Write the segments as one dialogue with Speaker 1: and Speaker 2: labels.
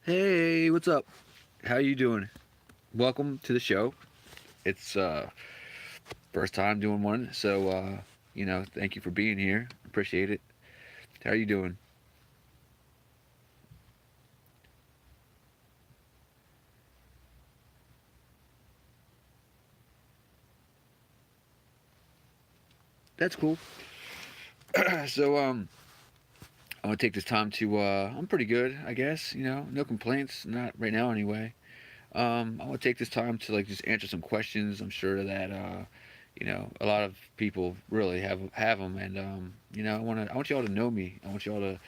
Speaker 1: Hey, what's up? How you doing? Welcome to the show. It's first time doing one, so thank you for being here. Appreciate it. How are you doing? That's cool. so I want to take this time to I'm pretty good, I guess, no complaints, not right now anyway. I want to take this time to like just answer some questions. I'm sure that a lot of people really have them, and I want you all to know me. I want you all to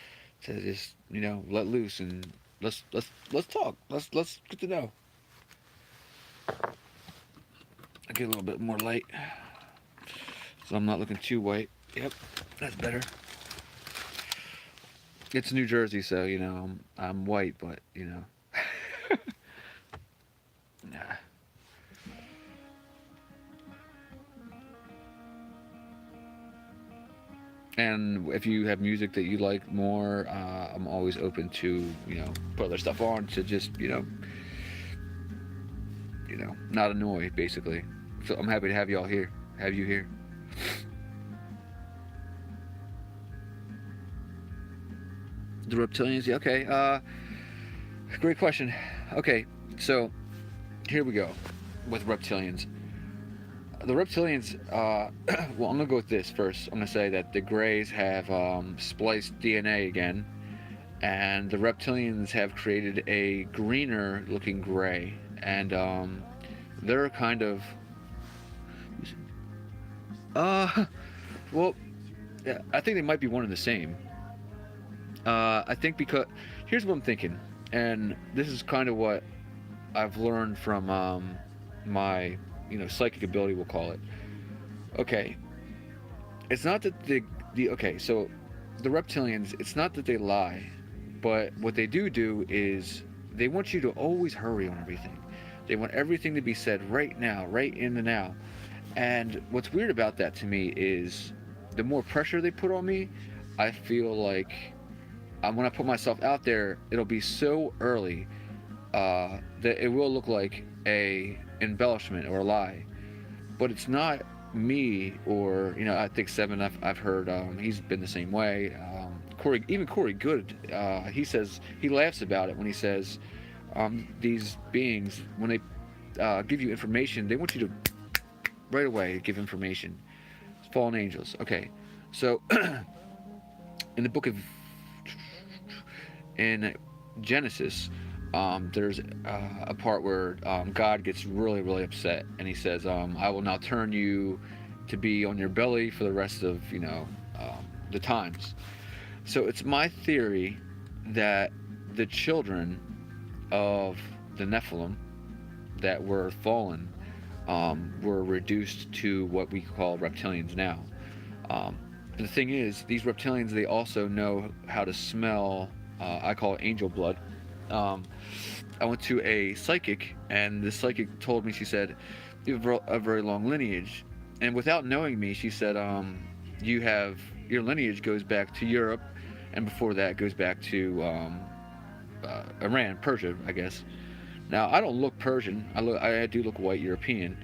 Speaker 1: just let loose and let's talk. Let's get to know. I get a little bit more light, so I'm not looking too white. Yep, that's better. It's New Jersey, so I'm white, but nah. And if you have music that you like more, I'm always open to put other stuff on to just not annoy basically. So I'm happy to have you all here. Have you here? The reptilians? Yeah, okay. Great question. Okay, so here we go with reptilians. The reptilians, well, I'm gonna go with this first. I'm gonna say that the Greys have spliced DNA again, and the reptilians have created a greener looking gray, and they're kind of, uh, well, yeah, I think they might be one and the same. I think because here's what I'm thinking, and this is kind of what I've learned from my psychic ability, we'll call it. Okay, it's not that the okay, so the reptilians, it's not that they lie, but what they do is they want you to always hurry on everything. They want everything to be said right now, right in the now. And what's weird about that to me is the more pressure they put on me, I feel like when I put myself out there, it'll be so early that it will look like a embellishment or a lie, but it's not me. Or I think Seven, I've heard he's been the same way. Corey Good, he says he laughs about it when he says these beings, when they give you information, they want you to right away give information. Fallen angels. Okay, so in the book of in Genesis, there's a part where God gets really, really upset, and he says, "I will now turn you to be on your belly for the rest of the times." So it's my theory that the children of the Nephilim that were fallen were reduced to what we call reptilians now. Um, the thing is, these reptilians, they also know how to smell. I call it angel blood. Um, I went to a psychic, and the psychic told me, she said, "You have a very long lineage." And without knowing me, she said, you have your lineage goes back to Europe, and before that goes back to Iran, Persia, I guess. Now I don't look Persian. I do look white European.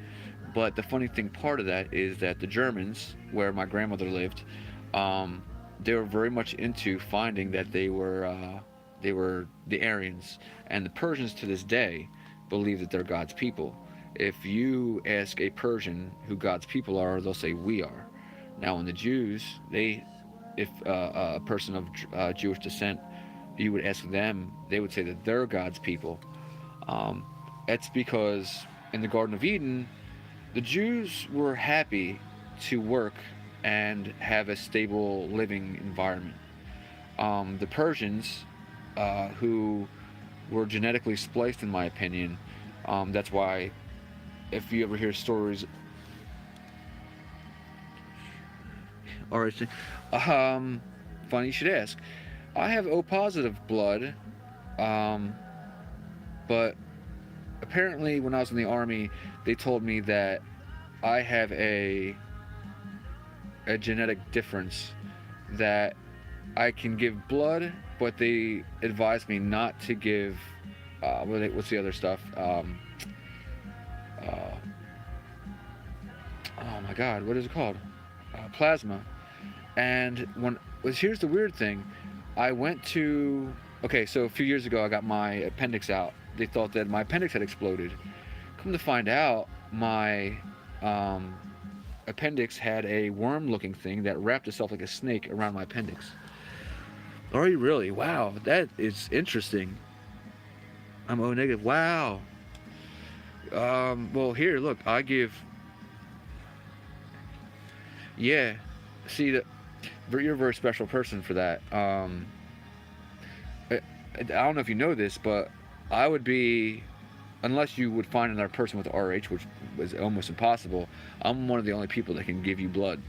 Speaker 1: But the funny thing, part of that is that the Germans, where my grandmother lived, um, they were very much into finding that they were the Aryans, and the Persians to this day believe that they're God's people. If you ask a Persian who God's people are, they'll say we are. Now, in the Jews, if a person of Jewish descent, you would ask them, they would say that they're God's people. Um, that's because in the Garden of Eden, the Jews were happy to work and have a stable living environment. The Persians, who were genetically spliced, in my opinion, that's why if you ever hear stories, or funny you should ask. I have O positive blood, um, but apparently when I was in the army, they told me that I have a genetic difference that I can give blood, but they advised me not to give. What's the other stuff? Uh, oh my God, what is it called? Plasma. And here's the weird thing, I went to. Okay, so a few years ago, I got my appendix out. They thought that my appendix had exploded. Come to find out, my um, appendix had a worm-looking thing that wrapped itself like a snake around my appendix. Are you really? Wow, that is interesting. I'm O negative. Wow. Well, here, look, I give. Yeah. See, you're a very special person for that. I don't know if you know this, but I would be, unless you would find another person with RH, which was almost impossible. I'm one of the only people that can give you blood.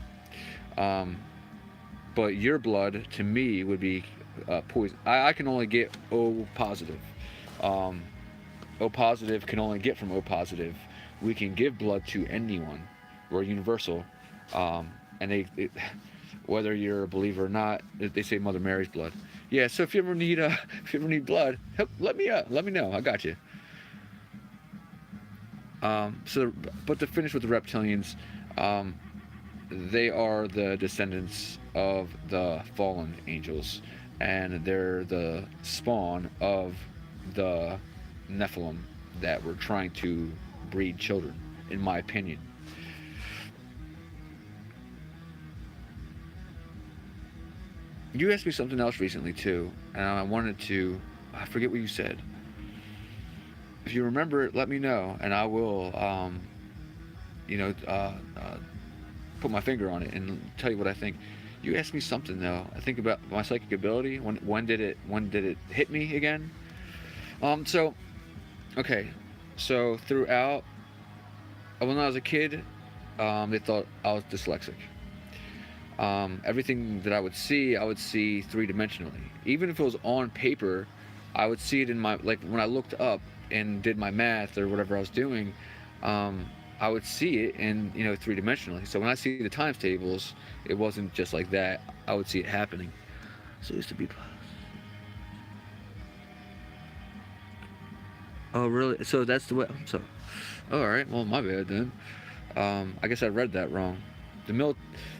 Speaker 1: But your blood to me would be poison. I can only get O positive. O positive can only get from O positive. We can give blood to anyone. We're universal. And whether you're a believer or not, they say Mother Mary's blood. Yeah. So if you ever need blood, let me know. I got you. But to finish with the reptilians, they are the descendants of the fallen angels, and they're the spawn of the Nephilim that were trying to breed children, in my opinion. You asked me something else recently too, and I forget what you said. If you remember it, let me know, and I will, you know, put my finger on it and tell you what I think. You asked me something though. I think about my psychic ability. When did it hit me again? So, okay, so throughout, when I was a kid, they thought I was dyslexic. Everything that I would see three-dimensionally. Even if it was on paper, I would see it in my, like when I looked up and did my math or whatever I was doing, I would see it in, three-dimensionally. So when I see the times tables, it wasn't just like that. I would see it happening. So it used to be. Oh really? So that's the way. So, all right. Well, my bad then. I guess I read that wrong. The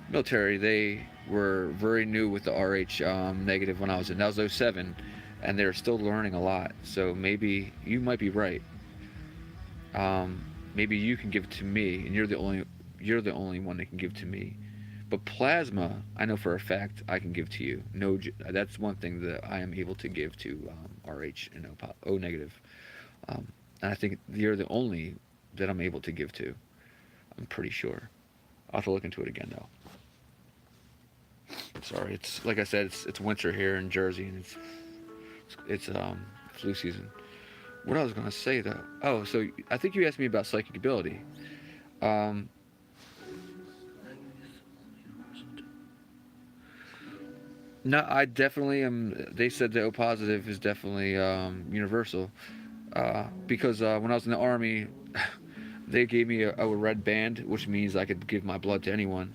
Speaker 1: military, they were very new with the RH negative when I was in. That was '07, and they're still learning a lot. So maybe you might be right. Maybe you can give it to me, and you're the only one that can give to me. But plasma, I know for a fact I can give to you. No, that's one thing that I am able to give to RH and O negative. And I think you're the only that I'm able to give to. I'm pretty sure. I'll have to look into it again though. Sorry, it's like I said, it's winter here in Jersey, and it's flu season. What I was gonna say though. Oh, so I think you asked me about psychic ability. Um, no, I definitely am. They said the O positive is definitely universal. Because when I was in the army, They gave me a red band, which means I could give my blood to anyone.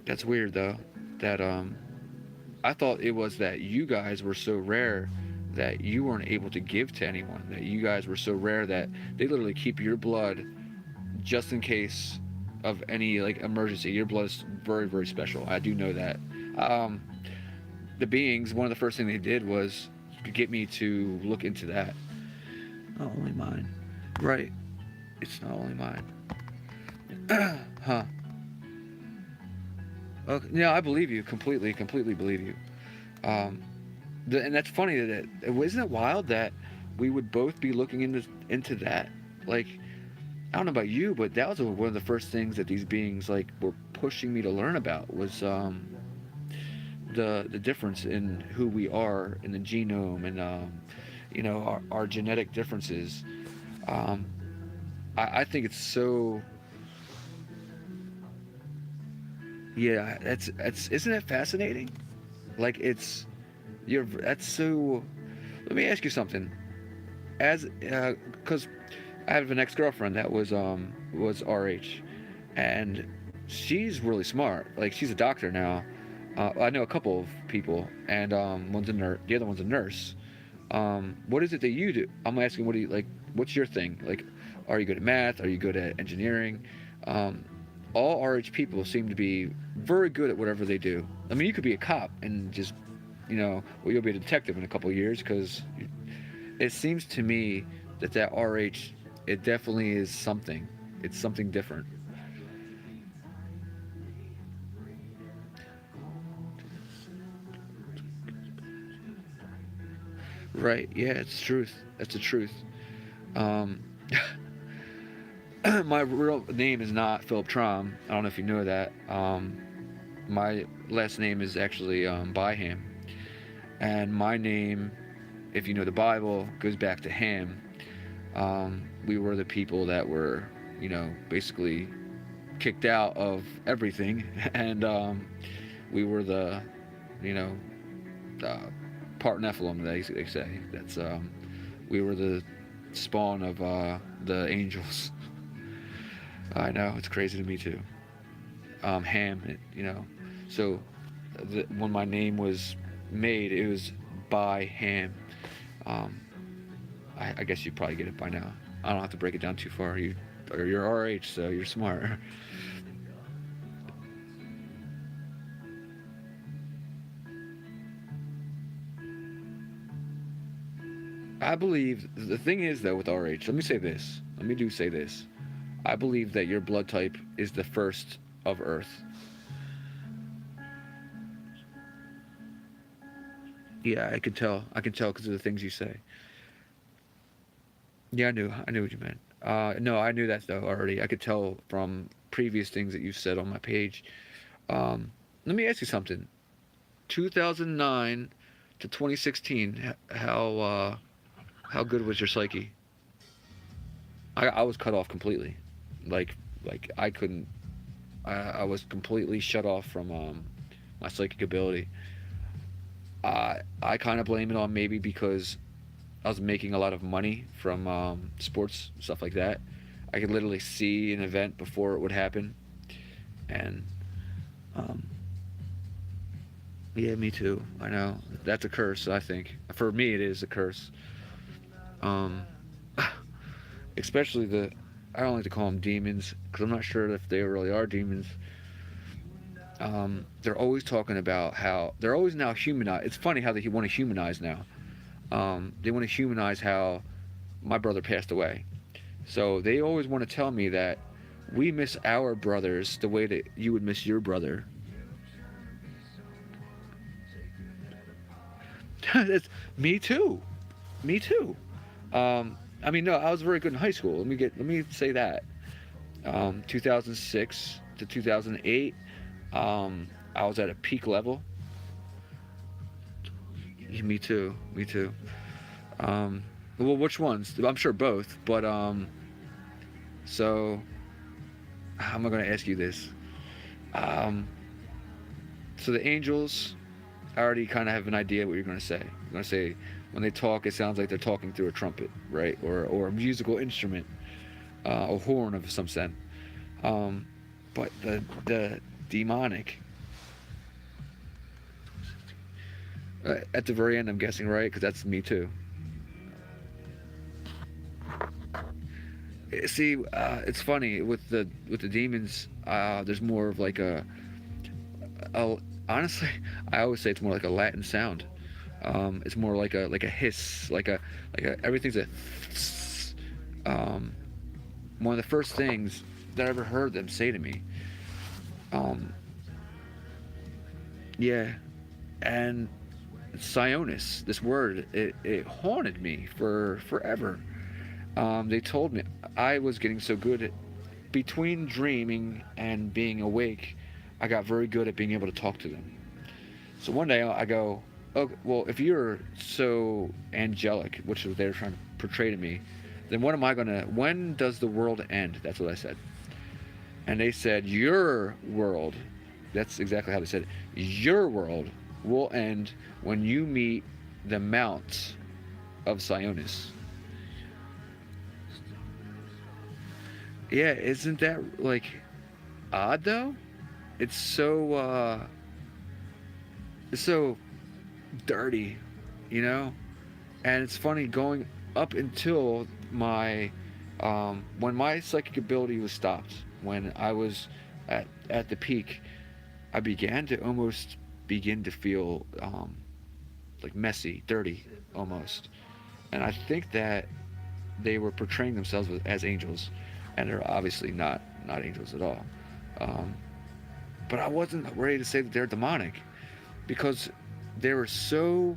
Speaker 1: That's weird though. That I thought it was that you guys were so rare that you weren't able to give to anyone. That you guys were so rare that they literally keep your blood just in case of any like emergency. Your blood is very, very special. I do know that. Um, the beings, one of the first things they did was to get me to look into that. Not only mine. Right. It's not only mine. Huh. Okay. Yeah, I believe you completely. Completely believe you. Um, and that's funny that isn't it wild that we would both be looking into that. Like, I don't know about you, but that was one of the first things that these beings like were pushing me to learn about was the difference in who we are in the genome and our genetic differences. Um, I think it's so. Yeah, that's isn't it fascinating? Like it's you're that's so. Let me ask you something. As because I have an ex-girlfriend that was RH, and she's really smart. Like she's a doctor now. I know a couple of people, and one's a nurse. The other one's a nurse. What is it that you do? I'm asking, what do you like? What's your thing? Like, are you good at math? Are you good at engineering? Um, all RH people seem to be very good at whatever they do. I mean, you could be a cop and just, well, you'll be a detective in a couple of years because it seems to me that RH, it definitely is something. It's something different. Right? Yeah, it's truth. That's the truth. Um, my real name is not Philip Trom. I don't know if you know that. My last name is actually Byham, and my name, if you know the Bible, goes back to Ham. We were the people that were, basically kicked out of everything, and we were the, you know, uh, part Nephilim. They say that's we were the spawn of the angels. I know it's crazy to me too. Ham, So when my name was made, it was by Ham. Um, I guess you probably get it by now. I don't have to break it down too far. You're RH, so you're smart. I believe the thing is though with RH. Let me say this. Let me do say this. I believe that your blood type is the first of Earth. Yeah, I can tell. I can tell because of the things you say. Yeah, I knew. I knew what you meant. No, I knew that though already. I could tell from previous things that you said on my page. Let me ask you something. 2009 to 2016. How good was your psyche? I was cut off completely. Like I couldn't. I was completely shut off from my psychic ability. I kind of blame it on maybe because I was making a lot of money from sports stuff like that. I could literally see an event before it would happen, and um, yeah, me too. I know that's a curse. I think for me it is a curse. Um, especially I don't like to call them demons because I'm not sure if they really are demons. They're always talking about how they're always now humanized. It's funny how they want to humanize now. They want to humanize how my brother passed away. So they always want to tell me that we miss our brothers the way that you would miss your brother. That's me too. Me too. I mean, no, I was very good in high school. Let me say that. 2006 to 2008, I was at a peak level. Yeah, me too. Me too. Well, which ones? I'm sure both, but so how am I going to ask you this? Um, so the angels, I already kind of have an idea what you're going to say. You're going to say when they talk, it sounds like they're talking through a trumpet, right, or a musical instrument. a horn of some sense. Um, but the demonic at the very end, I'm guessing, right? Because that's me too. See, it's funny with the demons. There's more of like a honestly, I always say it's more like a Latin sound. It's more like a hiss, like a everything's a. Um, One of the first things that I ever heard them say to me. Um, yeah, and Sionis, this word, it haunted me for forever. They told me I was getting so good at between dreaming and being awake. I got very good at being able to talk to them. So one day I go, okay, well, if you're so angelic, which is what they're trying to portray to me, then what am I gonna? When does the world end? That's what I said. And they said, your world. That's exactly how they said it. Your world will end when you meet the Mount of Sionis. Yeah, isn't that like odd though? It's so dirty, you know? And it's funny going up until my when my psychic ability was stopped, when I was at the peak, I began to almost begin to feel like messy, dirty almost. And I think that they were portraying themselves as angels, and they're obviously not angels at all. Um, but I wasn't ready to say that they're demonic because they were so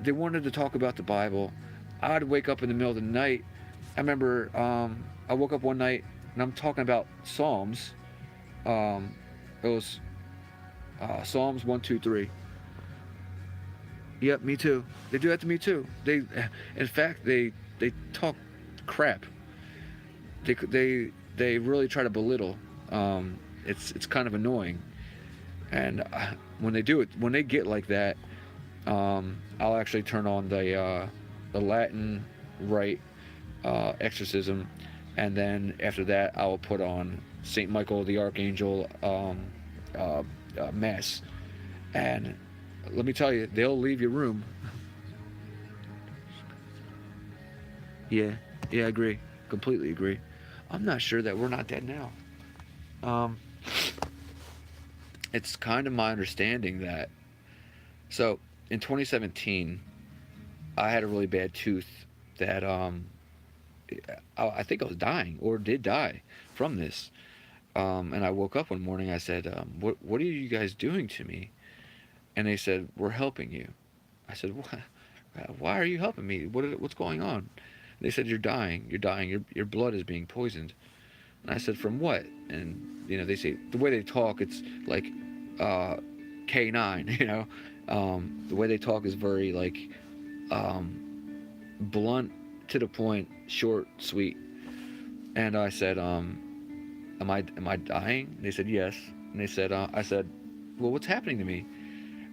Speaker 1: they wanted to talk about the Bible. I'd wake up in the middle of the night. I remember I woke up one night and I'm talking about Psalms. It was Psalms 1, 2, 3. Yep, me too. They do that to me too. In fact, they talk crap. They really try to belittle. It's kind of annoying. And when they do it, when they get like that, I'll actually turn on the Latin rite exorcism, and then after that, I will put on Saint Michael the Archangel mass, and let me tell you, they'll leave your room. Yeah, yeah, I agree, completely agree. I'm not sure that we're not dead now. Um, it's kind of my understanding that so in 2017, I had a really bad tooth that I think I was dying or did die from this. And I woke up one morning. I said, what are you guys doing to me?" And they said, "We're helping you." I said, "What? Why are you helping me? What's going on?" They said, "You're dying. You're dying. Your blood is being poisoned." And I said, "From what?" And they say the way they talk, it's like uh, K9. The way they talk is very like blunt, to the point, short, sweet. And I said, am I dying?" And they said, "Yes." And they said, I said, "Well, what's happening to me?"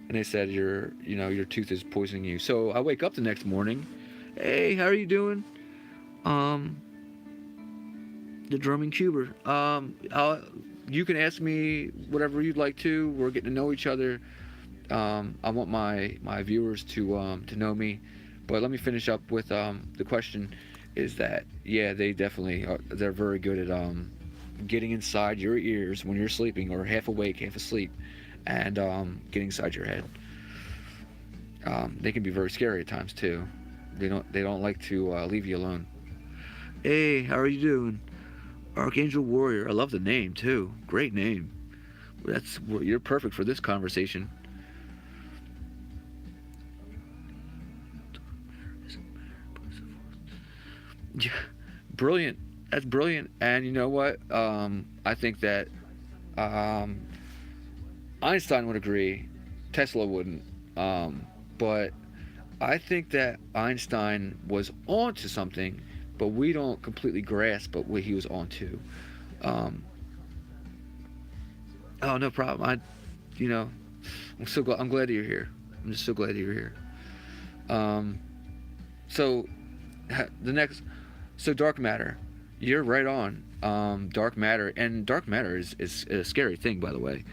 Speaker 1: And they said, your tooth is poisoning you." So I wake up the next morning. "Hey, how are you doing?" Um, the drumming cuber. You can ask me whatever you'd like to. We're getting to know each other. I want my viewers to know me, but let me finish up with the question. Is that, yeah, they definitely are, they're very good at getting inside your ears when you're sleeping or half awake, half asleep, and getting inside your head. They can be very scary at times too. They don't like to leave you alone. "Hey, how are you doing?" Archangel Warrior. I love the name too. Great name. You're perfect for this conversation. Yeah, brilliant. That's brilliant. And you know what? I think that um, Einstein would agree. Tesla wouldn't. But I think that Einstein was onto something, but we don't completely grasp what he was onto. Um, oh, no problem. You know, I'm glad that you're here. I'm just so glad that you're here. Um, so the next, so dark matter. You're right on. Dark matter, and dark matter is a scary thing, by the way.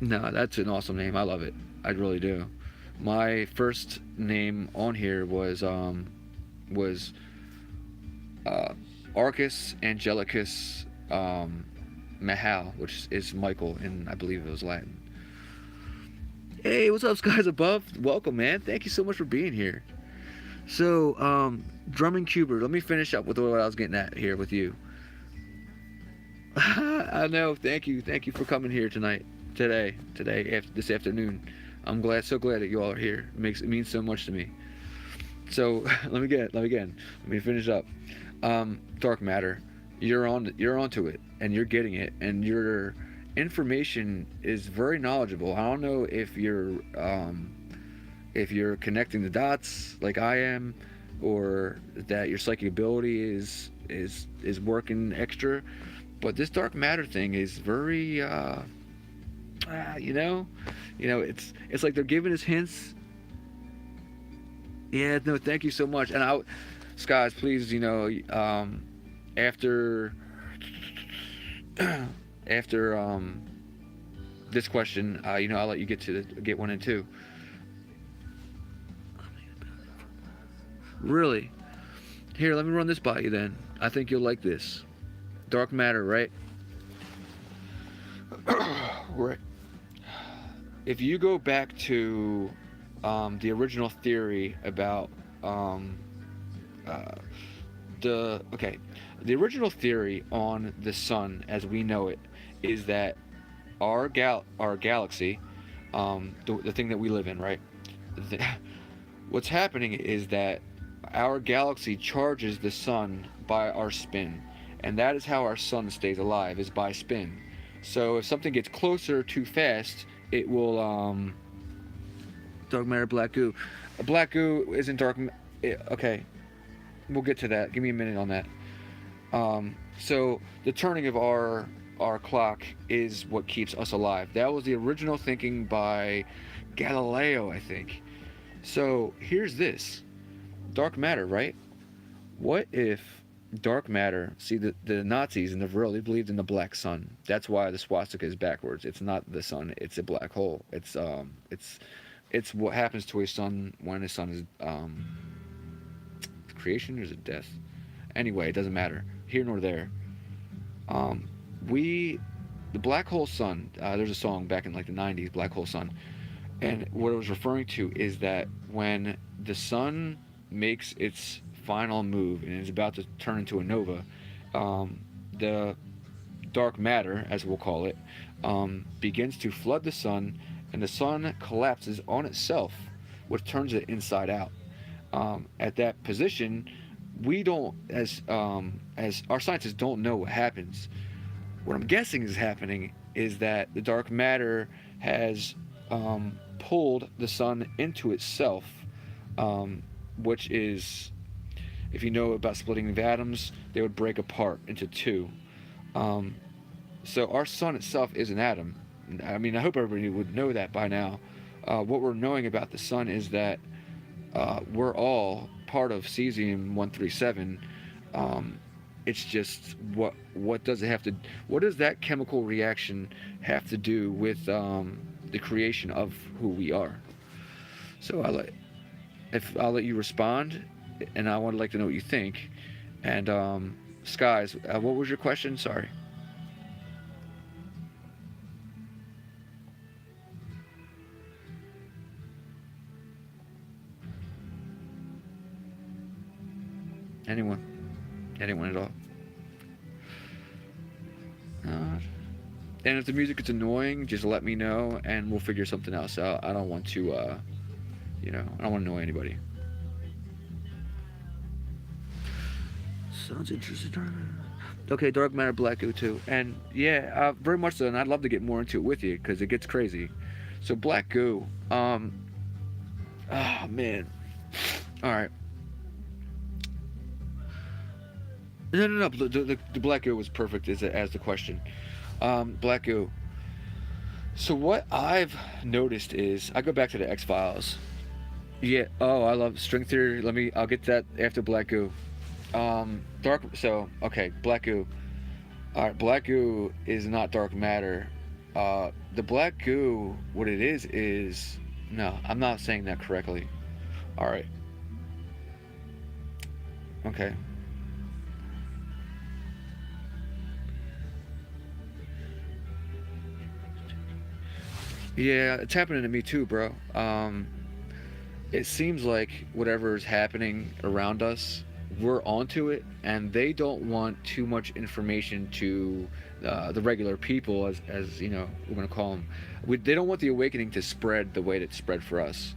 Speaker 1: No, that's an awesome name. I love it. I really do. My first name on here was uh, Arcus Angelicus Mahal, which is Michael, and I believe it was Latin. Hey, what's up, skies above? Welcome, man. Thank you so much for being here. So, drumming cuber. Let me finish up with what I was getting at here with you. I know. Thank you for coming here today, after this afternoon. I'm so glad that you all are here. It means so much to me. So let me finish up. Dark matter. You're onto it, and you're getting it, and your information is very knowledgeable. I don't know if you're connecting the dots like I am, or that your psychic ability is working extra. But this dark matter thing is very, you know, it's like they're giving us hints. Yeah, no, thank you so much. And Skies, please, after after this question, I'll let you get one in too. Really? Here, let me run this by you then. I think you'll like this. Dark matter, right? Right. If you go back to the original theory about uh, the original theory on the sun as we know it is that our galaxy, the thing that we live in, right? The, what's happening is that our galaxy charges the sun by our spin, and that is how our sun stays alive, is by spin. So if something gets closer too fast, it will dark matter, black goo. Black goo isn't dark. Okay, we'll get to that. Give me a minute on that. So the turning of our clock is what keeps us alive. That was the original thinking by Galileo, I think. So here's this. Dark matter, right? What if dark matter, see the Nazis in the world, they believed in the black sun. That's why the swastika is backwards. It's not the sun, it's a black hole. It's what happens to a sun when a sun is creation or is it death? Anyway, it doesn't matter. Here nor there. The black hole sun, there's a song back in like the 90s, Black Hole Sun. And what it was referring to is that when the sun makes its final move and is about to turn into a nova, the dark matter, as we'll call it, begins to flood the sun, and the sun collapses on itself, which turns it inside out. At that position, we don't, as our scientists don't know what happens. What I'm guessing is happening is that the dark matter has pulled the sun into itself, which is, if you know about splitting of atoms, they would break apart into two. So our sun itself is an atom. I mean, I hope everybody would know that by now. What we're knowing about the sun is that we're all part of cesium-137. It's just what does it have to? What does that chemical reaction have to do with the creation of who we are? So I'll let you respond, and I would like to know what you think. And Skies, what was your question? Sorry. Anyone at all? And if the music gets annoying, just let me know, and we'll figure something else out. I don't want to, I don't want to annoy anybody. Sounds interesting. Okay, dark matter, black goo too, and yeah, very much so. And I'd love to get more into it with you because it gets crazy. So black goo, oh man, all right. No. The black goo was perfect as the question. Black goo. So what I've noticed is I go back to the X-Files. Yeah. Oh, I love string theory. I'll get to that after black goo. Dark. So okay, black goo. All right, black goo is not dark matter. The black goo, what it is no. I'm not saying that correctly. All right. Okay. Yeah, it's happening to me too, bro. It seems like whatever is happening around us, we're onto it, and they don't want too much information to the regular people, as you know, we're gonna call them. They don't want the awakening to spread the way that it spread for us.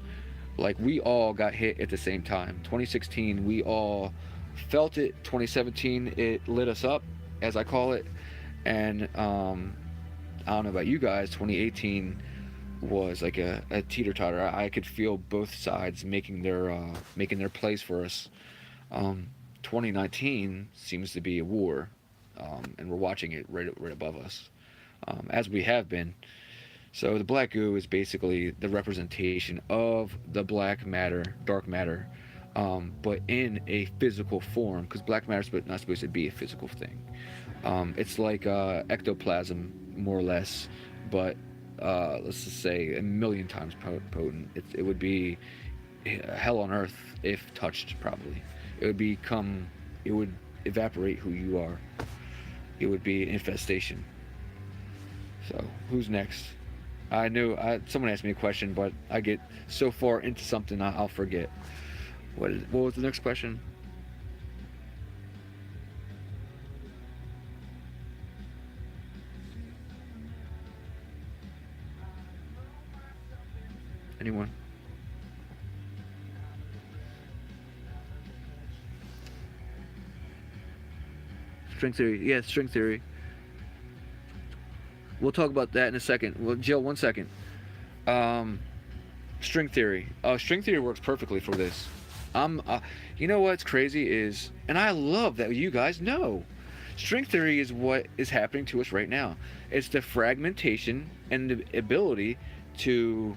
Speaker 1: Like we all got hit at the same time. 2016, we all felt it. 2017, it lit us up, as I call it, and I don't know about you guys. 2018 was like a teeter totter. I could feel both sides making their plays for us. 2019 seems to be a war, and we're watching it right above us, as we have been. So the black goo is basically the representation of the black matter, dark matter, but in a physical form, because black matter is not supposed to be a physical thing. It's like ectoplasm, more or less, but let's just say a million times potent. It would be hell on earth if touched properly. It would become, it would evaporate who you are. It would be an infestation. So who's next? I knew someone asked me a question, but I get so far into something I'll forget. What was the next question? Anyone? String theory. Yeah, string theory. We'll talk about that in a second. Well, Jill, 1 second. Um, String theory. String theory works perfectly for this. You know what's crazy is, and I love that you guys know, string theory is what is happening to us right now. It's the fragmentation and the ability to.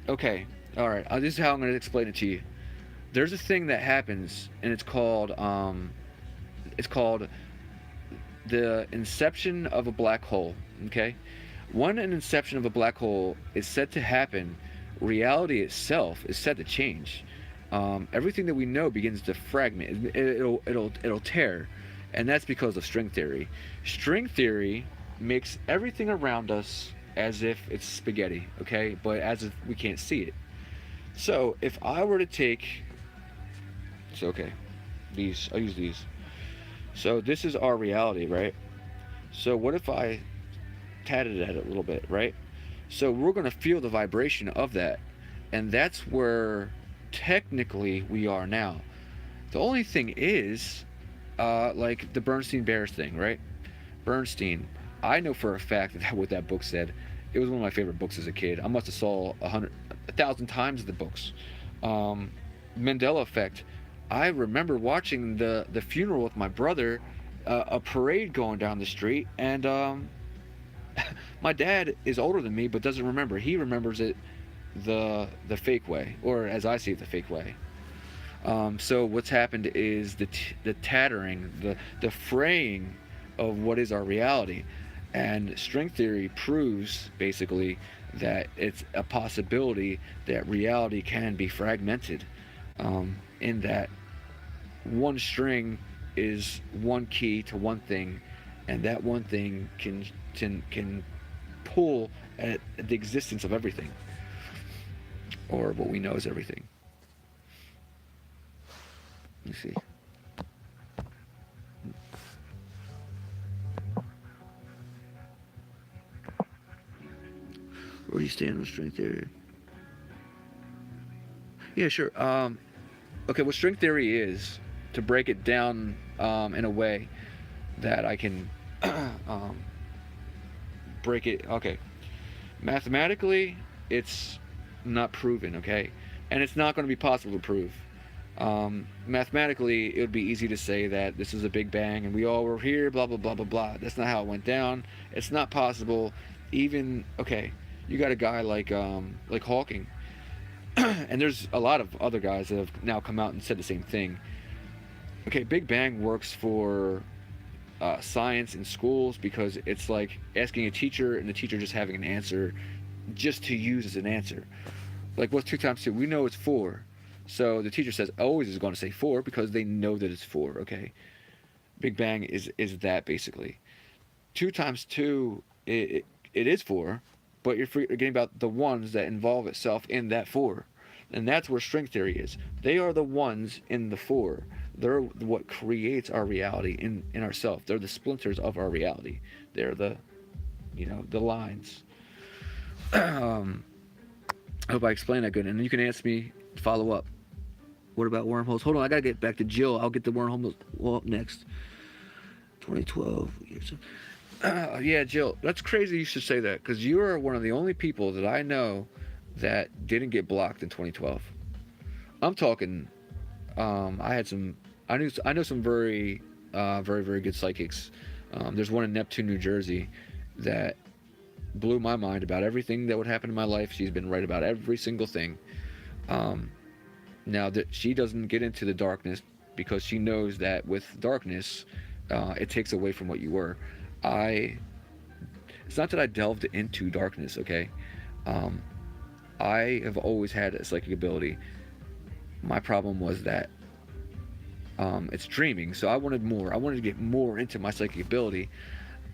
Speaker 1: Okay, all right. This is how I'm going to explain it to you. There's a thing that happens, and it's called the inception of a black hole. Okay, when an inception of a black hole is said to happen, reality itself is said to change. Everything that we know begins to fragment. It'll tear, and that's because of string theory. String theory makes everything around us as if it's spaghetti, okay, but as if we can't see it. So if I were to take, so okay, I'll use these. So this is our reality, right? So what if I tatted at it a little bit, right? So we're going to feel the vibration of that, and that's where technically we are now. The only thing is, like the Bernstein Bears thing, right? Bernstein, I know for a fact that what that book said, it was one of my favorite books as a kid. I must have saw 1,000 times the books. Mandela Effect, I remember watching the funeral with my brother, a parade going down the street, and my dad is older than me but doesn't remember. He remembers it the fake way, or as I see it, the fake way. So what's happened is the tattering, the fraying of what is our reality, and string theory proves basically that it's a possibility that reality can be fragmented, in that one string is one key to one thing, and that one thing can pull at the existence of everything, or what we know as everything. Let me see. Where do you stand on string theory? Yeah, sure. Okay, what string theory is, to break it down in a way that I can um, break it. Okay, mathematically, it's not proven. Okay, and it's not going to be possible to prove. Mathematically, it would be easy to say that this is a big bang and we all were here, blah blah blah blah blah. That's not how it went down. It's not possible. Even okay, you got a guy like Hawking, and there's a lot of other guys that have now come out and said the same thing. Okay, Big Bang works for science in schools because it's like asking a teacher and the teacher just having an answer just to use as an answer. Like, what's 2 times 2? We know it's 4. So the teacher says always is going to say 4 because they know that it's 4. Okay, Big Bang is that basically. 2 times 2, it is 4, but you're forgetting about the ones that involve itself in that 4. And that's where string theory is. They are the ones in the 4. They're what creates our reality in ourselves. They're the splinters of our reality. They're the lines. I hope I explained that good. And you can ask me, follow up. What about wormholes? Hold on, I gotta get back to Jill. I'll get the wormholes up next. 2012. Yeah, Jill, that's crazy you should say that because you are one of the only people that I know that didn't get blocked in 2012. I'm talking. I had some. I know some very very good psychics. There's one in Neptune, New Jersey, that blew my mind about everything that would happen in my life. She's been right about every single thing. Now that she doesn't get into the darkness because she knows that with darkness, it takes away from what you were. I. It's not that I delved into darkness. Okay. I have always had a psychic ability. My problem was that it's dreaming, so I wanted more. I wanted to get more into my psychic ability,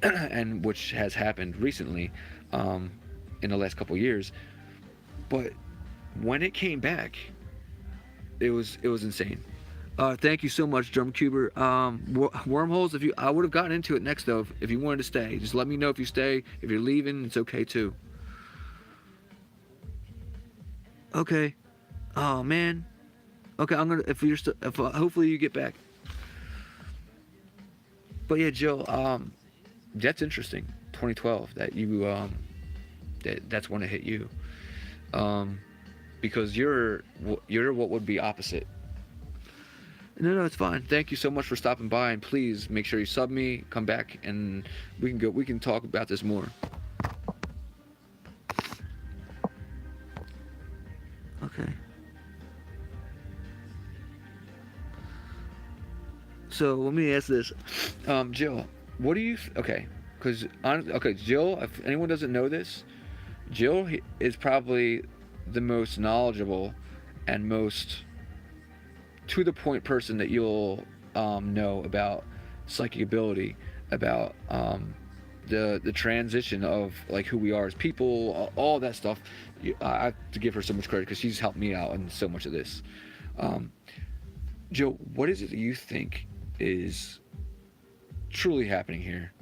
Speaker 1: and which has happened recently, in the last couple years. But when it came back, it was insane. Thank you so much, Drumcuber. Wormholes. If you, I would have gotten into it next though. If you wanted to stay, just let me know if you stay. If you're leaving, it's okay too. Okay. Oh man. Okay, I'm gonna. If you're still, if hopefully you get back. But yeah, Jill. That's interesting. 2012. That you that's when it hit you. Um, because you're what would be opposite. No, it's fine. Thank you so much for stopping by, and please make sure you sub me, come back, and we can go. We can talk about this more. Okay. So let me ask this, Jill. What do you? Okay, because okay, Jill. If anyone doesn't know this, Jill is probably the most knowledgeable and most to the point person that you'll know about psychic ability, about the transition of like who we are as people, all that stuff. I have to give her so much credit because she's helped me out in so much of this. Joe, what is it that you think is truly happening here?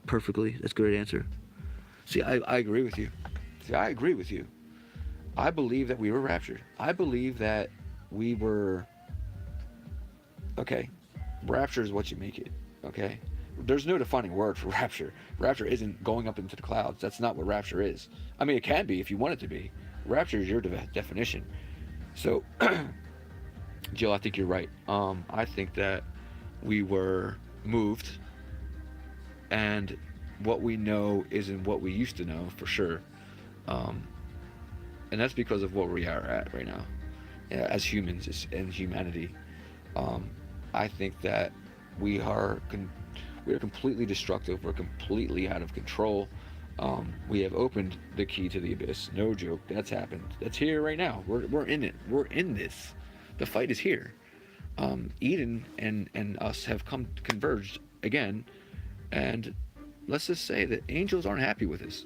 Speaker 1: Perfectly. That's a great answer. See, I agree with you. See, I agree with you. I believe that we were raptured. I believe that we were. Okay, rapture is what you make it. Okay, there's no defining word for rapture. Rapture isn't going up into the clouds. That's not what rapture is. I mean, it can be if you want it to be. Rapture is your definition. So, Jill, I think you're right. I think that we were moved, and what we know isn't what we used to know for sure. And that's because of what we are at right now, as humans and humanity. I think that we are we are completely destructive. We're completely out of control. We have opened the key to the abyss. No joke. That's happened. That's here right now. We're in it. We're in this. The fight is here. Eden and us have converged again, and let's just say that angels aren't happy with us.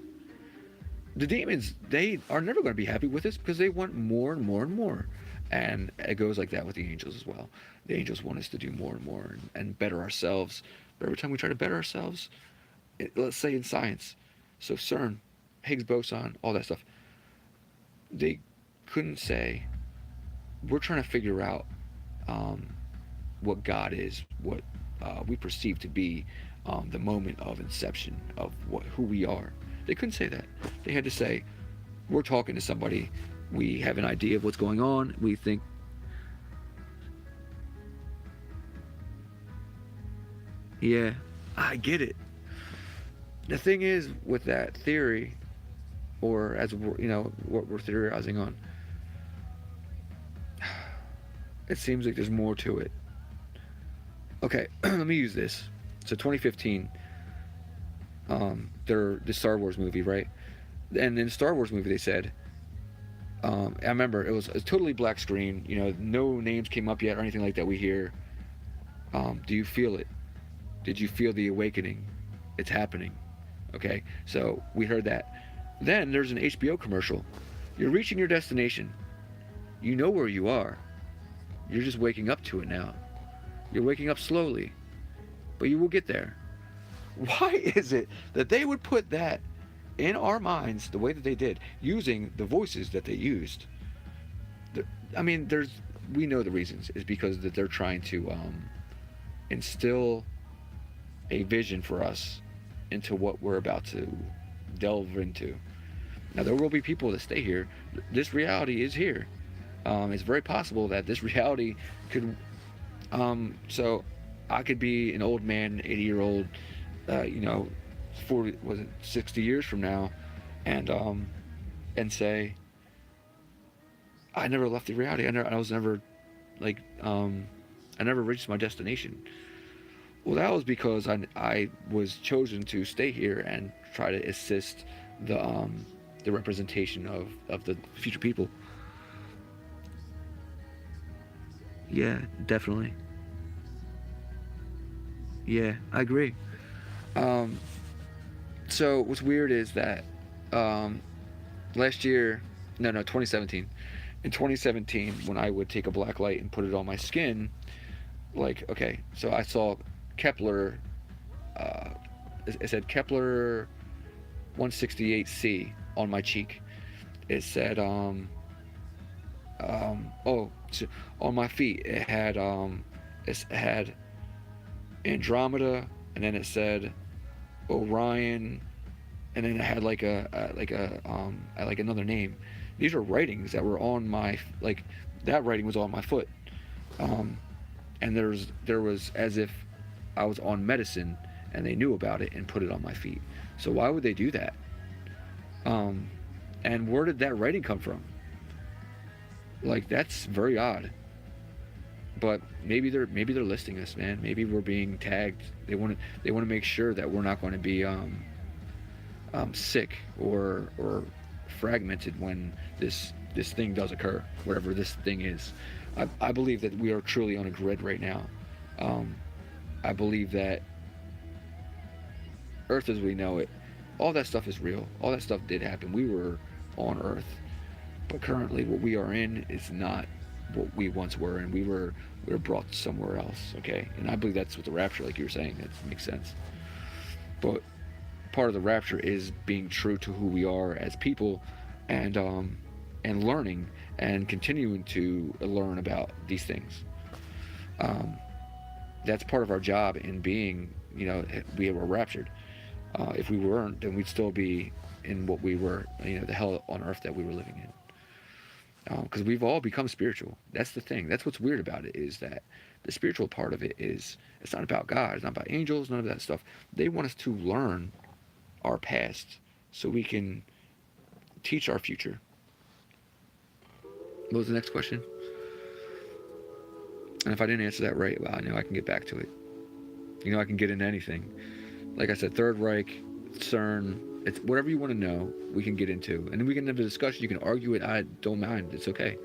Speaker 1: The demons, they are never going to be happy with us because they want more and more and more. And it goes like that with the angels as well. The angels want us to do more and more and better ourselves. But every time we try to better ourselves, let's say in science, so Cern, Higgs boson, all that stuff, they couldn't say, we're trying to figure out what God is, what we perceive to be the moment of inception of who we are. They couldn't say that. They had to say, we're talking to somebody. We have an idea of what's going on. We think. Yeah, I get it. The thing is, with that theory, or as what we're theorizing on. It seems like there's more to it. Okay, let me use this. So 2015, the Star Wars movie, right? And in the Star Wars movie, they said, I remember it was a totally black screen. No names came up yet or anything like that. We hear, do you feel it? Did you feel the awakening? It's happening. Okay, so we heard that. Then there's an HBO commercial. You're reaching your destination. You know where you are. You're just waking up to it now. You're waking up slowly, but you will get there. Why is it that they would put that in our minds the way that they did, using the voices that they used? I mean, we know the reasons is because that they're trying to instill a vision for us into what we're about to delve into. Now, there will be people that stay here. This reality is here. It's very possible that this reality could. So I could be an old man, 80-year-old, 40, was it 60 years from now, and say, I never left the reality. I was never, I never reached my destination. Well, that was because I was chosen to stay here and try to assist the representation of the future people. Yeah, definitely. Yeah, I agree. Um, so what's weird is that last year, no, 2017. In 2017, when I would take a black light and put it on my skin, okay, so I saw Kepler. Uh, it said Kepler 168c on my cheek. It said so on my feet it had Andromeda, and then it said Orion, and then it had like another name. These are writings that were on my that writing was on my foot, and there was as if I was on medicine and they knew about it and put it on my feet. So why would they do that? And where did that writing come from? That's very odd. But maybe they're listing us, man. Maybe we're being tagged. They want to make sure that we're not going to be sick or fragmented when this thing does occur, whatever this thing is. I believe that we are truly on a grid right now. I believe that Earth as we know it, all that stuff is real. All that stuff did happen. We were on Earth, but currently what we are in is not what we once were, and we were brought somewhere else. Okay, and I believe that's what the rapture, like you were saying, that makes sense. But part of the rapture is being true to who we are as people, and learning and continuing to learn about these things. That's part of our job in being, we were raptured. If we weren't, then we'd still be in what we were, the hell on earth that we were living in. Because we've all become spiritual. That's the thing. That's what's weird about it, is that the spiritual part of it it's not about God. It's not about angels, none of that stuff. They want us to learn our past so we can teach our future. What was the next question? And if I didn't answer that right, well, I know I can get back to it. I can get into anything. Like I said, Third Reich, Cern, it's whatever you want to know, we can get into. And then we can have a discussion. You can argue it. I don't mind. It's okay.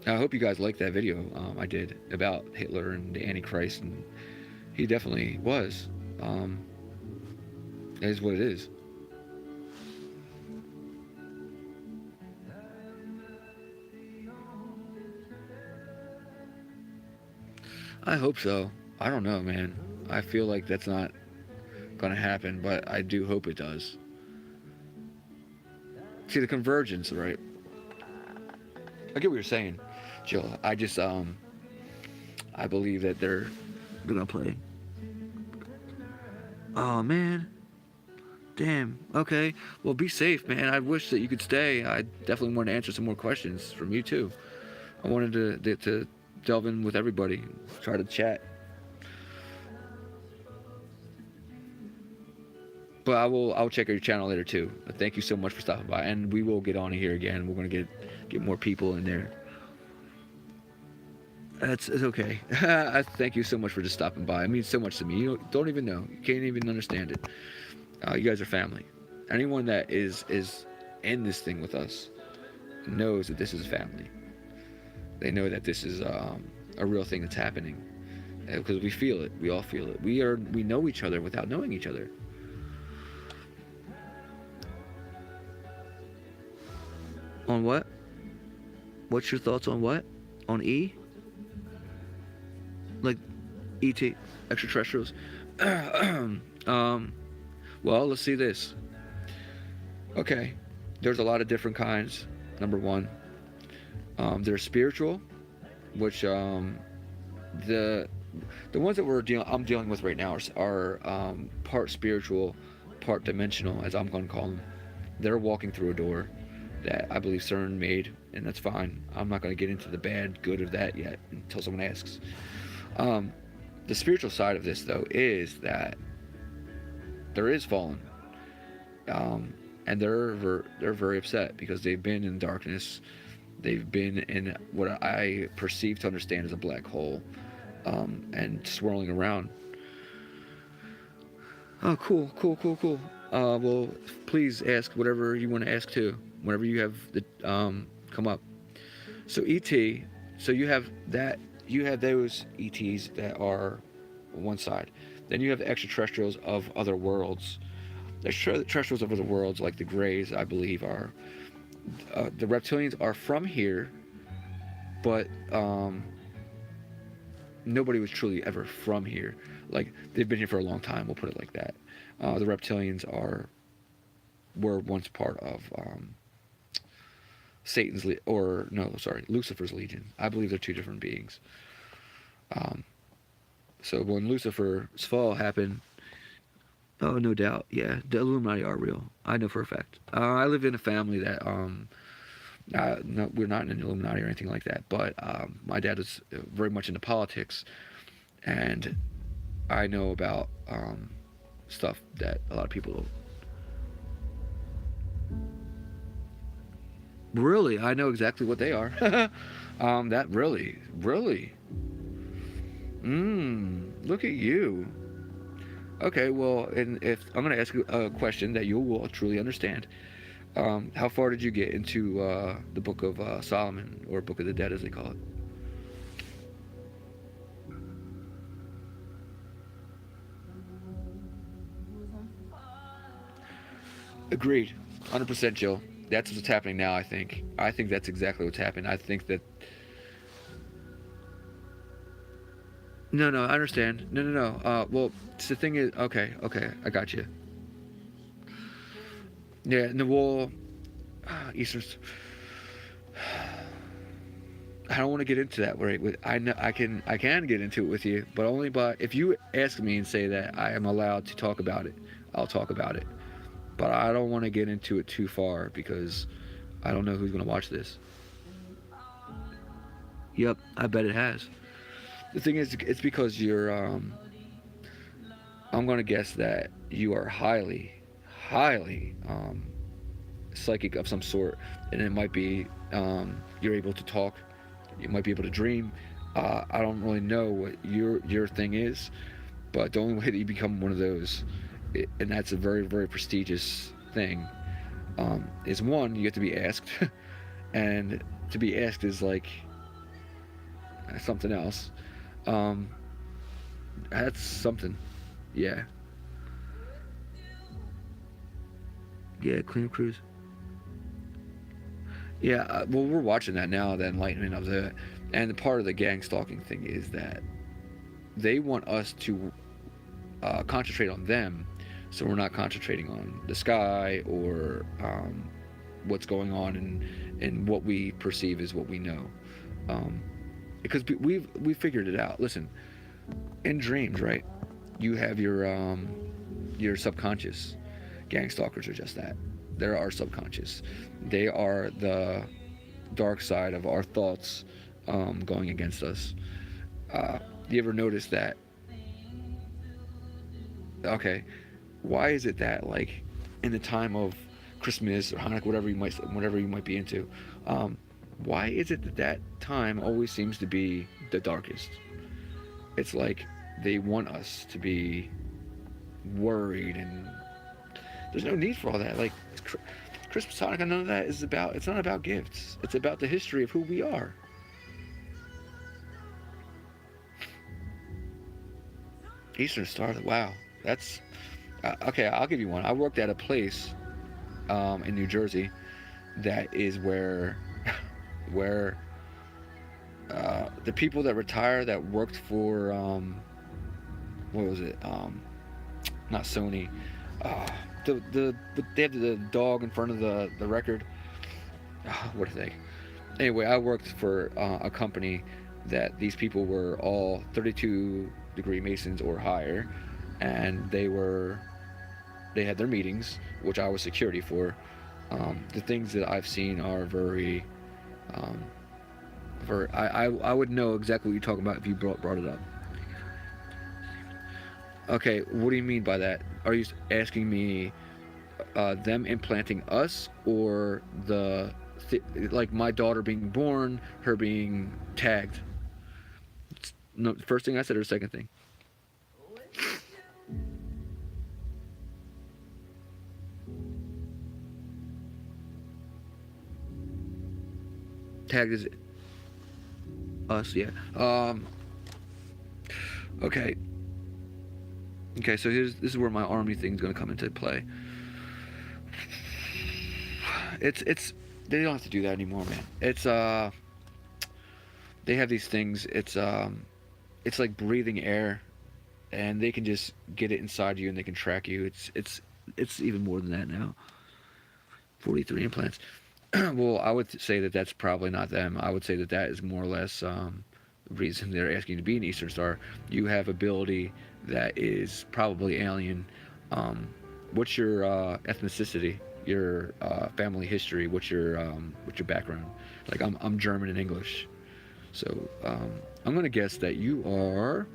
Speaker 1: I hope you guys liked that video I did about Hitler and the Antichrist. And he definitely was. It is what it is. I hope so. I don't know, man. I feel like that's not going to happen, but I do hope it does. See, the convergence, right? I get what you're saying, Jill. I just, I believe that they're gonna play. Oh, man. Damn. Okay. Well, be safe, man. I wish that you could stay. I definitely want to answer some more questions from you, too. I wanted to delve in with everybody, try to chat. But I'll check out your channel later too. Thank you so much for stopping by, and we will get on here again. We're gonna get more people in there. It's okay. I thank you so much for just stopping by. It means so much to me. You don't even know. You can't even understand it. You guys are family. Anyone that is in this thing with us knows that this is family. They know that this is a real thing that's happening because we feel it. We all feel it. We know each other without knowing each other. On what? What's your thoughts on what? On E? Like ET, extraterrestrials? Well, let's see this. Okay, there's a lot of different kinds. Number one, there's spiritual, which the ones that I'm dealing with right now are part spiritual, part dimensional, as I'm going to call them. They're walking through a door that I believe Cern made, and that's fine. I'm not going to get into the bad, good of that yet until someone asks. The spiritual side of this, though, is that there is fallen, and they're very upset because they've been in darkness. They've been in what I perceive to understand as a black hole, and swirling around. Oh, cool. Well, please ask whatever you want to ask too. Whenever you have the come up. So ET. So you have that. You have those ETs that are one side. Then you have the extraterrestrials of other worlds. The extraterrestrials of other worlds, like the Greys, I believe, are the reptilians are from here, but nobody was truly ever from here. Like, they've been here for a long time. We'll put it like that. The reptilians were once part of Lucifer's legion. I believe they're two different beings. So when Lucifer's fall happened, oh, no doubt, yeah, the Illuminati are real. I know for a fact. I live in a family that no, we're not in an Illuminati or anything like that, but my dad is very much into politics, and I know about stuff that a lot of people don't. Really, I know exactly what they are. That really. Look at you. Okay, well, and if I'm going to ask you a question that you will truly understand. How far did you get into the Book of Solomon, or Book of the Dead, as they call it? Agreed, 100%, Jill. That's what's happening now. I think that's exactly what's happened. I think that. No, I understand. No. Well, the thing is, okay, I got you. Yeah, no, well, Easter's. I don't want to get into that. Right? I know I can get into it with you, but only if you ask me and say that I am allowed to talk about it, I'll talk about it. But I don't want to get into it too far because I don't know who's going to watch this. Yep, I bet it has. The thing is, it's because you're, I'm going to guess that you are highly psychic of some sort. And it might be you're able to talk. You might be able to dream. I don't really know what your thing is. But the only way that you become one of those, and that's a very, very prestigious thing, is one, you get to be asked. And to be asked is like something else. That's something. Yeah, Clean Cruise. Yeah, well, we're watching that now, the enlightenment of the, and the part of the gang stalking thing is that they want us to concentrate on them, so we're not concentrating on the sky or what's going on and what we perceive as what we know, because we've figured it out. Listen, in dreams, right, you have your subconscious. Gang stalkers are just that. They're our subconscious. They are the dark side of our thoughts going against us. You ever notice that? Okay, why is it that, like, in the time of Christmas or Hanukkah, whatever you might be into, why is it that that time always seems to be the darkest? It's like they want us to be worried, and there's no need for all that. Like, Christmas, Hanukkah, none of that is about. It's not about gifts. It's about the history of who we are. Eastern Star. Wow, that's okay. I'll give you one. I worked at a place in New Jersey that is where where the people that retire that worked for what was it? Not Sony. Uh, they have the dog in front of the record. What are they? Anyway, I worked for a company that these people were all 32-degree Masons or higher, and they had their meetings, which I was security for. The things that I've seen are very, I would know exactly what you're talking about if you brought it up. Okay, what do you mean by that? Are you asking me them implanting us, or like my daughter being born, her being tagged? No, first thing I said or second thing? Tagged is us, yeah. Okay. Okay, so this is where my army thing's gonna come into play. It's they don't have to do that anymore, man. It's they have these things. It's like breathing air, and they can just get it inside you and they can track you. It's even more than that now. 43 implants. Well, I would say that that's probably not them. I would say that that is more or less the reason they're asking you to be an Eastern Star. You have ability that is probably alien. What's your ethnicity? Your family history? What's your background? Like I'm German and English, so I'm gonna guess that you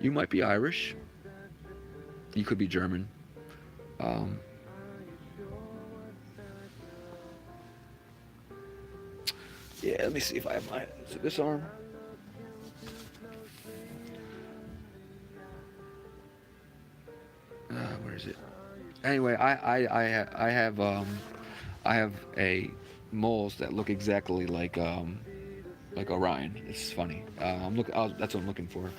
Speaker 1: might be Irish. You could be German. Um, yeah, let me see if I have is it this arm? Where is it? Anyway, I have a moles that look exactly like Orion. It's funny. That's what I'm looking for.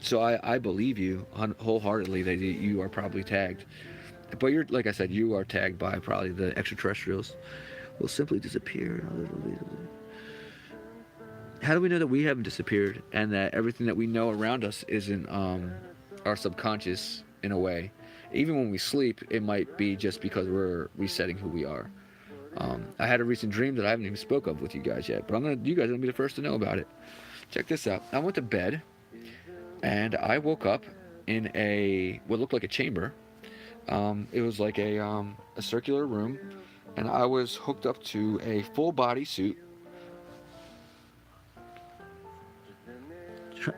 Speaker 1: So I believe you wholeheartedly that you are probably tagged, but you're like I said, you are tagged by probably the extraterrestrials. Will simply disappear. How do we know that we haven't disappeared and that everything that we know around us isn't our subconscious in a way? Even when we sleep, it might be just because we're resetting who we are. I had a recent dream that I haven't even spoke of with you guys yet, but you guys are gonna be the first to know about it. Check this out. I went to bed and I woke up in what looked like a chamber. It was like a circular room, and I was hooked up to a full body suit.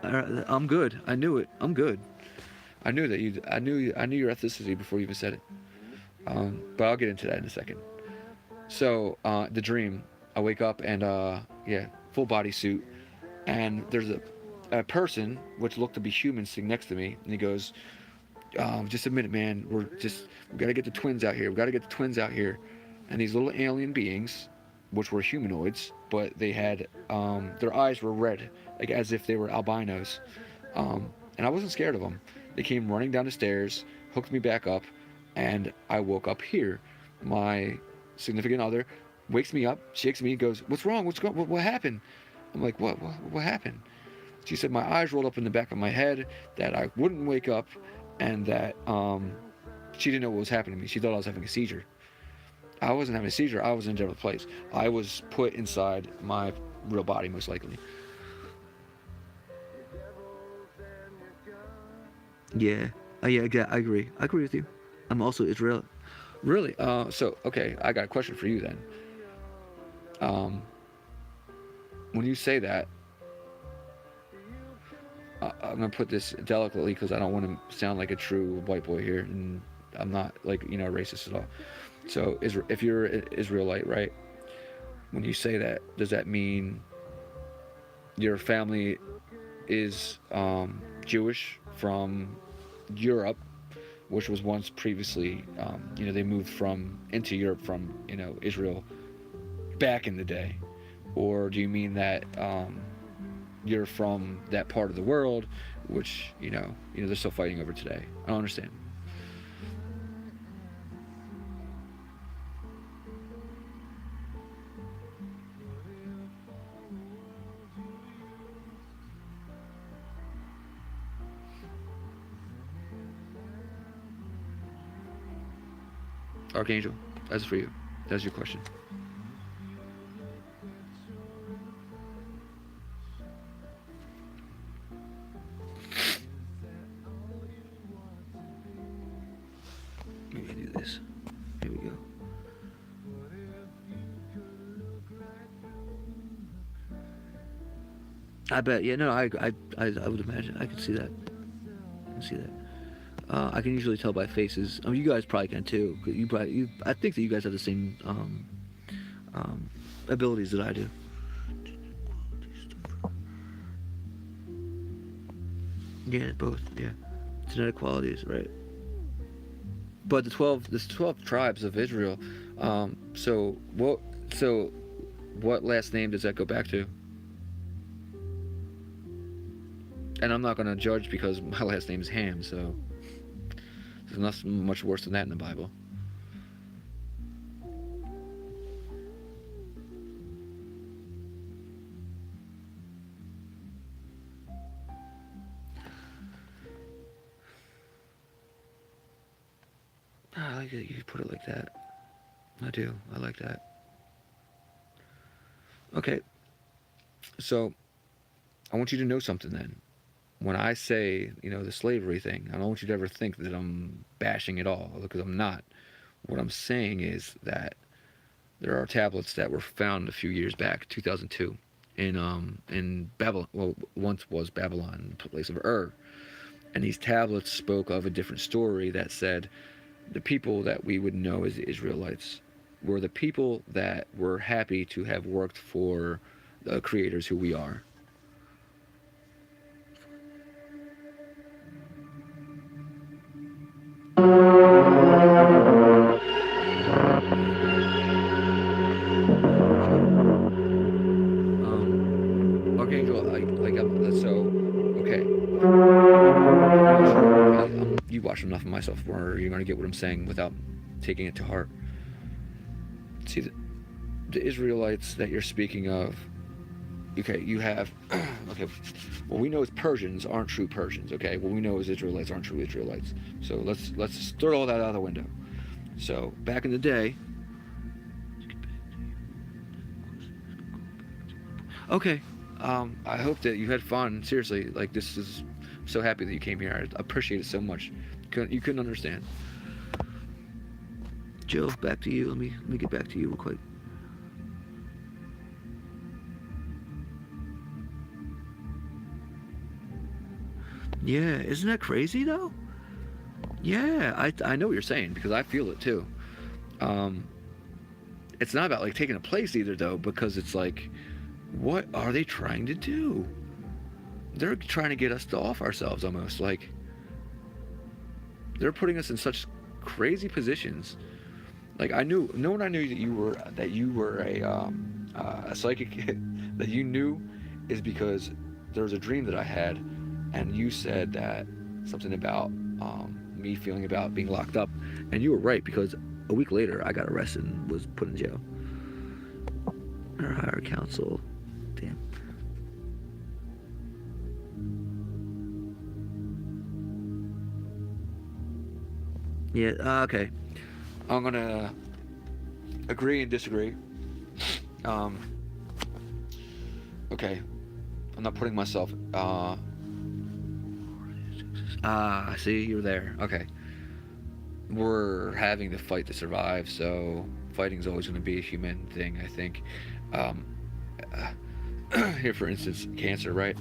Speaker 1: I'm good. I knew it. I'm good. I knew that you. I knew your ethnicity before you even said it. But I'll get into that in a second. So the dream, I wake up and yeah, full body suit, and there's a person which looked to be human sitting next to me, and he goes, "Just a minute, man. We gotta get the twins out here. We gotta get the twins out here." And these little alien beings, which were humanoids, but they had their eyes were red, like as if they were albinos. And I wasn't scared of them. They came running down the stairs, hooked me back up, and I woke up here. My significant other wakes me up, shakes me, goes, "What's wrong? What happened?" I'm like, What happened?" She said my eyes rolled up in the back of my head, that I wouldn't wake up, and that she didn't know what was happening to me. She thought I was having a seizure. I wasn't having a seizure. I was in a different place. I was put inside my real body, most likely. Yeah. Yeah, I agree. I agree with you. I'm also Israeli. Really? So, okay, I got a question for you then. When you say that, I'm gonna put this delicately because I don't want to sound like a true white boy here, and I'm not like racist at all. So if you're an Israelite, right? When you say that, does that mean your family is Jewish from Europe, which was once previously, they moved into Europe from Israel back in the day, or do you mean that you're from that part of the world, which they're still fighting over today? I don't understand. Archangel, that's for you. That's your question. Let me do this. Here we go. I bet. Yeah, no, I would imagine. I can see that. I can see that. I can usually tell by faces. I mean, you guys probably can too. 'Cause I think that you guys have the same abilities that I do. Yeah, both. Yeah, genetic qualities, right? But the 12 tribes of Israel. So what last name does that go back to? And I'm not going to judge because my last name is Ham, so there's nothing much worse than that in the Bible. I like that you put it like that. I do. I like that. Okay. So I want you to know something then. When I say, the slavery thing, I don't want you to ever think that I'm bashing it all, because I'm not. What I'm saying is that there are tablets that were found a few years back, 2002, in Babylon. Well, once was Babylon, the place of Ur, and these tablets spoke of a different story that said the people that we would know as the Israelites were the people that were happy to have worked for the creators who we are. Archangel, okay. You watch enough of myself where you're going to get what I'm saying without taking it to heart. See, the Israelites that you're speaking of, okay, you have, okay, what we know is Persians aren't true Persians, okay? What we know is Israelites aren't true Israelites. So let's throw all that out the window. So back in the day, okay, I hope that you had fun. Seriously, like I'm so happy that you came here. I appreciate it so much. You couldn't understand. Joe, back to you. Let me get back to you real quick. Yeah, isn't that crazy though? Yeah, I know what you're saying because I feel it too. It's not about like taking a place either though, because it's like, what are they trying to do? They're trying to get us to off ourselves almost. Like they're putting us in such crazy positions. Like I knew that you were a psychic that you knew is because there was a dream that I had, and you said that something about me feeling about being locked up, and you were right because a week later I got arrested and was put in jail. Our higher council, damn. Yeah. Okay. I'm gonna agree and disagree. Okay. I'm not putting myself. See, you're there. Okay. We're having to fight to survive, so fighting's always going to be a human thing, I think. Here, for instance, cancer, right?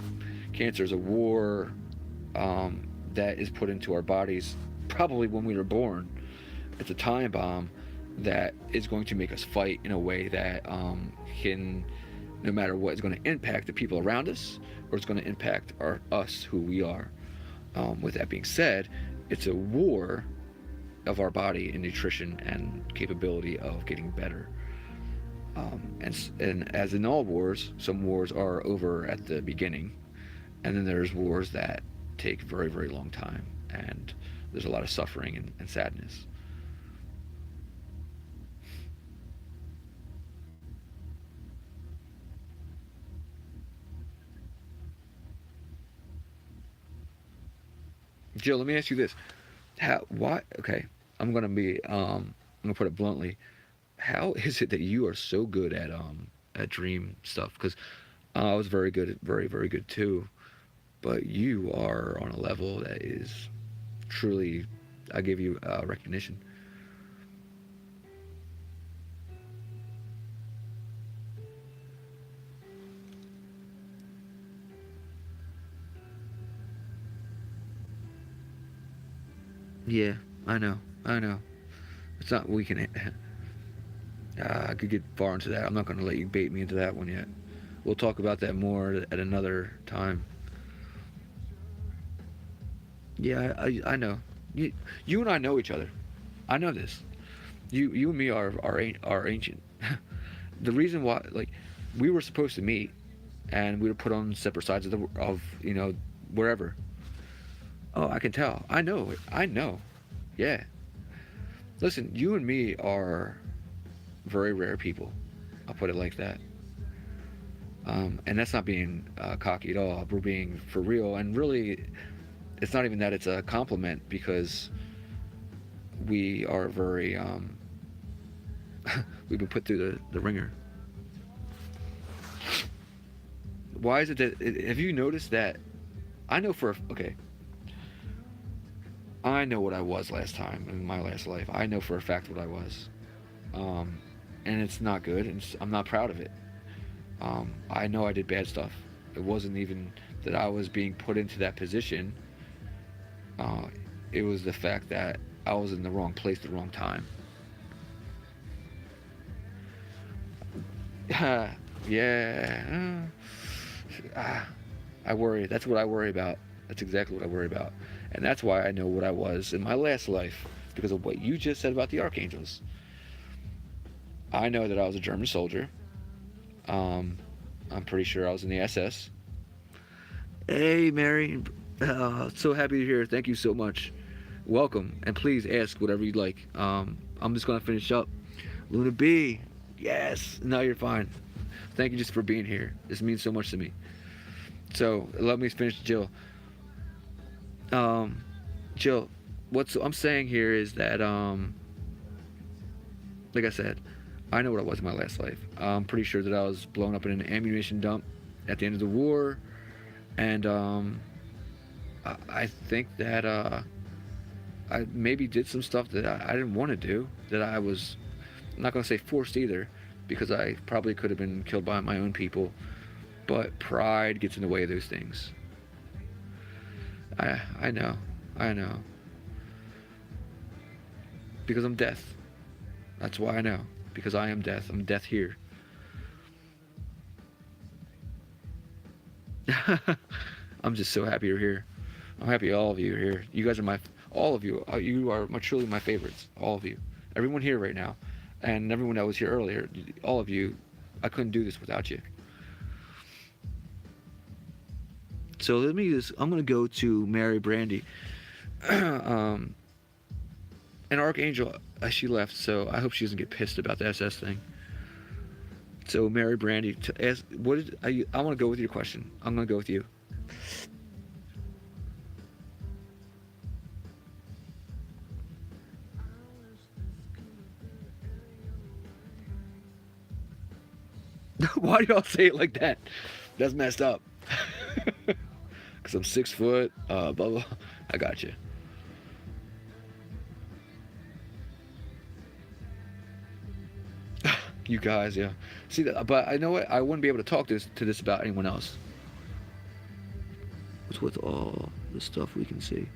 Speaker 1: Cancer is a war that is put into our bodies probably when we were born. It's a time bomb that is going to make us fight in a way that can, no matter what, is going to impact the people around us, or it's going to impact us, who we are. With that being said, it's a war of our body and nutrition and capability of getting better. And as in all wars, some wars are over at the beginning, and then there's wars that take a very, very long time, and there's a lot of suffering and sadness. Jill, let me ask you this: How? Why? Okay, I'm gonna put it bluntly. How is it that you are so good at dream stuff? Because I was very good, very, very good too. But you are on a level that is truly, I give you recognition. Yeah, I know, I know. It's not we can. I could get far into that. I'm not going to let you bait me into that one yet. We'll talk about that more at another time. Yeah, I know. You and I know each other. I know this. You and me are ancient. The reason why, like, we were supposed to meet, and we were put on separate sides of wherever. Oh, I can tell. I know it. I know. Yeah. Listen, you and me are very rare people. I'll put it like that. And that's not being cocky at all. We're being for real. And really, it's not even that it's a compliment, because we are very, we've been put through the ringer. Why is it that, have you noticed that? I know okay, I know what I was last time in my last life. I know for a fact what I was. Um, and it's not good, and I'm not proud of it. I know I did bad stuff. It wasn't even that I was being put into that position. Uh, it was the fact that I was in the wrong place at the wrong time. Yeah. I worry. That's what I worry about. That's exactly what I worry about. And that's why I know what I was in my last life, because of what you just said about the archangels. I know that I was a German soldier. Um, I'm pretty sure I was in the SS. Hey, Mary. So happy you're here. Thank you so much. Welcome. And please ask whatever you'd like. I'm just going to finish up. Luna B. Yes. No, you're fine. Thank you just for being here. This means so much to me. So let me finish, Jill. Um, Jill, what I'm saying here is that, like I said, I know what I was in my last life. I'm pretty sure that I was blown up in an ammunition dump at the end of the war, and I think that I maybe did some stuff that I didn't want to do. That I was, I'm not gonna say forced either, because I probably could have been killed by my own people. But pride gets in the way of those things. I know, I know, because I'm death. That's why I know, because I am death. I'm death here. I'm just so happy you're here. I'm happy all of you are here. You guys are all of you. You are truly my favorites. All of you, everyone here right now, and everyone that was here earlier. All of you. I couldn't do this without you. So let me just. I'm gonna go to Mary Brandy. um, an archangel. She left, so I hope she doesn't get pissed about the SS thing. So Mary Brandy, to ask, what is? I want to go with your question. I'm gonna go with you. Why do y'all say it like that? That's messed up. Cause I'm 6 foot. Blah blah. I got you. You guys, yeah. See that, but I know what? I wouldn't be able to talk to this about anyone else. What's with all the stuff we can see?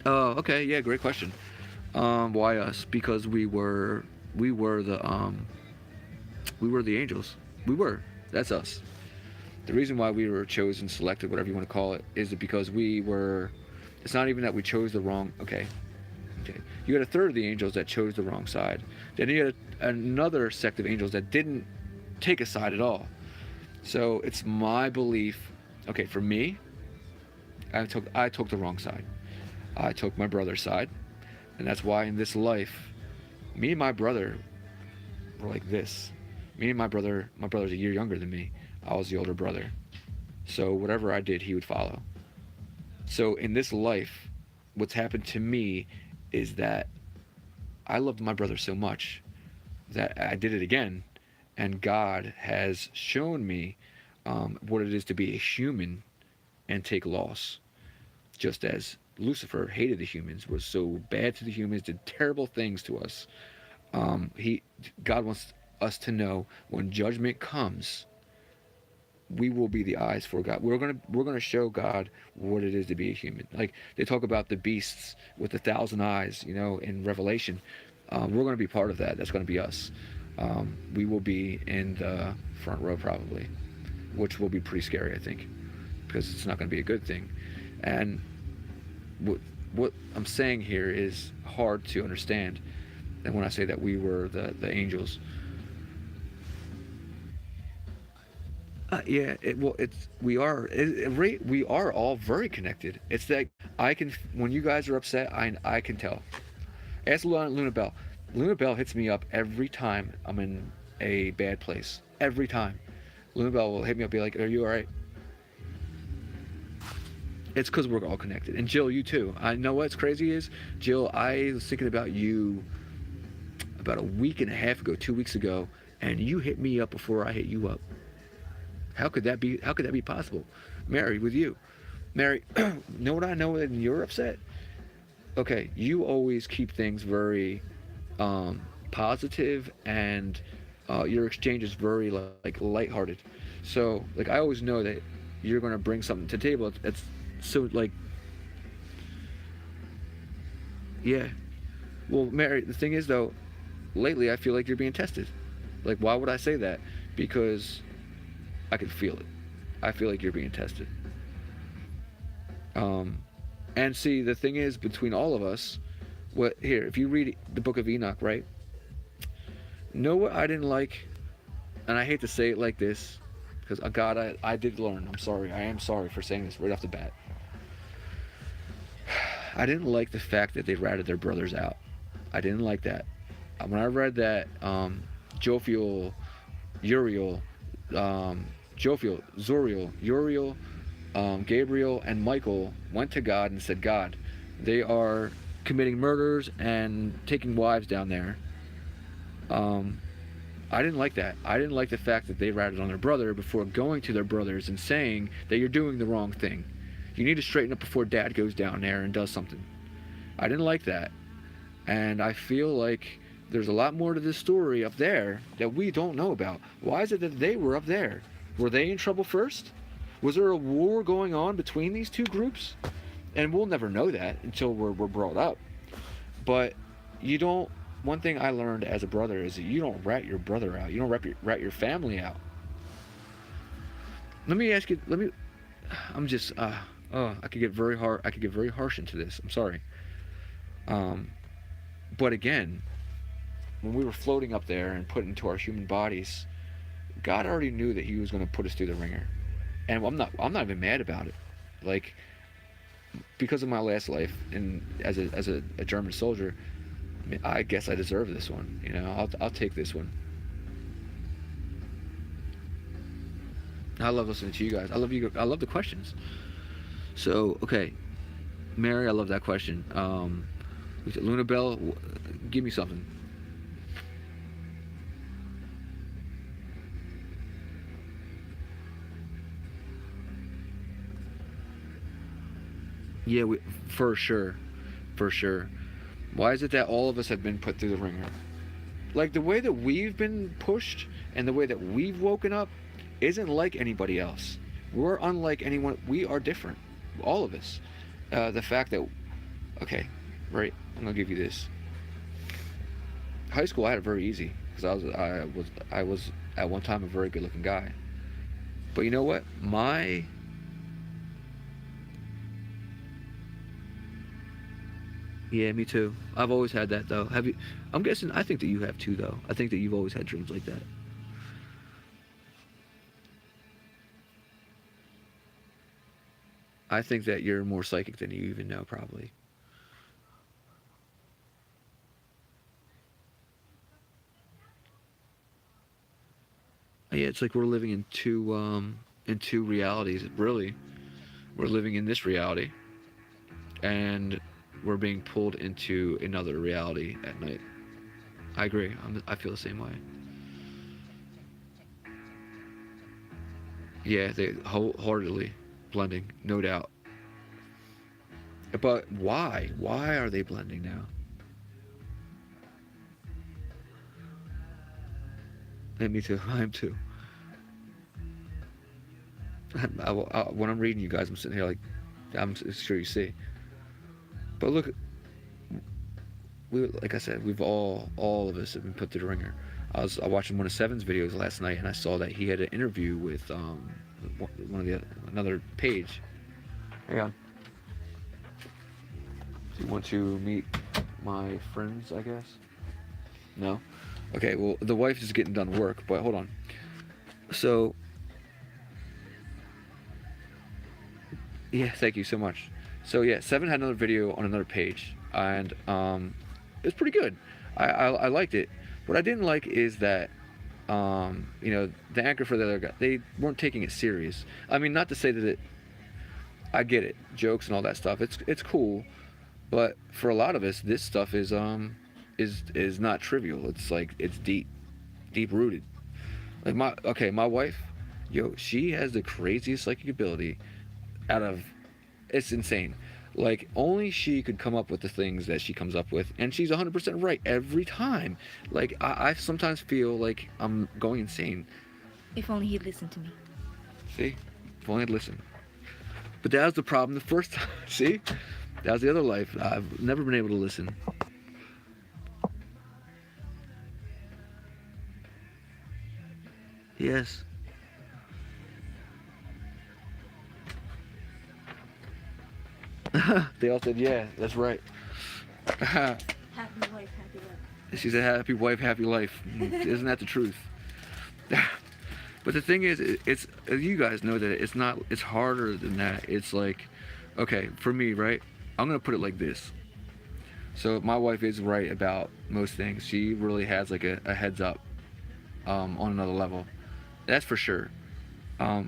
Speaker 1: Oh, okay, yeah, great question. Why us? Because we were the angels. We were. That's us. The reason why we were chosen, selected, whatever you want to call it, is because we were. It's not even that we chose the wrong. Okay, okay. You had a third of the angels that chose the wrong side. Then you had another sect of angels that didn't take a side at all. So it's my belief. Okay, for me, I took the wrong side. I took my brother's side, and that's why in this life, me and my brother were like this. Me and my brother's a year younger than me. I was the older brother. So whatever I did, he would follow. So in this life, what's happened to me is that I loved my brother so much that I did it again, and God has shown me what it is to be a human and take loss, just as Lucifer hated the humans, was so bad to the humans, did terrible things to us. God wants us to know when judgment comes, we will be the eyes for God. We're gonna show God what it is to be a human. Like they talk about the beasts with 1,000 eyes, in Revelation. We're gonna be part of that. That's gonna be us. We will be in the front row probably, which will be pretty scary, I think, because it's not gonna be a good thing. And what I'm saying here is hard to understand. And when I say that we were the angels, we are all very connected. It's that I can, when you guys are upset, I can tell. Ask Luna Bell. Luna Bell hits me up every time I'm in a bad place. Every time, Luna Bell will hit me up, be like, "Are you all right?" It's because we're all connected. And Jill, you too. I know what's crazy is, Jill, I was thinking about you about a week and a half ago, 2 weeks ago, and you hit me up before I hit you up. How could that be? How could that be possible? Mary, with you, Mary, know what I know when you're upset? Okay, you always keep things very positive, and your exchange is very like lighthearted. So like I always know that you're gonna bring something to the table. It's so like, yeah. Well, Mary, the thing is though, lately I feel like you're being tested. Like, why would I say that? Because I can feel it. I feel like you're being tested. And see, the thing is, between all of us, if you read the book of Enoch, right? Know what I didn't like, and I hate to say it like this, because God, I did learn. I'm sorry. I am sorry for saying this right off the bat. I didn't like the fact that they ratted their brothers out. I didn't like that. When I read that, Jophiel, Uriel, Zoriel, Uriel, Gabriel, and Michael went to God and said, "God, they are committing murders and taking wives down there." I didn't like that. I didn't like the fact that they ratted on their brother before going to their brothers and saying that you're doing the wrong thing. You need to straighten up before Dad goes down there and does something. I didn't like that. And I feel like there's a lot more to this story up there that we don't know about. Why is it that they were up there? Were they in trouble first? Was there a war going on between these two groups? And we'll never know that until we're brought up. But you don't. One thing I learned as a brother is that you don't rat your brother out. You don't rat your family out. Let me ask you. I'm just. I could get very hard. I could get very harsh into this. I'm sorry. But again, when we were floating up there and put into our human bodies, God already knew that He was going to put us through the ringer, and I'm not even mad about it. Like, because of my last life and as a German soldier, I guess I deserve this one. I'll take this one. I love listening to you guys. I love you. I love the questions. So okay, Mary, I love that question. Luna Bell, give me something. Yeah, for sure. Why is it that all of us have been put through the ringer? Like the way that we've been pushed and the way that we've woken up isn't like anybody else. We're unlike anyone. We are different, all of us. The fact that, okay, right, I'm gonna give you this. High school I had it very easy because I was at one time a very good looking guy. But you know what? Yeah, me too. I've always had that though. Have you? I'm guessing. I think that you have too, though. I think that you've always had dreams like that. I think that you're more psychic than you even know, probably. Yeah, it's like we're living in two realities. Really, we're living in this reality, and we're being pulled into another reality at night. I agree. I feel the same way. Yeah, they wholeheartedly blending, no doubt. But why? Why are they blending now? And me too. I am too. When I'm reading you guys, I'm sitting here like, I'm sure you see. But look, like I said, all of us have been put through the ringer. I watching one of Seven's videos last night, and I saw that he had an interview with one of the another page. Hang on. Do you want to meet my friends? I guess. No. Okay. Well, the wife is getting done work, but hold on. So yeah, thank you so much. So yeah, Seven had another video on another page, and it was pretty good. I liked it. What I didn't like is that the anchor for the other guy, they weren't taking it serious. I mean, not to say that I get it, jokes and all that stuff. It's cool, but for a lot of us, this stuff is not trivial. It's like it's deep rooted. Like my wife, yo, she has the craziest psychic ability out of it's insane. Like only she could come up with the things that she comes up with, and she's 100% right every time. Like I sometimes feel like I'm going insane.
Speaker 2: If only he'd listened to me.
Speaker 1: See, if only I'd listen. But that was the problem the first time. See, that was the other life. I've never been able to listen. Yes. They all said, yeah, that's right.
Speaker 2: Happy wife, happy life.
Speaker 1: She's a happy wife, happy life. Isn't that the truth? But the thing is, it's you guys know that it's not. It's harder than that. It's like, okay, for me, right? I'm gonna put it like this. So my wife is right about most things. She really has like a heads up on another level. That's for sure. But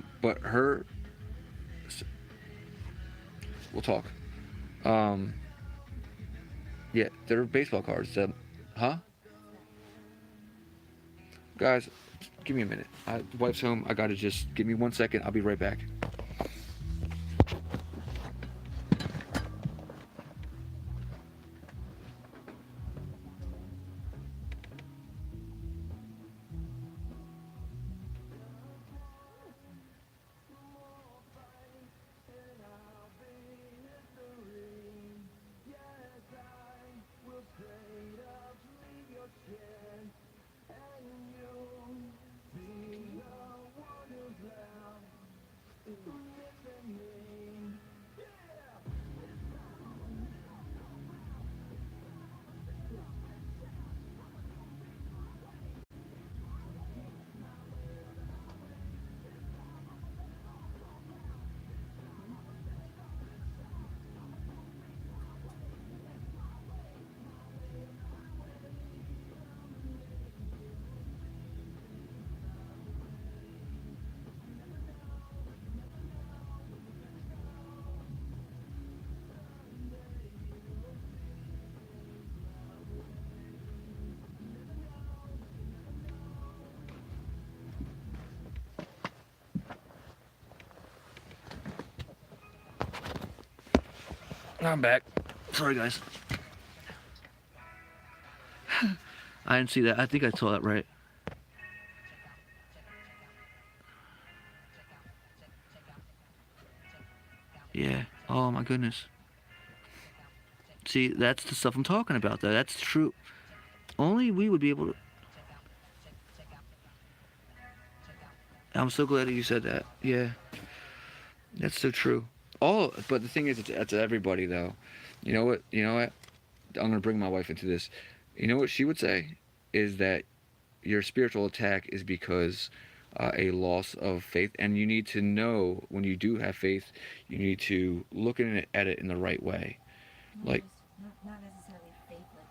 Speaker 1: we'll talk. Um, yeah, they're baseball cards. Huh? Guys, give me a minute. Wife's home. I gotta just give me 1 second. I'll be right back. I'm back. Sorry, guys. I didn't see that. I think I saw that right. Yeah. Oh my goodness. See, that's the stuff I'm talking about, though. That's true. Only we would be able to. I'm so glad that you said that. Yeah, that's so true. All, but the thing is, it's everybody though. You know what? You know what? I'm gonna bring my wife into this. You know what she would say is that your spiritual attack is because a loss of faith, and you need to know when you do have faith, you need to look at it in the right way. Like,
Speaker 2: Not necessarily faith like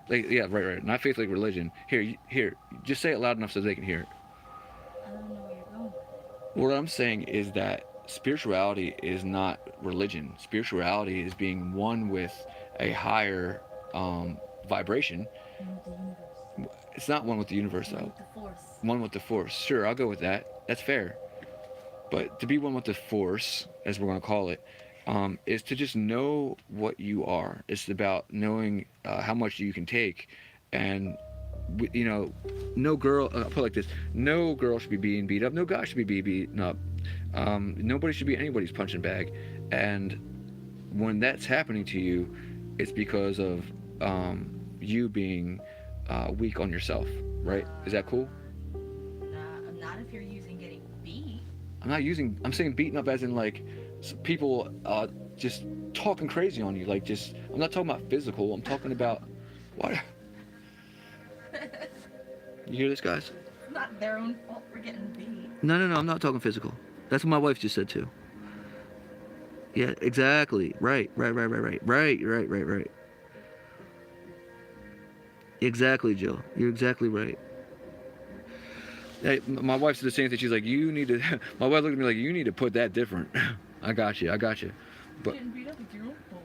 Speaker 2: religion.
Speaker 1: like yeah, right, right. Not faith like religion. Here. Just say it loud enough so they can hear it.
Speaker 2: I don't know where you're going with it.
Speaker 1: What I'm saying is that spirituality is not religion. Spirituality is being one with a higher vibration.
Speaker 2: One with the universe.
Speaker 1: It's not one with the universe,
Speaker 2: One
Speaker 1: though.
Speaker 2: with the force.
Speaker 1: One with the force. Sure, I'll go with that. That's fair. But to be one with the force, as we're going to call it, is to just know what you are. It's about knowing how much you can take. And, you know, no girl, I'll put it like this, no girl should be being beat up. No guy should be beaten up. Nobody should be anybody's punching bag. And when that's happening to you, it's because of you being weak on yourself, right? Is that cool?
Speaker 2: Not if you're using getting beat.
Speaker 1: I'm saying beaten up as in like people just talking crazy on you. Like just, I'm not talking about physical. I'm talking about, what? You hear this, guys?
Speaker 2: It's not their own fault for getting beat.
Speaker 1: No, I'm not talking physical. That's what my wife just said too. Yeah, exactly. Right. Exactly, Jill. You're exactly right. Hey, my wife said the same thing. She's like, you need to. My wife looked at me like, you need to put that different. I got you. But
Speaker 2: Getting beat up with your own fault.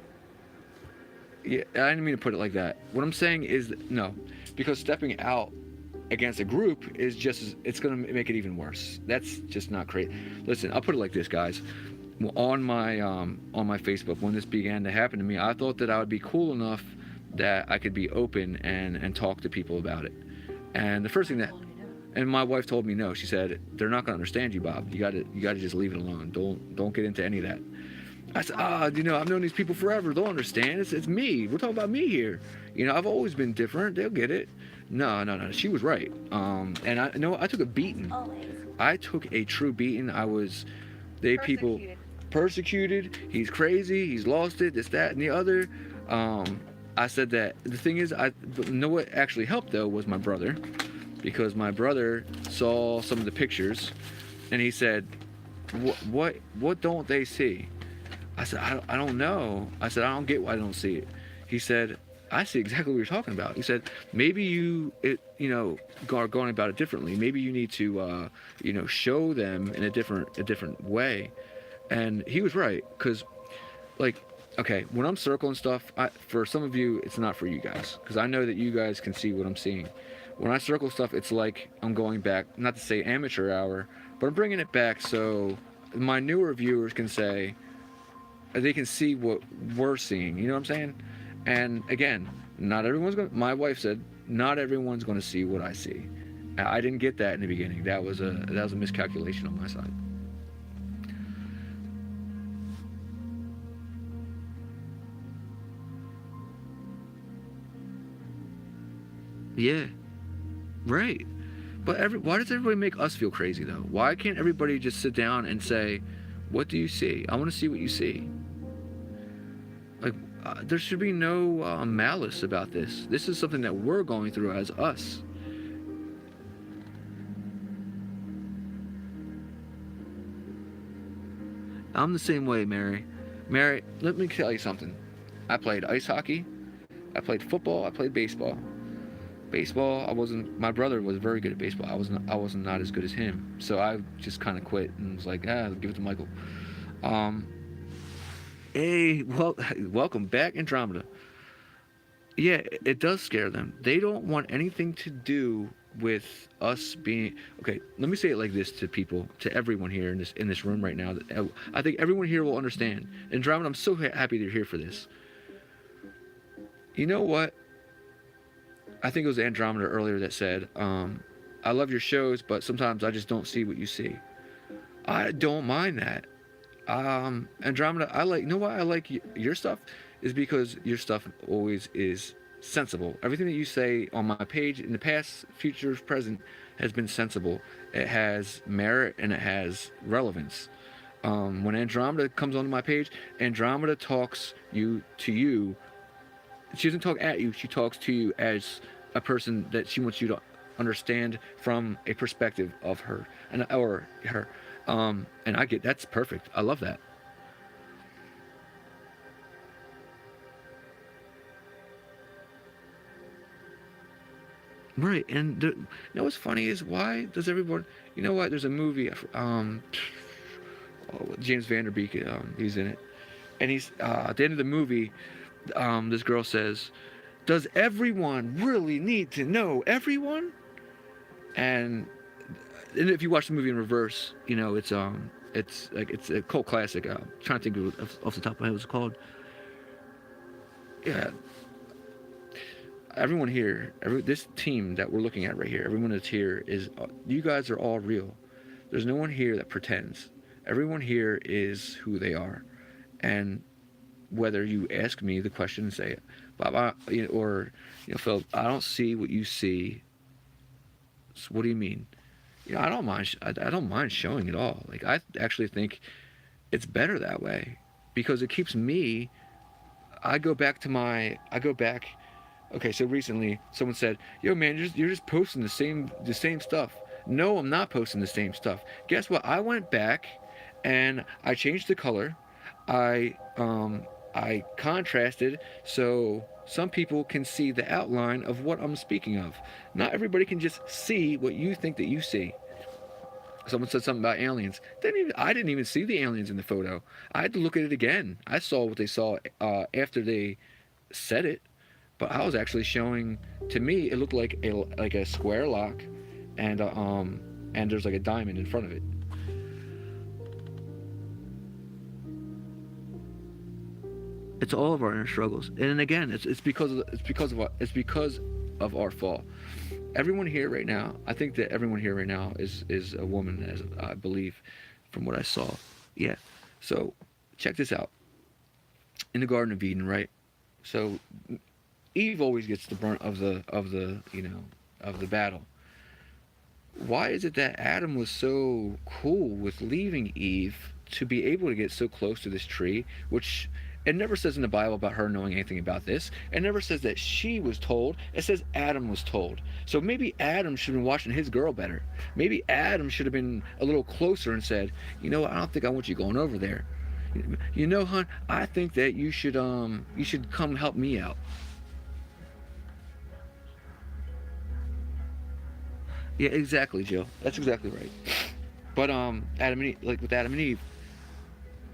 Speaker 1: yeah, I didn't mean to put it like that. What I'm saying is no, because stepping out against a group is just, it's gonna make it even worse. That's just not great. Listen, I'll put it like this, guys. On my Facebook, when this began to happen to me, I thought that I would be cool enough that I could be open and talk to people about it. And the first thing that, and my wife told me no. She said, they're not gonna understand you, Bob. You gotta just leave it alone. Don't get into any of that. I said, I've known these people forever. They'll understand. It's me. We're talking about me here. I've always been different. They'll get it. No. She was right. And I took a beating.
Speaker 2: Always.
Speaker 1: I took a true beating. People persecuted. He's crazy. He's lost it. This, that, and the other. I said that. The thing is, what actually helped though was my brother, because my brother saw some of the pictures, and he said, "What don't they see?" I said, I don't know. I said, I don't get why I don't see it. He said, I see exactly what you're talking about. He said, maybe you are going about it differently. Maybe you need to, show them in a different way. And he was right, because, like, okay, when I'm circling stuff, for some of you, it's not for you guys, because I know that you guys can see what I'm seeing. When I circle stuff, it's like I'm going back, not to say amateur hour, but I'm bringing it back so my newer viewers can say, they can see what we're seeing, you know what I'm saying? And again, my wife said, not everyone's going to see what I see. I didn't get that in the beginning. That was a miscalculation on my side. Yeah, right. But why does everybody make us feel crazy though? Why can't everybody just sit down and say, what do you see? I want to see what you see. Like, there should be no malice about this. This is something that we're going through as us. I'm the same way, Mary. Mary, let me tell you something. I played ice hockey. I played football. I played baseball. My brother was very good at baseball. I wasn't not as good as him. So I just kind of quit and was like, give it to Michael. Hey, welcome back, Andromeda. Yeah, it does scare them. They don't want anything to do with us being, okay, let me say it like this to people, to everyone here in this room right now. I think everyone here will understand. Andromeda, I'm so happy you're here for this. You know what? I think it was Andromeda earlier that said, I love your shows, but sometimes I just don't see what you see. I don't mind that. Andromeda, I like. You know why I like your stuff is because your stuff always is sensible. Everything that you say on my page in the past, future, present has been sensible. It has merit and it has relevance. When Andromeda comes onto my page, Andromeda talks you to you. She doesn't talk at you. She talks to you as a person that she wants you to understand from a perspective of her and or her. And I get that's perfect. I love that. Right, and you know what's funny is why does everyone? You know what? There's a movie. James Vanderbeek. He's in it, and he's at the end of the movie. This girl says, "Does everyone really need to know everyone?" And if you watch the movie in reverse, you know it's like it's a cult classic. I'm trying to think of off the top of my head what it's called. Yeah, everyone here, this team that we're looking at right here, everyone that's here is you guys are all real. There's no one here that pretends. Everyone here is who they are, and whether you ask me the question and say, "Bob," or Phil, I don't see what you see. So what do you mean? I don't mind. I don't mind showing it all. Like I actually think it's better that way because it keeps me. I go back to my. I go back. Okay, so recently someone said, "Yo, man, you're just posting the same stuff." No, I'm not posting the same stuff. Guess what? I went back and I changed the color. I contrasted so some people can see the outline of what I'm speaking of. Not everybody can just see what you think that you see. Someone said something about aliens. I didn't even see the aliens in the photo. I had to look at it again. I saw what they saw after they said it, but I was actually showing. To me, it looked like a square lock, and there's like a diamond in front of it. It's all of our inner struggles, and again, it's because of our fall. Everyone here right now, I think that everyone here right now is a woman, as I believe, from what I saw. Yeah. So check this out. In the Garden of Eden, right? So Eve always gets the brunt of the battle. Why is it that Adam was so cool with leaving Eve to be able to get so close to this tree, which it never says in the Bible about her knowing anything about this. It never says that she was told. It says Adam was told. So maybe Adam should have been watching his girl better. Maybe Adam should have been a little closer and said, "You know what? I don't think I want you going over there. Hon, I think that you should come help me out." Yeah, exactly, Joe. That's exactly right. But Adam and Eve, like with Adam and Eve,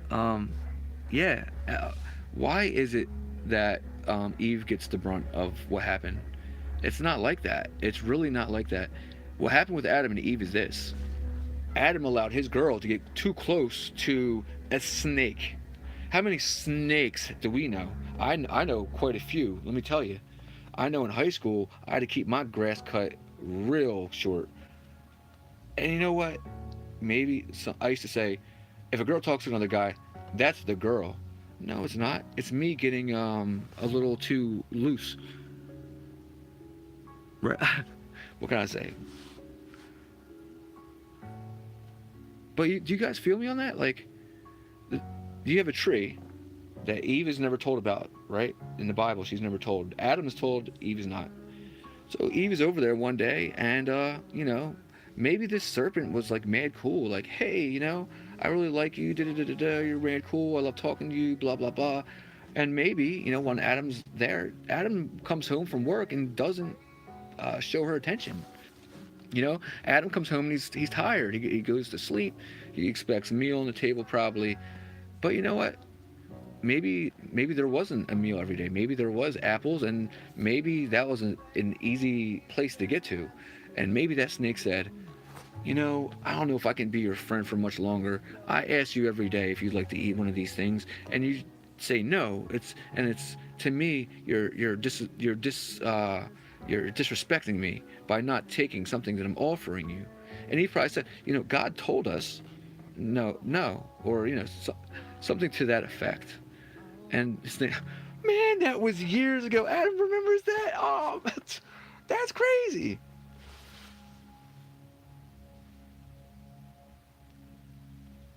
Speaker 1: um, yeah. Why is it that Eve gets the brunt of what happened? It's not like that. It's really not like that. What happened with Adam and Eve is this: Adam allowed his girl to get too close to a snake. How many snakes do we know? I know quite a few. Let me tell you. I know in high school I had to keep my grass cut real short. And you know what? I used to say, if a girl talks to another guy, that's the girl. No, it's not. It's me getting a little too loose. Right? What can I say? But do you guys feel me on that? Like, do you have a tree that Eve is never told about, right? In the Bible, she's never told. Adam is told, Eve is not. So Eve is over there one day, and maybe this serpent was like mad cool, like, hey, I really like you, da da da da da, you're mad cool, I love talking to you, blah blah blah. And maybe, when Adam's there, Adam comes home from work and doesn't show her attention. Adam comes home and he's tired. He goes to sleep. He expects a meal on the table probably. But you know what? Maybe there wasn't a meal every day. Maybe there was apples, and maybe that was an easy place to get to. And maybe that snake said, I don't know if I can be your friend for much longer. I ask you every day if you'd like to eat one of these things, and you say no. It's to me you're disrespecting me by not taking something that I'm offering you. And he probably said, God told us no, no, or something to that effect. And it's like, man, that was years ago. Adam remembers that. Oh, that's crazy.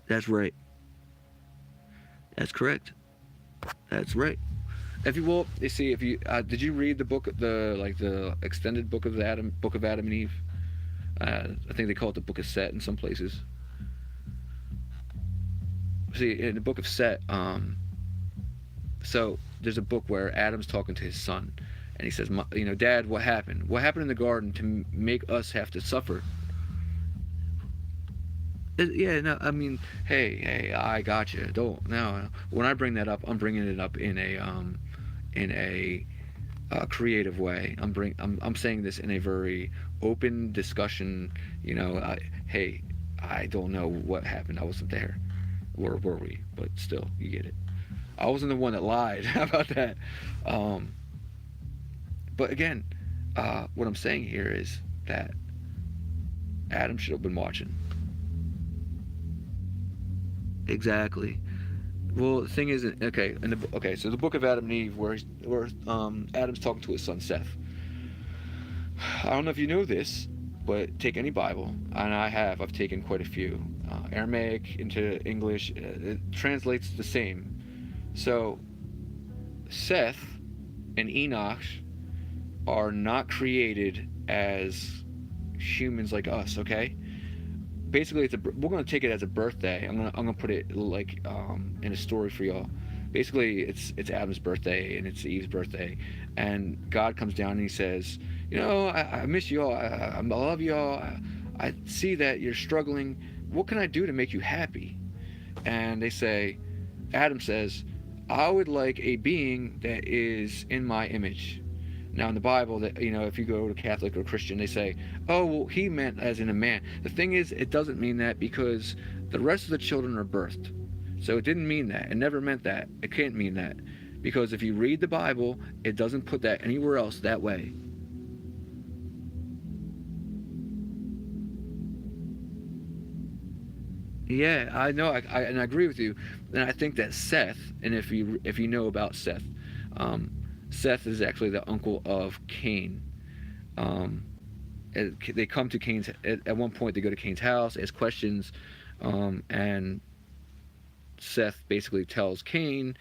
Speaker 1: That's right. That's correct. That's right. If you will, you see, if you did you read the book, the extended book of Adam and Eve? I think they call it the Book of Set in some places. See, in the Book of Set, so there's a book where Adam's talking to his son, and he says, Dad, what happened? What happened in the garden to make us have to suffer? Yeah, no, I mean, hey, I got you. Don't now. When I bring that up, I'm bringing it up in a creative way. I'm saying this in a very open discussion. Hey, I don't know what happened. I wasn't there. Where were we? But still, you get it. I wasn't the one that lied. How about that? Um, but again, what I'm saying here is that Adam should have been watching. Exactly. Well, the thing is, okay, so the book of Adam and Eve, where Adam's talking to his son Seth. I don't know if you know this, but take any Bible, and I've taken quite a few, Aramaic into English. It translates the same. So Seth and Enoch are not created as humans like us. Okay, basically we're gonna take it as a birthday. I'm gonna put it like in a story for y'all. Basically, it's Adam's birthday and it's Eve's birthday, and God comes down and he says, I miss you all. I love you all. I see that you're struggling. What can I do to make you happy? And Adam says, I would like a being that is in my image. Now in the Bible, that if you go to Catholic or Christian, they say, "Oh, well, he meant as in a man." The thing is, it doesn't mean that because the rest of the children are birthed. So it didn't mean that. It never meant that. It can't mean that because if you read the Bible, it doesn't put that anywhere else that way. Yeah, I know, and I agree with you, and I think that Seth, and if you know about Seth, um, Seth is actually the uncle of Cain. Um, they come to Cain's at one point. They go to Cain's house, ask questions, and Seth basically tells Cain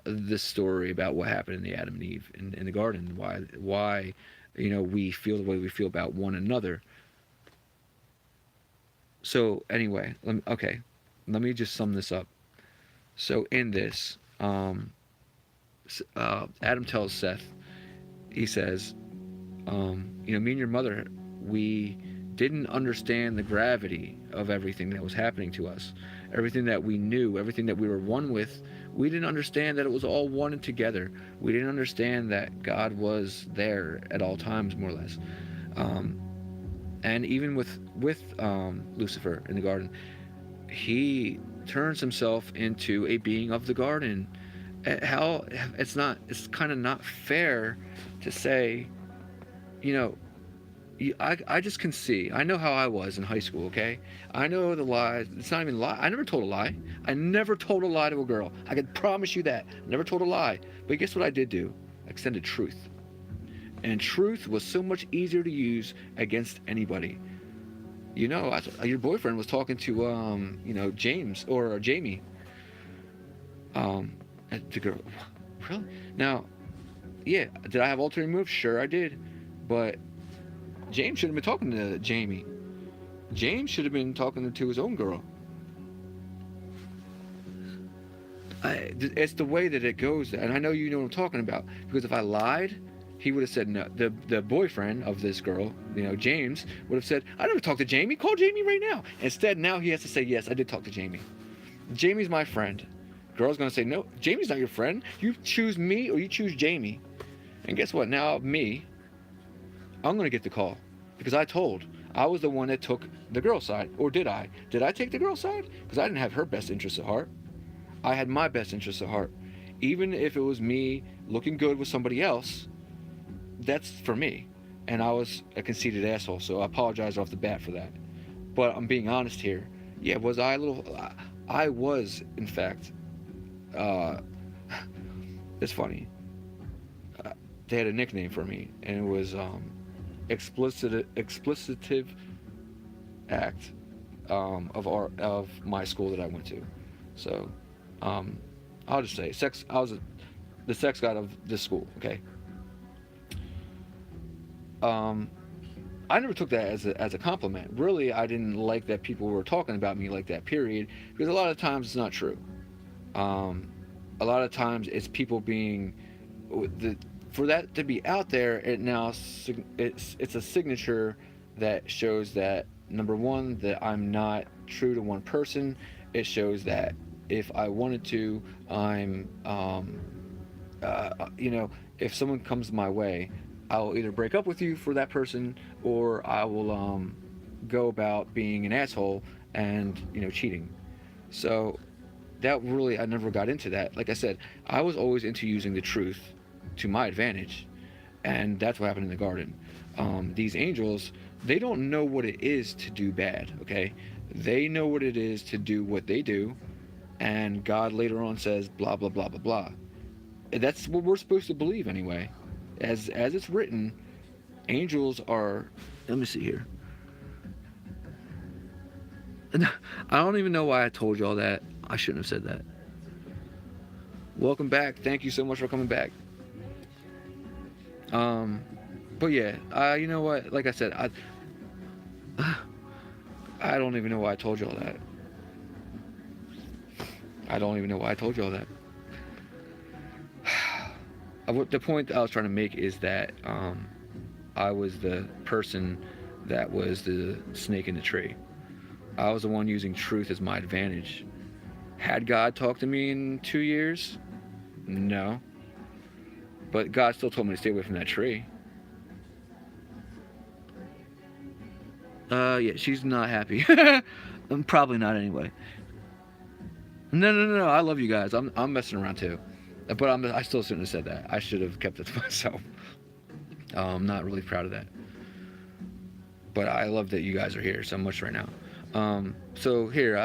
Speaker 1: this story about what happened in the Adam and Eve in the garden, why we feel the way we feel about one another. So anyway, let me just sum this up. So in this, Adam tells Seth, he says, me and your mother, we didn't understand the gravity of everything that was happening to us, everything that we knew, everything that we were one with. We didn't understand that it was all one and together. We didn't understand that God was there at all times, more or less. Um, and even with Lucifer in the garden, he turns himself into a being of the garden. How it's kind of not fair to say, you know, I just can see. I know how I was in high school, okay? I know the lies. It's not even a lie. I never told a lie. I never told a lie to a girl. I can promise you that. Never told a lie. But guess what I did do? I extended truth. And truth was so much easier to use against anybody. Your boyfriend was talking to, James or Jamie. The girl. Really? Now, yeah, did I have ulterior motives? Sure, I did. But James should have been talking to Jamie. James should have been talking to his own girl. It's the way that it goes, and I know you know what I'm talking about. Because if I lied, he would have said no. The boyfriend of this girl, James, would have said, "I never talked to Jamie. Call Jamie right now." Instead, now he has to say, "Yes, I did talk to Jamie. Jamie's my friend." Girl's gonna say, "No, Jamie's not your friend. You choose me or you choose Jamie." And guess what? Now I'm going to get the call because I was the one that took the girl's side. Or did I? Did I take the girl's side? Because I didn't have her best interests at heart. I had my best interests at heart. Even if it was me looking good with somebody else, that's for me. And I was a conceited asshole, so I apologize off the bat for that. But I'm being honest here. Yeah, was I a little? I was, in fact. Uh, it's funny. Uh, they had a nickname for me, and it was explicitive act of my school that I went to. So, um, I'll just say sex. I was the sex god of this school. Okay. Um, I never took that as a compliment. Really, I didn't like that people were talking about me like that. Period. Because a lot of times it's not true. Um, a lot of times it's people being the for that to be out there. It's a signature that shows that number one, that I'm not true to one person. It shows that if I wanted to, I'm you know, if someone comes my way, I'll either break up with you for that person, or I will go about being an asshole and cheating. So that really, I never got into that. Like I said, I was always into using the truth to my advantage, and that's what happened in the garden. These angels, they don't know what it is to do bad. Okay, they know what it is to do what they do, and God later on says blah blah blah blah blah. That's what we're supposed to believe anyway. As it's written, angels are. Let me see here. I don't even know why I told you all that. I shouldn't have said that. Welcome back. Thank you so much for coming back. But yeah, you know what? Like I said, I don't even know why I told you all that. I don't even know why I told you all that. The point I was trying to make is that I was the person that was the snake in the tree. I was the one using truth as my advantage. Had God talked to me in 2 years? No. But God still told me to stay away from that tree. Yeah, she's not happy. Probably not anyway. No. I love you guys. I'm messing around too. But I still shouldn't have said that. I should have kept it to myself. I'm not really proud of that. But I love that you guys are here so much right now. So here,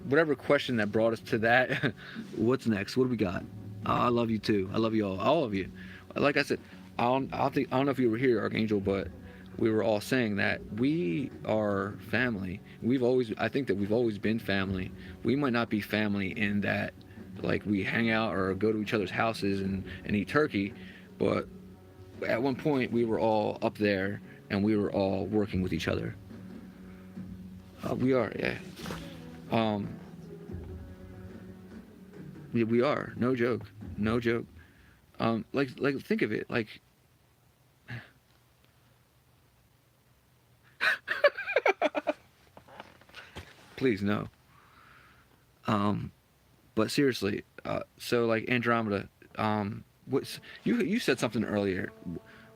Speaker 1: whatever question that brought us to that. What's next? What do we got? I love you too. I love you all of you. Like I said, I don't know if you were here, Archangel, but we were all saying that we are family. I think that we've always been family. We might not be family in that, like, we hang out or go to each other's houses and eat turkey, but at one point we were all up there and we were all working with each other. We are, yeah. Yeah, we are. No joke. No joke. Like think of it. Like, please no. But seriously, so like Andromeda, what's you said something earlier.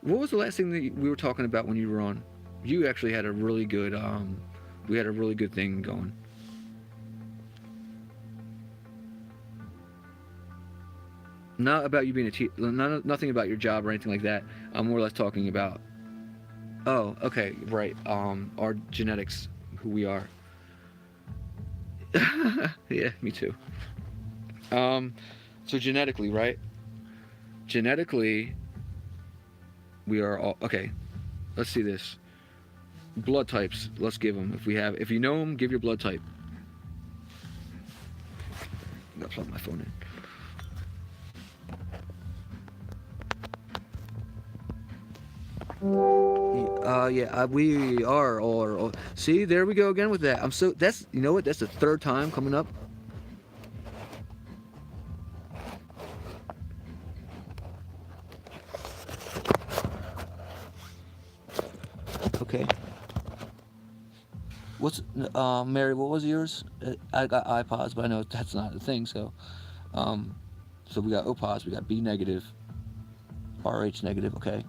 Speaker 1: What was the last thing that we were talking about when you were on? You actually had a really good we had a really good thing going. Not about you being a teacher, nothing about your job or anything like that. I'm more or less talking about. Oh, okay, right. Our genetics, who we are. Yeah, me too. So genetically, right? Genetically, we are all okay. Let's see this. Blood types. Let's give them. If you know them, give your blood type. I'm gonna plug my phone in. Yeah, we are all. See, there we go again with that. That's, you know what? That's the third time coming up. Okay. What's Mary? What was yours? I got iPods, but I know that's not a thing. So we got O pos, we got B negative, RH negative. Okay.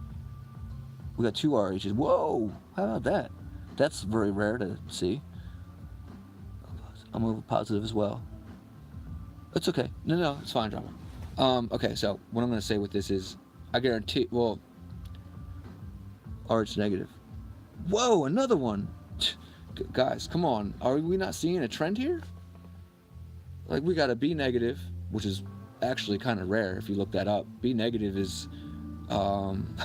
Speaker 1: We got 2 RHs. Whoa! How about that? That's very rare to see. I'm over positive as well. It's okay. No, it's fine, drama. Okay, so what I'm going to say with this is, I guarantee, well, RH negative. Whoa, another one. guys, come on, are we not seeing a trend here? Like, we got a B negative, which is actually kind of rare if you look that up. B negative is, um,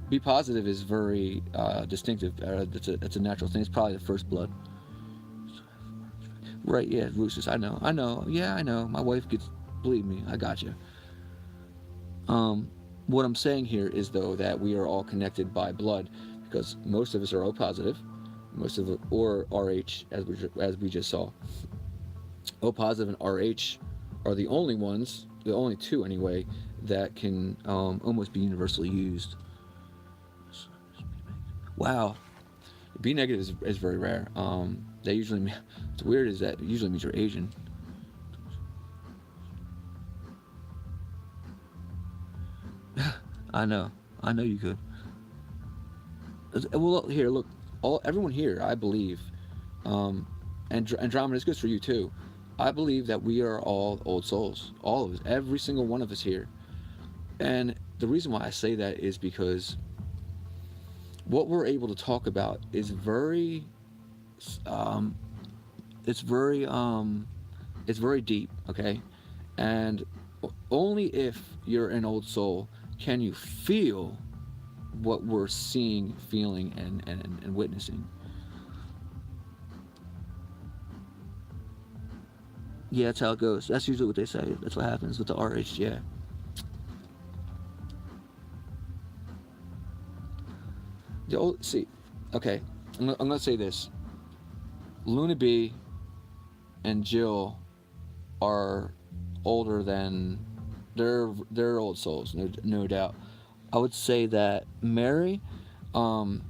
Speaker 1: B positive is very distinctive. It's a natural thing. It's probably the first blood. Right? Yeah, Roosters. I know. I know. Yeah, I know. My wife gets. Believe me, I got you. What I'm saying here is though that we are all connected by blood because most of us are O positive, most of it, or RH as we just saw. O positive and RH are the only ones, the only two anyway, that can almost be universally used. Wow, B negative is very rare. They usually, what's weird is that it usually means you're Asian. I know, I know you could. Well, here, look, everyone here, I believe, Andromeda is good for you too. I believe that we are all old souls, all of us, every single one of us here. And the reason why I say that is because what we're able to talk about is very, um, it's very, it's very deep, okay? And only if you're an old soul can you feel what we're seeing, feeling, and witnessing. Yeah, that's how it goes. That's usually what they say. That's what happens with the RH. Yeah. The old see, okay. I'm gonna say this. Luna B and Jill are older than they're old souls, no doubt. I would say that Mary, um,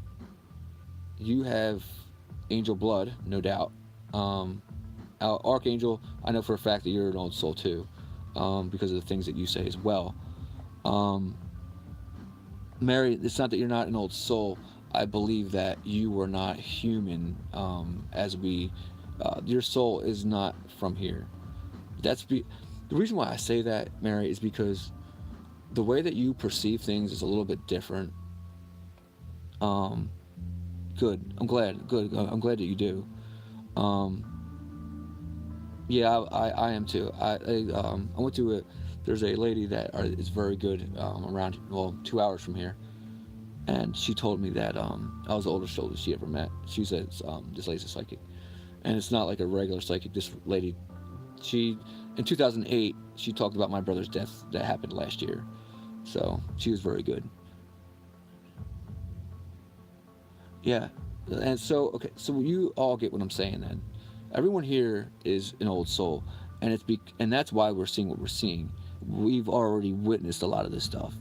Speaker 1: you have angel blood, no doubt. Um, Archangel, I know for a fact that you're an old soul too, because of the things that you say as well. Um, Mary, it's not that you're not an old soul. I believe that you were not human, as we, your soul is not from here. The reason why I say that, Mary, is because the way that you perceive things is a little bit different. Um, Good. I'm glad. Good. I'm glad that you do. Um, yeah, I am too. I went to a. There's a lady that is very good around 2 hours from here, and she told me that I was the oldest soul that she ever met. She said this lady's a psychic, and it's not like a regular psychic. This lady, she in 2008 she talked about my brother's death that happened last year, so she was very good. Yeah, and so okay, so you all get what I'm saying then. Everyone here is an old soul, and and that's why we're seeing what we're seeing. We've already witnessed a lot of this stuff.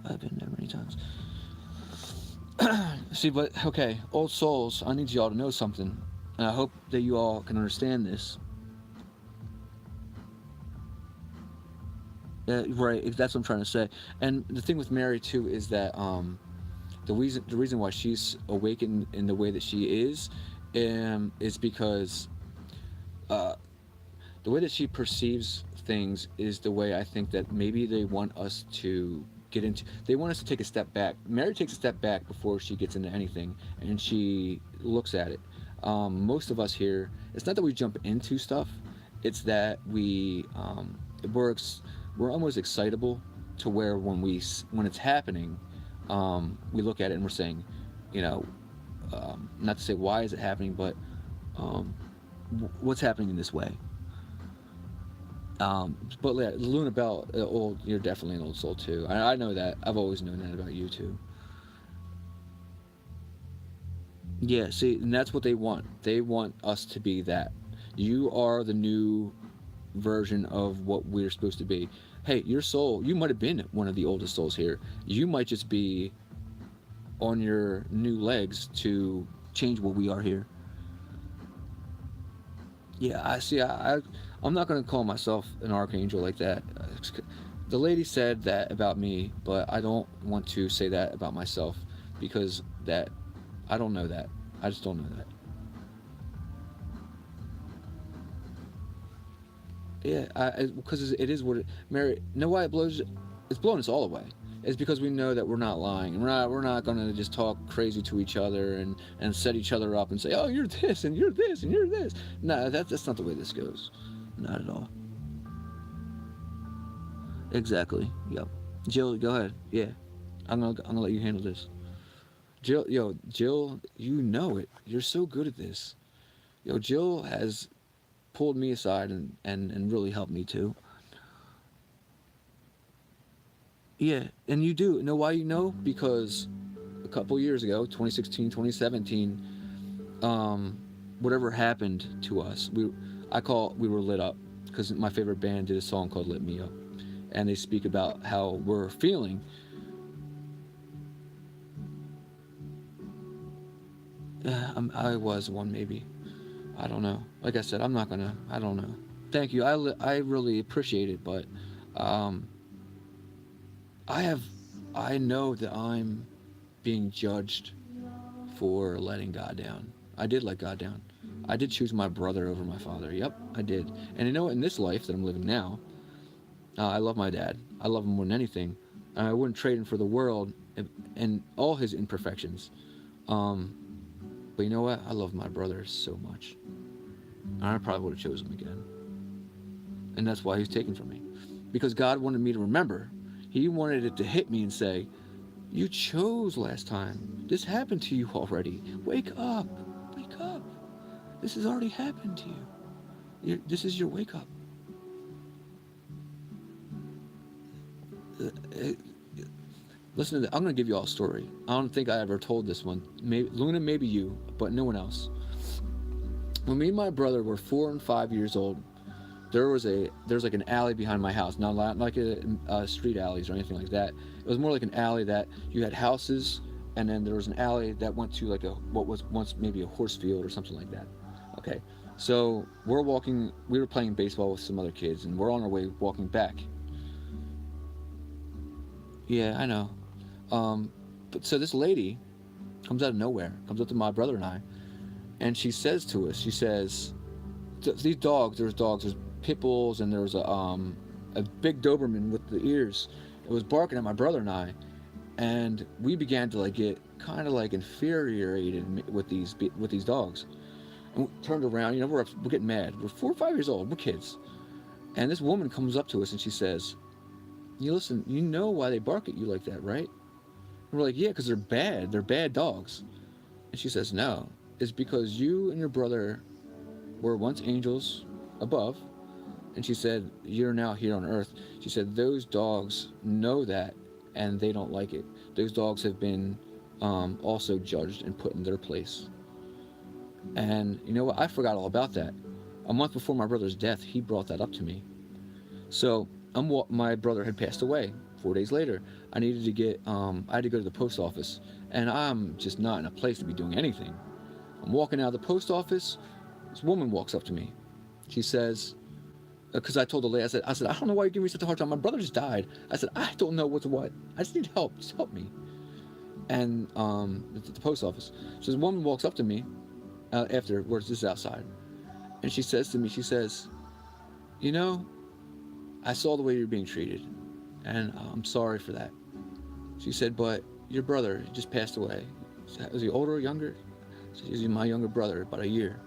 Speaker 1: I've been there many times. See, but okay, old souls. I need y'all to know something, and I hope that you all can understand this. Right, that's what I'm trying to say. And the thing with Mary too is that the reason why she's awakened in the way that she is because uh, the way that she perceives things is the way I think that maybe they want us to get into. They want us to take a step back. Mary takes a step back before she gets into anything, and she looks at it. Most of us here, it's not that we jump into stuff; it's that we're we're almost excitable to where when it's happening, we look at it and we're saying, you know, not to say why is it happening, but um, what's happening in this way. But yeah, Luna Bell, you're definitely an old soul too. I know that. I've always known that about you too. Yeah, see, and that's what they want. They want us to be that. You are the new version of what we're supposed to be. Hey, your soul, you might have been one of the oldest souls here. You might just be on your new legs to change what we are here. Yeah, I see. I'm not going to call myself an archangel like that. The lady said that about me, but I don't want to say that about myself because that I don't know that. I just don't know that. Yeah, because it is what it. Mary, know why it blows? It's blowing us all away. It's because we know that we're not lying. We're not going to just talk crazy to each other and set each other up and say, oh, you're this and you're this and you're this. No, that's not the way this goes. Not at all. Exactly. Yep. Jill, go ahead. Yeah. I'm gonna let you handle this. Jill, you know it. You're so good at this. Jill has pulled me aside and really helped me too. Yeah, and you do. Know why you know? Because a couple years ago, 2016, 2017, whatever happened to us, we were lit up because my favorite band did a song called "Lit Me Up," and they speak about how we're feeling. I was one maybe. I don't know. Like I said, I'm not gonna. I don't know. Thank you. I really appreciate it, but um, I have. I know that I'm being judged for letting God down. I did let God down. I did choose my brother over my father. Yep, I did. And you know, in this life that I'm living now, I love my dad. I love him more than anything. I wouldn't trade him for the world and all his imperfections. Um, but you know what? I love my brother so much. I probably would have chosen him again. And that's why he's taken from me. Because God wanted me to remember. He wanted it to hit me and say, you chose last time. This happened to you already. Wake up. Wake up. This has already happened to you. This is your wake up. Listen to that. I'm going to give you all a story. I don't think I ever told this one. Maybe, Luna, maybe you, but no one else. When me and my brother were 4 and 5 years old, there's like an alley behind my house. Not like a street alleys or anything like that. It was more like an alley that you had houses, and then there was an alley that went to like what was once maybe a horse field or something like that. Okay, so we were playing baseball with some other kids, and we're on our way walking back. Yeah, I know. But so this lady comes out of nowhere, comes up to my brother and I, and she says to us, she says, these dogs, there's pit bulls, and there was a big Doberman with the ears. It was barking at my brother and I, and we began to like get kind of like infuriated with these dogs. And we turned around, we're getting mad. We're 4 or 5 years old, we're kids, and this woman comes up to us and she says, "You listen, you know why they bark at you like that, right?" And we're like, "Yeah, because they're bad. They're bad dogs." And she says, "No, it's because you and your brother were once angels above." And she said, "You're now here on earth." She said, "Those dogs know that, and they don't like it. Those dogs have been also judged and put in their place." And you know what? I forgot all about that. A month before my brother's death, he brought that up to me. So my brother had passed away. 4 days later, I needed to I had to go to the post office, and I'm just not in a place to be doing anything. I'm walking out of the post office. This woman walks up to me. She says, because I told the lady, I said, "I don't know why you're giving me such a hard time. My brother just died." I said, "I don't know what's what. I just need help. Just help me." And at the post office, so this woman walks up to me afterwards. This is outside, and she says to me, she says, "You know, I saw the way you're being treated, and I'm sorry for that." She said, "But your brother just passed away." Was he older or younger? She said, "He's my younger brother, about a year."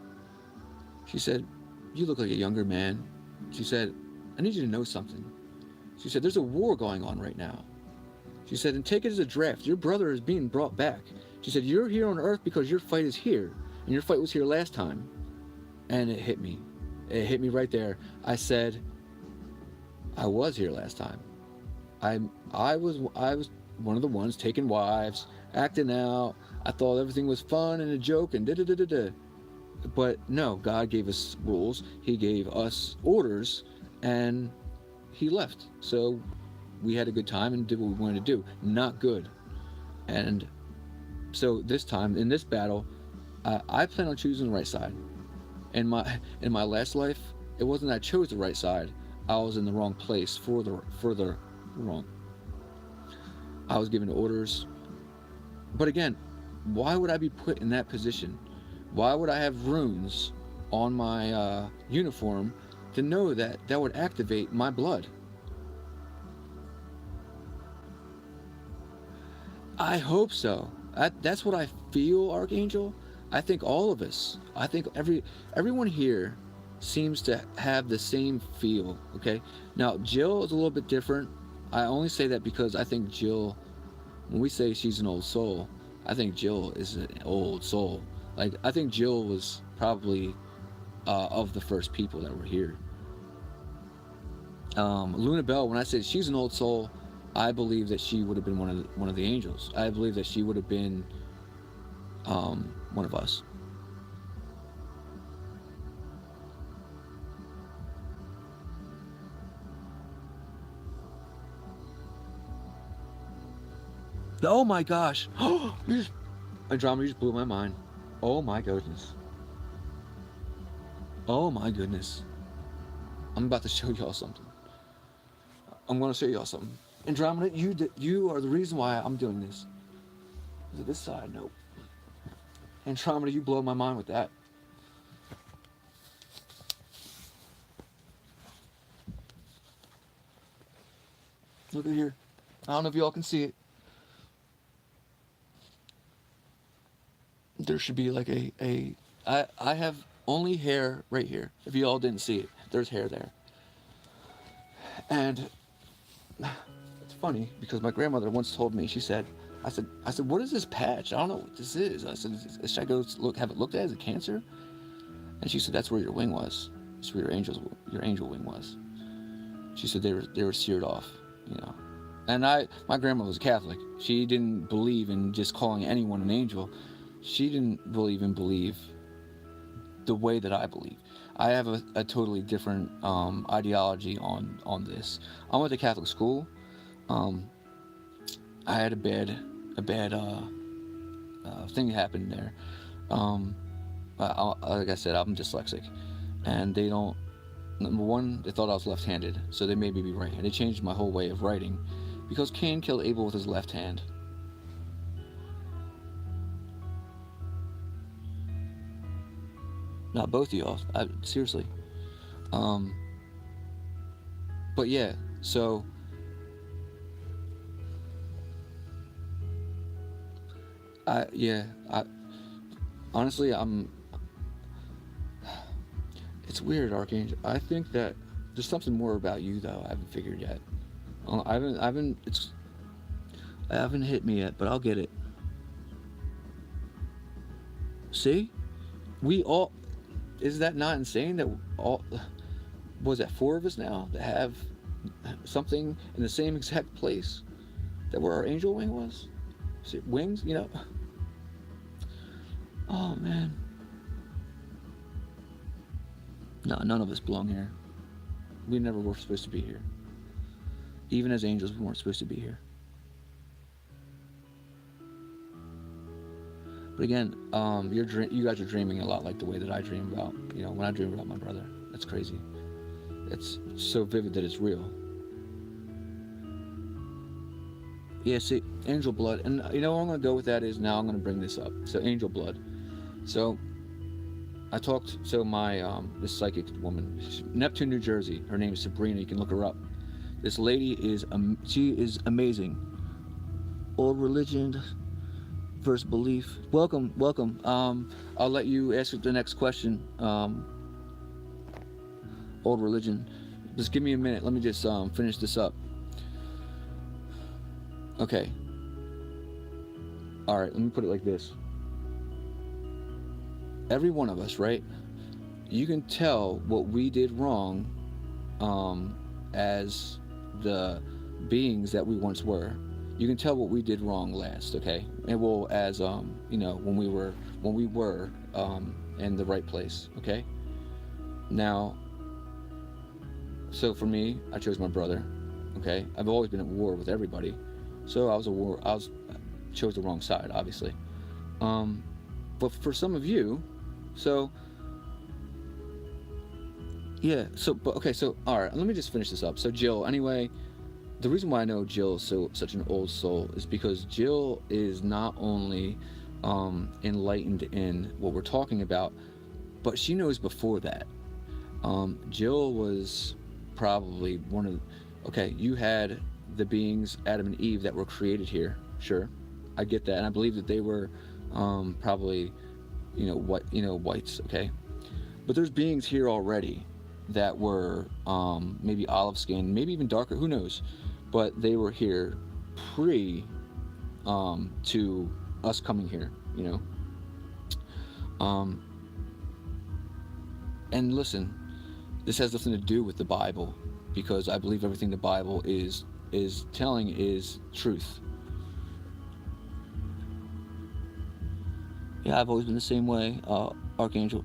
Speaker 1: She said, "You look like a younger man." She said, "I need you to know something." She said, "There's a war going on right now." She said, "And take it as a draft. Your brother is being brought back." She said, "You're here on earth because your fight is here, and your fight was here last time." And it hit me. It hit me right there. I said, "I was here last time. I was one of the ones taking wives, acting out. I thought everything was fun and a joke and da-da-da-da-da. But no, God gave us rules. He gave us orders, and he left. So we had a good time and did what we wanted to do. Not good." And so this time, in this battle, I plan on choosing the right side. In my last life, it wasn't that I chose the right side. I was in the wrong place for the wrong. I was given orders. But again, why would I be put in that position? Why would I have runes on my uniform to know that would activate my blood? I hope so. That's what I feel, Archangel. I think all of us. I think everyone here seems to have the same feel. Okay. Now Jill is a little bit different. I only say that because I think Jill, when we say she's an old soul, I think Jill is an old soul. Like I think Jill was probably of the first people that were here. Luna Bell, when I said she's an old soul, I believe that she would have been one of the angels. I believe that she would have been one of us. Oh my gosh! Andromeda, you just blew my mind. Oh my goodness. Oh my goodness. I'm about to show y'all something. I'm going to show y'all something. Andromeda, you are the reason why I'm doing this. Is it this side? Nope. Andromeda, you blow my mind with that. Look at here. I don't know if y'all can see it. There should be like I have only hair right here. If you all didn't see it, there's hair there. And it's funny because my grandmother once told me, she said, I said, what is this patch? I don't know what this is. I said, should I go have it looked at as a cancer? And she said, that's where your wing was. That's where your angel wing was. She said they were seared off, you know. And my grandma was a Catholic. She didn't believe in just calling anyone an angel. She didn't really even believe the way that I believe. I have a totally different ideology on this. I went to Catholic school. I had a bad thing happen there. Like I said, I'm dyslexic, and they don't. Number one, they thought I was left-handed, so they made me be right. And they changed my whole way of writing, because Cain killed Abel with his left hand. Not both of y'all. Seriously. But yeah, so I honestly it's weird, Archangel. I think that there's something more about you though I haven't figured yet. I haven't hit me yet, but I'll get it. See? We all, is that not insane that all, was that 4 of us now that have something in the same exact place that where our angel wing was? See, wings, you know? Oh man. No, none of us belong here. We never were supposed to be here. Even as angels, we weren't supposed to be here. But again, you guys are dreaming a lot like the way that I dream about, you know, when I dream about my brother. That's crazy. It's so vivid that it's real. Yeah, see, angel blood. And you know where I'm going to go with that is now I'm going to bring this up. So angel blood. So my, this psychic woman, Neptune, New Jersey, her name is Sabrina, you can look her up. This lady she is amazing. Old religion versus belief. Welcome. I'll let you ask the next question. Old religion. Just give me a minute. Let me just finish this up. Okay. All right. Let me put it like this. Every one of us, right? You can tell what we did wrong, as the beings that we once were. You can tell what we did wrong last, okay? And well, as you know, when we were in the right place, okay? Now, so for me, I chose my brother, okay? I've always been at war with everybody, so I chose the wrong side, obviously. But for some of you, so yeah, so all right, let me just finish this up. So Jill, anyway, the reason why I know Jill is such an old soul is because Jill is not only enlightened in what we're talking about, but she knows before that. Jill was probably one of okay, you had the beings Adam and Eve that were created here, sure. I get that, and I believe that they were probably, whites. Okay, but there's beings here already that were maybe olive skinned, maybe even darker. Who knows? But they were here pre to us coming here. Um, and listen, this has nothing to do with the Bible, because I believe everything the Bible is telling is truth. Yeah, I've always been the same way, Archangel.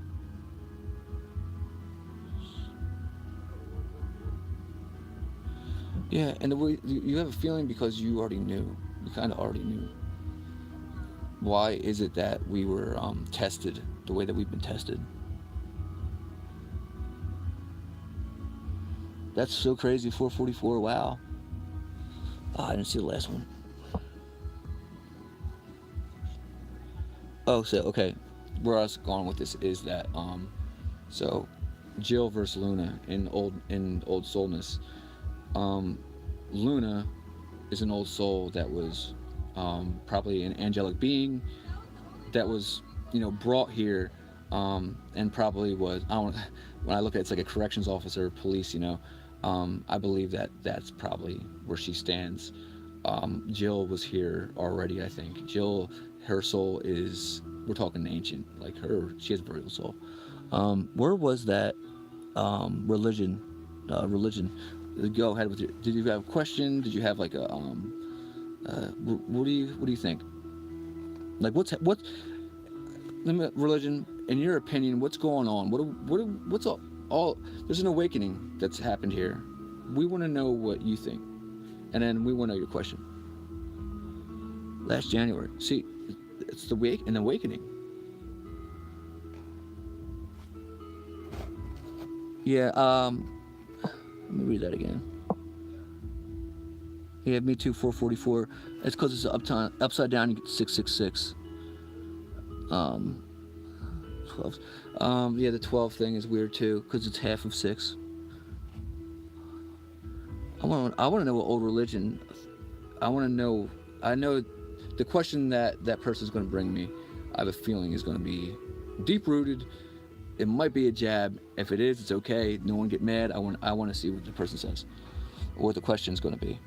Speaker 1: Yeah, and the way you have a feeling because you already knew. You kind of already knew. Why is it that we were tested the way that we've been tested? That's so crazy. 444. Wow. Oh, I didn't see the last one. Oh, so okay. Where I was going with this is that so Jill versus Luna in old soulness. Luna is an old soul that was probably an angelic being that was brought here, and probably was, I don't, when I look at it, it's like a corrections officer, police. I believe that that's probably where she stands. Jill was here already. I think Jill, her soul is, we're talking ancient, like her. She has a very old soul. Where was that religion? Religion. Go ahead with your. Did you have a question? Did you have like a what do you think? Like what religion, in your opinion? What's going on? What's all? There's an awakening that's happened here. We want to know what you think, and then we want to know your question. Last January. See, it's an awakening. Yeah. Let me read that again. Yeah, me too. 444. It's because it's upside down. You get 666. 12. Yeah, the 12 thing is weird too because it's half of 6. I want to know what old religion. I want to know. I know the question that person's going to bring me. I have a feeling is going to be deep rooted. It might be a jab. If it is, it's okay. No one get mad. I want to see what the person says, or what the question is going to be.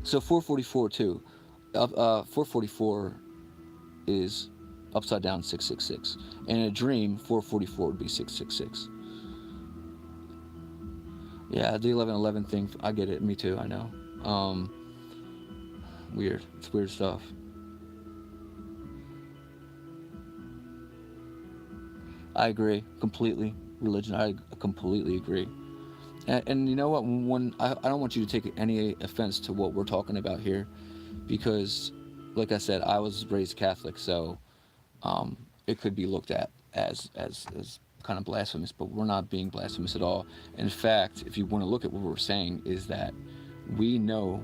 Speaker 1: So 444 too. 444 is upside down 666. And in a dream, 444 would be 666. Yeah, the 1111 thing, I get it. Me too, I know. Weird. It's weird stuff. I agree completely. Religion, I completely agree. And you know what? When I don't want you to take any offense to what we're talking about here, because, like I said, I was raised Catholic, so it could be looked at as kind of blasphemous, but we're not being blasphemous at all. In fact, if you want to look at what we're saying, is that we know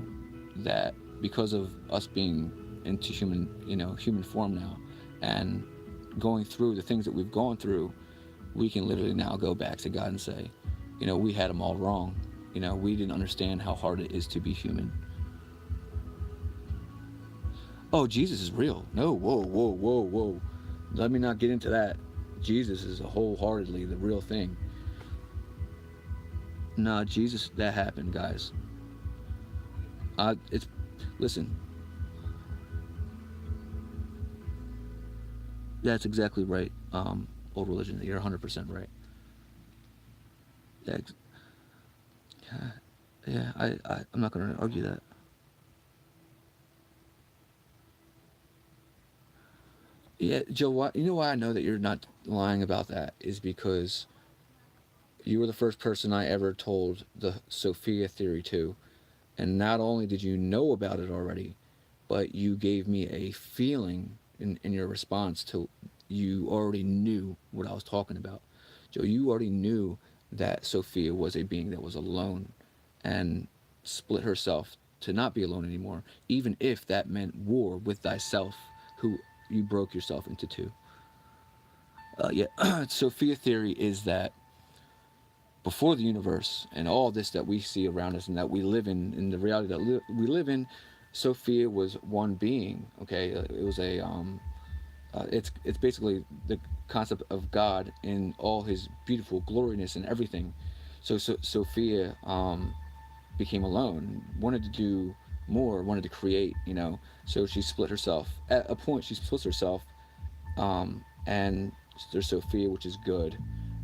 Speaker 1: that because of us being into human form now, and going through the things that we've gone through, we can literally now go back to God and say, we had them all wrong. We didn't understand how hard it is to be human. Oh, Jesus is real. No, whoa, whoa, whoa, whoa. Let me not get into that. Jesus is wholeheartedly the real thing. Nah, Jesus, that happened, guys. Listen. That's exactly right. Old religion. You're 100% right. Yeah, I'm not going to argue that. Yeah, Joe, you know why I know that you're not lying about that is because you were the first person I ever told the Sophia theory to. And not only did you know about it already, but you gave me a feeling in your response to, you already knew what I was talking about. Joe, you already knew that Sophia was a being that was alone and split herself to not be alone anymore, even if that meant war with thyself, who you broke yourself into two. Yeah, Sophia theory is that before the universe and all this that we see around us and that we live in the reality that we live in, Sophia was one being. Okay, it was a it's basically the concept of God in all His beautiful gloriness and everything. So Sophia became alone, wanted to do more, wanted to create, you know. So she split herself. At a point, she splits herself, and there's Sophia, which is good,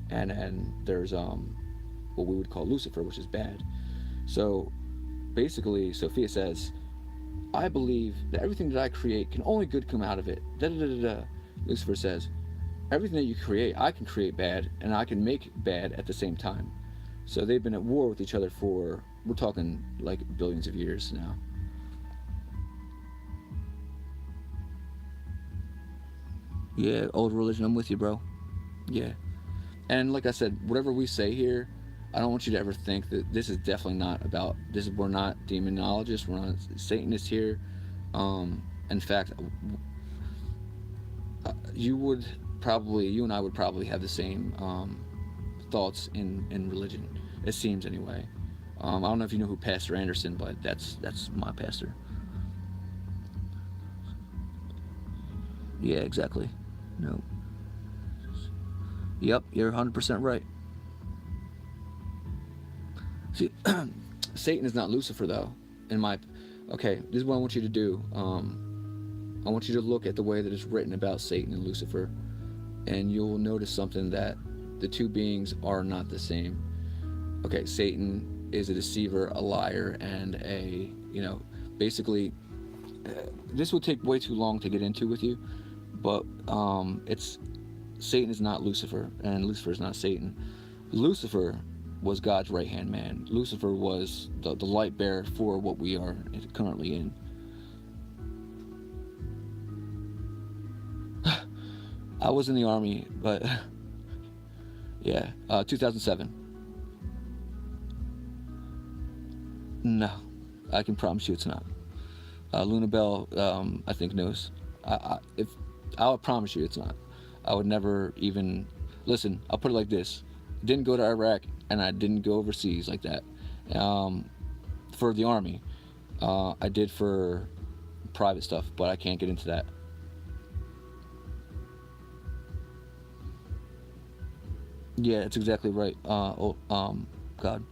Speaker 1: and there's what we would call Lucifer, which is bad. So basically, Sophia says, I believe that everything that I create can only good come out of it. Da da da da da. Lucifer says, everything that you create, I can create bad, and I can make bad at the same time. So they've been at war with each other for, we're talking like billions of years now. Yeah, old religion, I'm with you, bro. Yeah. And like I said, whatever we say here, I don't want you to ever think that this is definitely not about this. We're not demonologists. We're not Satanists here. In fact, you and I would probably have the same thoughts in religion. It seems anyway. I don't know if you know who Pastor Anderson, but that's my pastor. Yeah, exactly. No. Yep, you're 100% right. See, Satan is not Lucifer, though. Okay, this is what I want you to do. I want you to look at the way that it's written about Satan and Lucifer, and you'll notice something, that the two beings are not the same. Okay, Satan is a deceiver, a liar, and basically, this will take way too long to get into with you, but Satan is not Lucifer, and Lucifer is not Satan. Lucifer was God's right-hand man. Lucifer was the light bearer for what we are currently in. I was in the army, but yeah, 2007. No, I can promise you it's not. Luna Bell, I think knows. I would promise you it's not. I would never even listen. I'll put it like this: didn't go to Iraq, and I didn't go overseas like that. For the army, I did for private stuff, but I can't get into that. Yeah, that's exactly right. God.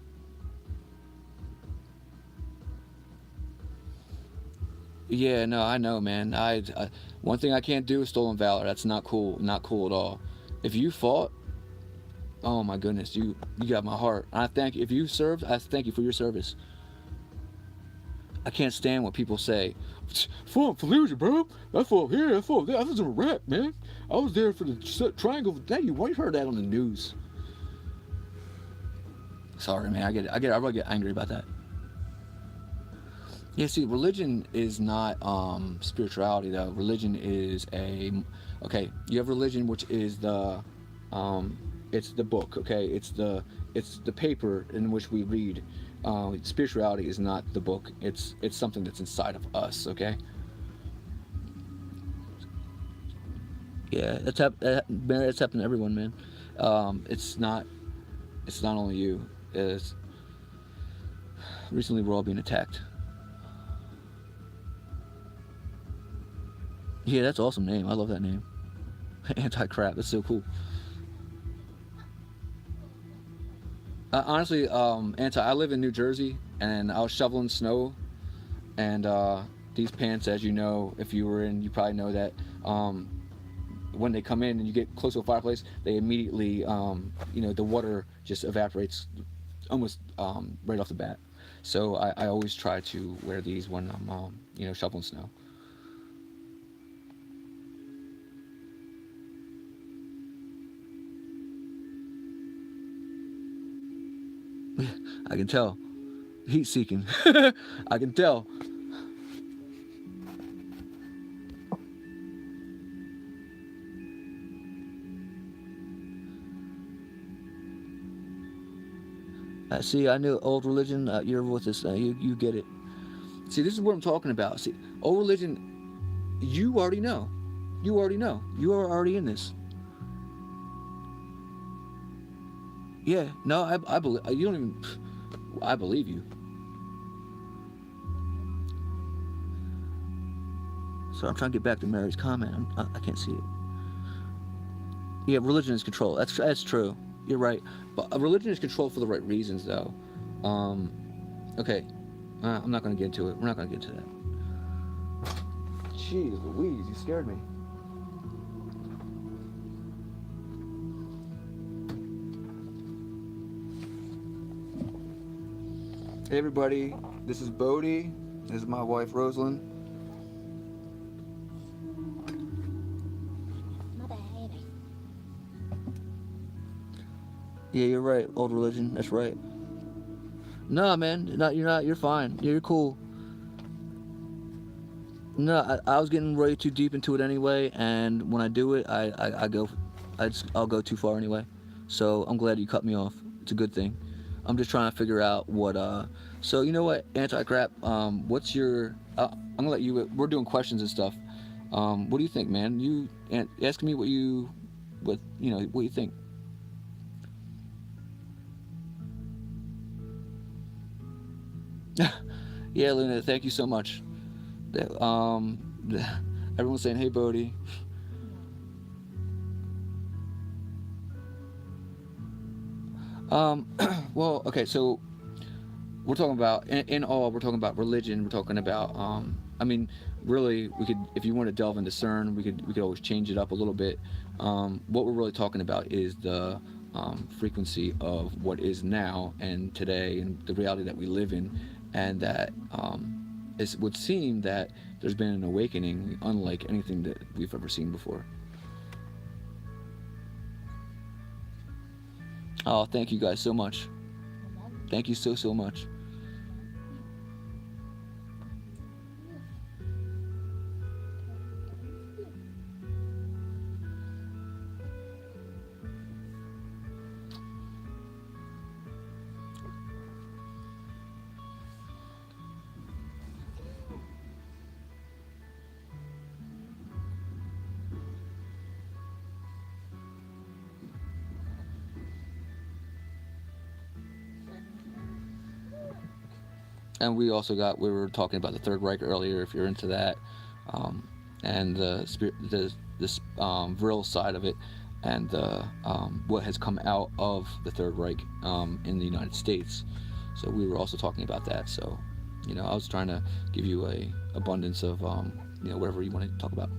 Speaker 1: Yeah, no, I know, man. One thing I can't do is stolen valor. That's not cool. Not cool at all. If you fought, oh my goodness, you got my heart. I thank you. If you served, I thank you for your service. I can't stand what people say. Fought Fallujah, bro. I fought here. I fought there. I was in Iraq, man. I was there for the triangle. Dang, you heard that on the news? Sorry, man. I really get angry about that. Yeah, see, religion is not spirituality, though. Religion is okay. You have religion, which is it's the book, okay. It's the paper in which we read. Spirituality is not the book. It's something that's inside of us, okay. Yeah, Mary, it's happened to everyone, man. It's not only you. Recently we're all being attacked. Yeah, that's an awesome name. I love that name. Anti-crap. That's so cool. Honestly, I live in New Jersey, and I was shoveling snow, and these pants, as you know, if you were in, you probably know that when they come in and you get close to a fireplace, they immediately, the water just evaporates almost right off the bat. So I always try to wear these when I'm, shoveling snow. I can tell. Heat seeking. I can tell. See, I knew old religion. You're with us. You get it. See, this is what I'm talking about. See, old religion, you already know. You already know. You are already in this. Yeah, no, I believe you don't even. I believe you. So I'm trying to get back to Mary's comment. I can't see it. Yeah, religion is control. That's true. You're right. But religion is control for the right reasons, though. Um, okay, I'm not going to get into it. We're not going to get into that. Jeez Louise, you scared me. Hey everybody, this is Bodie. This is my wife Rosalind. Yeah, you're right. Old religion. That's right. Nah, man. Not you're not. You're fine. Yeah, you're cool. No, I was getting way too deep into it anyway, and when I do it, I'll go too far anyway. So I'm glad you cut me off. It's a good thing. I'm just trying to figure out what. So you know what, anti-crap. What's your? I'm gonna let you. We're doing questions and stuff. What do you think, man? You asking me what you what you think. Yeah, Luna. Thank you so much. Um, everyone's saying, "Hey, Bodie." Um, well, okay, so we're talking about in all we're talking about religion. We're talking about I mean, really, we could if you want to delve into Cern, we could always change it up a little bit. What we're really talking about is the frequency of what is now and today and the reality that we live in, and that it would seem that there's been an awakening unlike anything that we've ever seen before. Oh, thank you guys so much. Thank you so much. And we were talking about the Third Reich earlier. If you're into that, um, and the spirit, this vril side of it, and what has come out of the Third Reich in the United States. So we were also talking about that. So, I was trying to give you a abundance of whatever you want to talk about.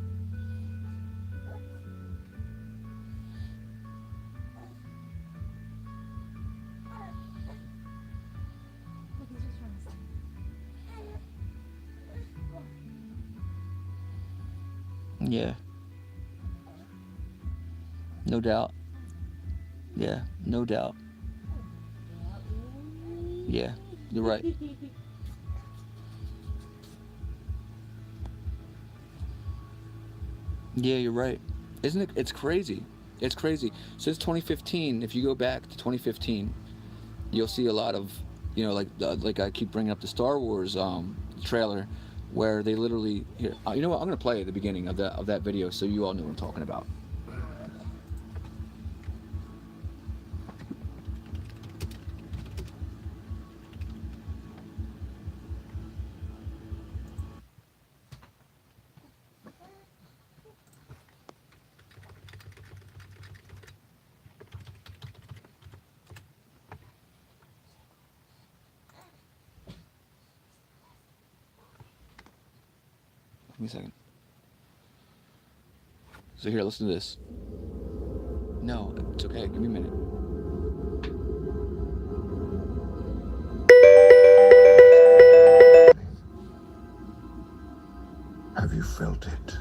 Speaker 1: Yeah, no doubt. Yeah, no doubt. Yeah, you're right. Yeah, you're right. Isn't it? It's crazy. It's crazy. Since 2015, if you go back to 2015, you'll see a lot of, like I keep bringing up the Star Wars trailer, where they literally here. You know what? I'm gonna play at the beginning of that video so you all know what I'm talking about. Give me a second. So here, listen to this. No, it's okay. Give me a minute.
Speaker 3: Have you felt it?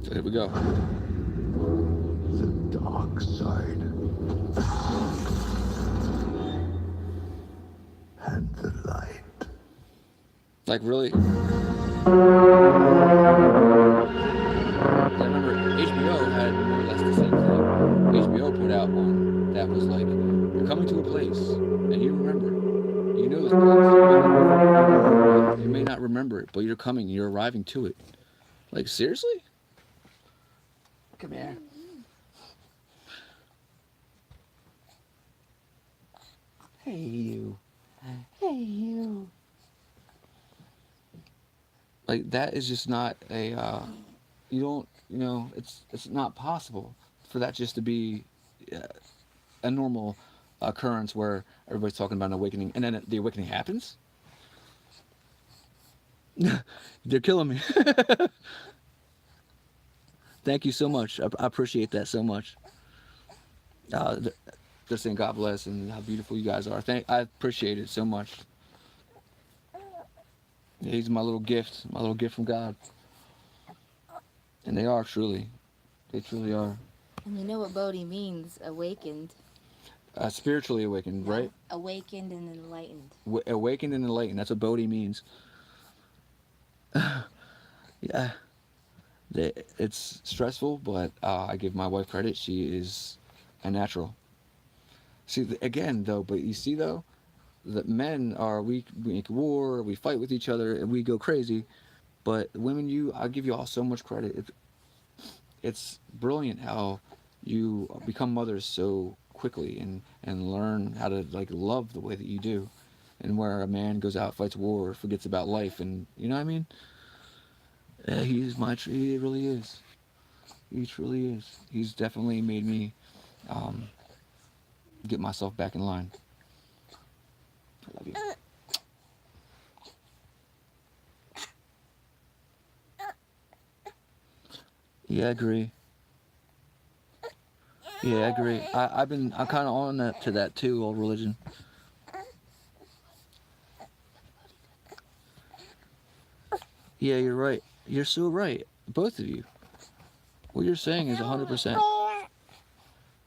Speaker 1: So here we go.
Speaker 3: The dark side. And the light.
Speaker 1: Like, really? I remember HBO had more or less the same thing. HBO put out one that was like, you're coming to a place, and you remember. You know this place. You may not remember it, but you're coming, you're arriving to it. Like, seriously? Come here. Hey, you. Hey, you. Like, that is just not a, you don't, you know, it's not possible for that just to be a normal occurrence where everybody's talking about an awakening, and then the awakening happens. They're killing me. Thank you so much. I appreciate that so much. Just saying God bless and how beautiful you guys are. I appreciate it so much. He's my little gift from God. And they are truly. They truly are.
Speaker 4: And you know what Bodhi means, awakened.
Speaker 1: Spiritually awakened, right?
Speaker 4: Awakened and enlightened.
Speaker 1: Awakened and enlightened. That's what Bodhi means. Yeah. It's stressful, but I give my wife credit. She is a natural. See, again, though, but you see, though, that men are, we make war, we fight with each other, and we go crazy. But women, I give you all so much credit. It's brilliant how you become mothers so quickly and learn how to, like, love the way that you do. And where a man goes out, fights war, forgets about life, and, you know what I mean? He really is. He truly is. He's definitely made me get myself back in line. I love you. Yeah, I agree. Yeah, I agree. I'm kind of on that to that too, old religion. Yeah, you're right. You're so right. Both of you. What you're saying is 100%.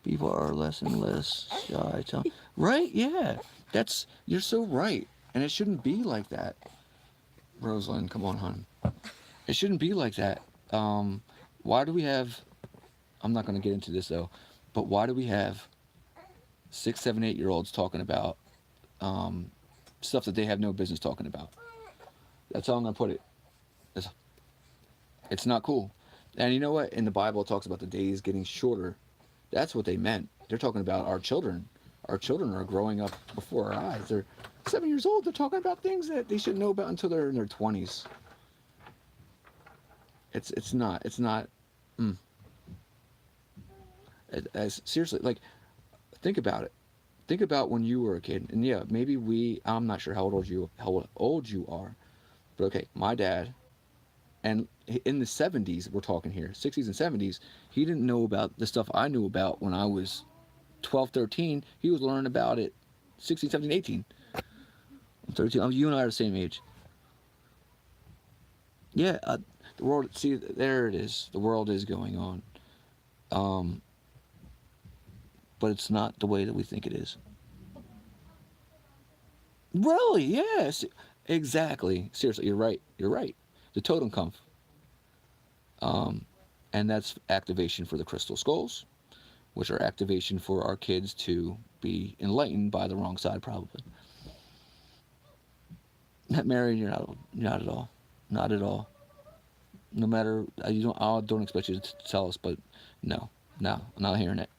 Speaker 1: People are less and less shy. Right? Yeah. You're so right. And it shouldn't be like that. Rosalind, come on, hon. It shouldn't be like that. Why do we have, I'm not going to get into this though, but why do we have 6, 7, 8-year-olds talking about stuff that they have no business talking about? That's how I'm going to put it. It's not cool. And you know what? In the Bible, it talks about the days getting shorter. That's what they meant. They're talking about our children. Our children are growing up before our eyes. They're 7 years old. They're talking about things that they shouldn't know about until they're in their 20s. It's not. Seriously, like, think about it. Think about when you were a kid. And yeah, maybe I'm not sure how old you are. But okay, my dad, and in the 70s, we're talking here, 60s and 70s, he didn't know about the stuff I knew about when I was 12, 13. He was learning about it 16, 17, 18. I'm 13. You and I are the same age. Yeah, the world, see, there it is. The world is going on. But it's not the way that we think it is. Really? Yes. Exactly. Seriously, you're right. You're right. The totem Kampf. And that's activation for the crystal skulls, which are activation for our kids to be enlightened by the wrong side, probably. Marion, you're not at all. Not at all. No matter, I don't expect you to tell us, but no, I'm not hearing it.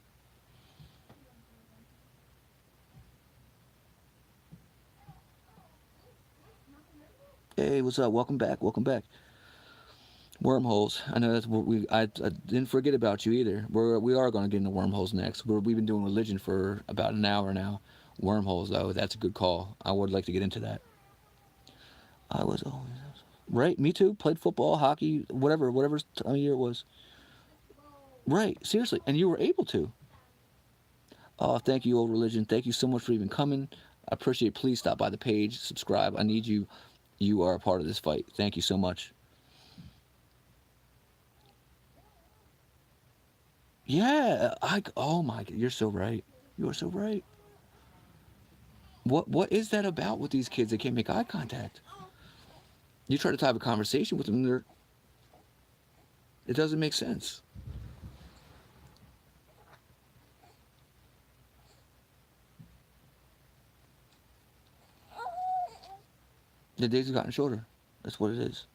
Speaker 1: Hey, what's up? Welcome back. Wormholes. I know that's what I didn't forget about you either. We are going to get into wormholes next. We've been doing religion for about an hour now. Wormholes, though, that's a good call. I would like to get into that. I was always right. Me too. Played football, hockey, whatever time of year it was. Right. Seriously, and you were able to. Oh, thank you, old religion. Thank you so much for even coming. I appreciate it. Please stop by the page, subscribe. I need you. You are a part of this fight. Thank you so much. Yeah, oh my, you're so right. You are so right. What is that about with these kids? They can't make eye contact. You try to have a conversation with them, it doesn't make sense. The days have gotten shorter. That's what it is.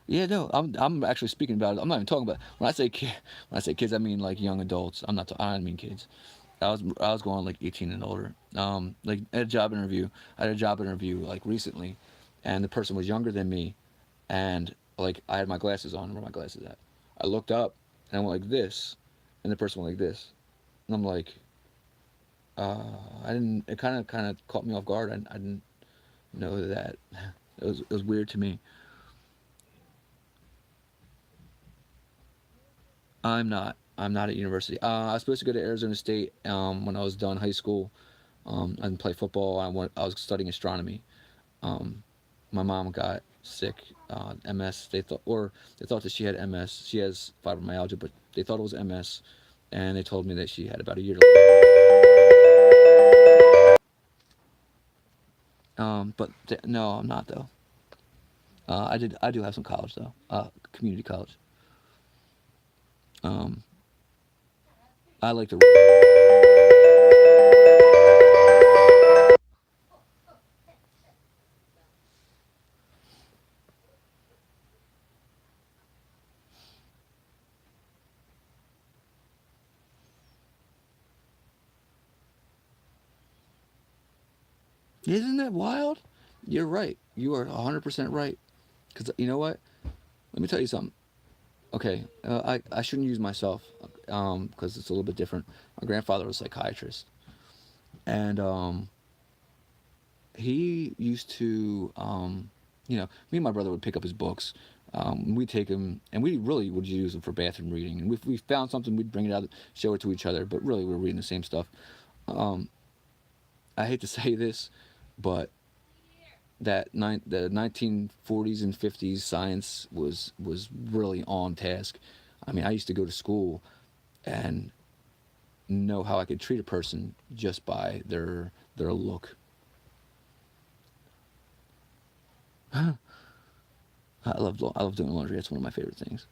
Speaker 1: Yeah, no, I'm actually speaking about it. I'm not even talking about when I say when I say kids, I mean like young adults. I don't mean kids. I was going like 18 and older. Like at a job interview, I had a job interview like recently, and the person was younger than me, and like I had my glasses on. Where are my glasses at? I looked up and I went like this, and the person went like this, and I'm like, I didn't. It kind of caught me off guard. I didn't know that. It was weird to me. I'm not. I'm not at university. I was supposed to go to Arizona State when I was done high school. I didn't play football. I was studying astronomy. Um, my mom got sick, MS. They thought that she had MS. She has fibromyalgia, but they thought it was MS, and they told me that she had about a year to live. But no, I'm not though. I do have some college though. Community college. Um, I like to. Isn't that wild? You're right. You are 100% right. Because you know what? Let me tell you something. Okay, I shouldn't use myself because it's a little bit different. My grandfather was a psychiatrist, and he used to, me and my brother would pick up his books. We'd take them, and we really would use them for bathroom reading. And if we found something, we'd bring it out, show it to each other. But really, we were reading the same stuff. Um, I hate to say this, but the 1940s and 50s science was really on task. I mean, I used to go to school and know how I could treat a person just by their look. I love doing laundry. That's one of my favorite things.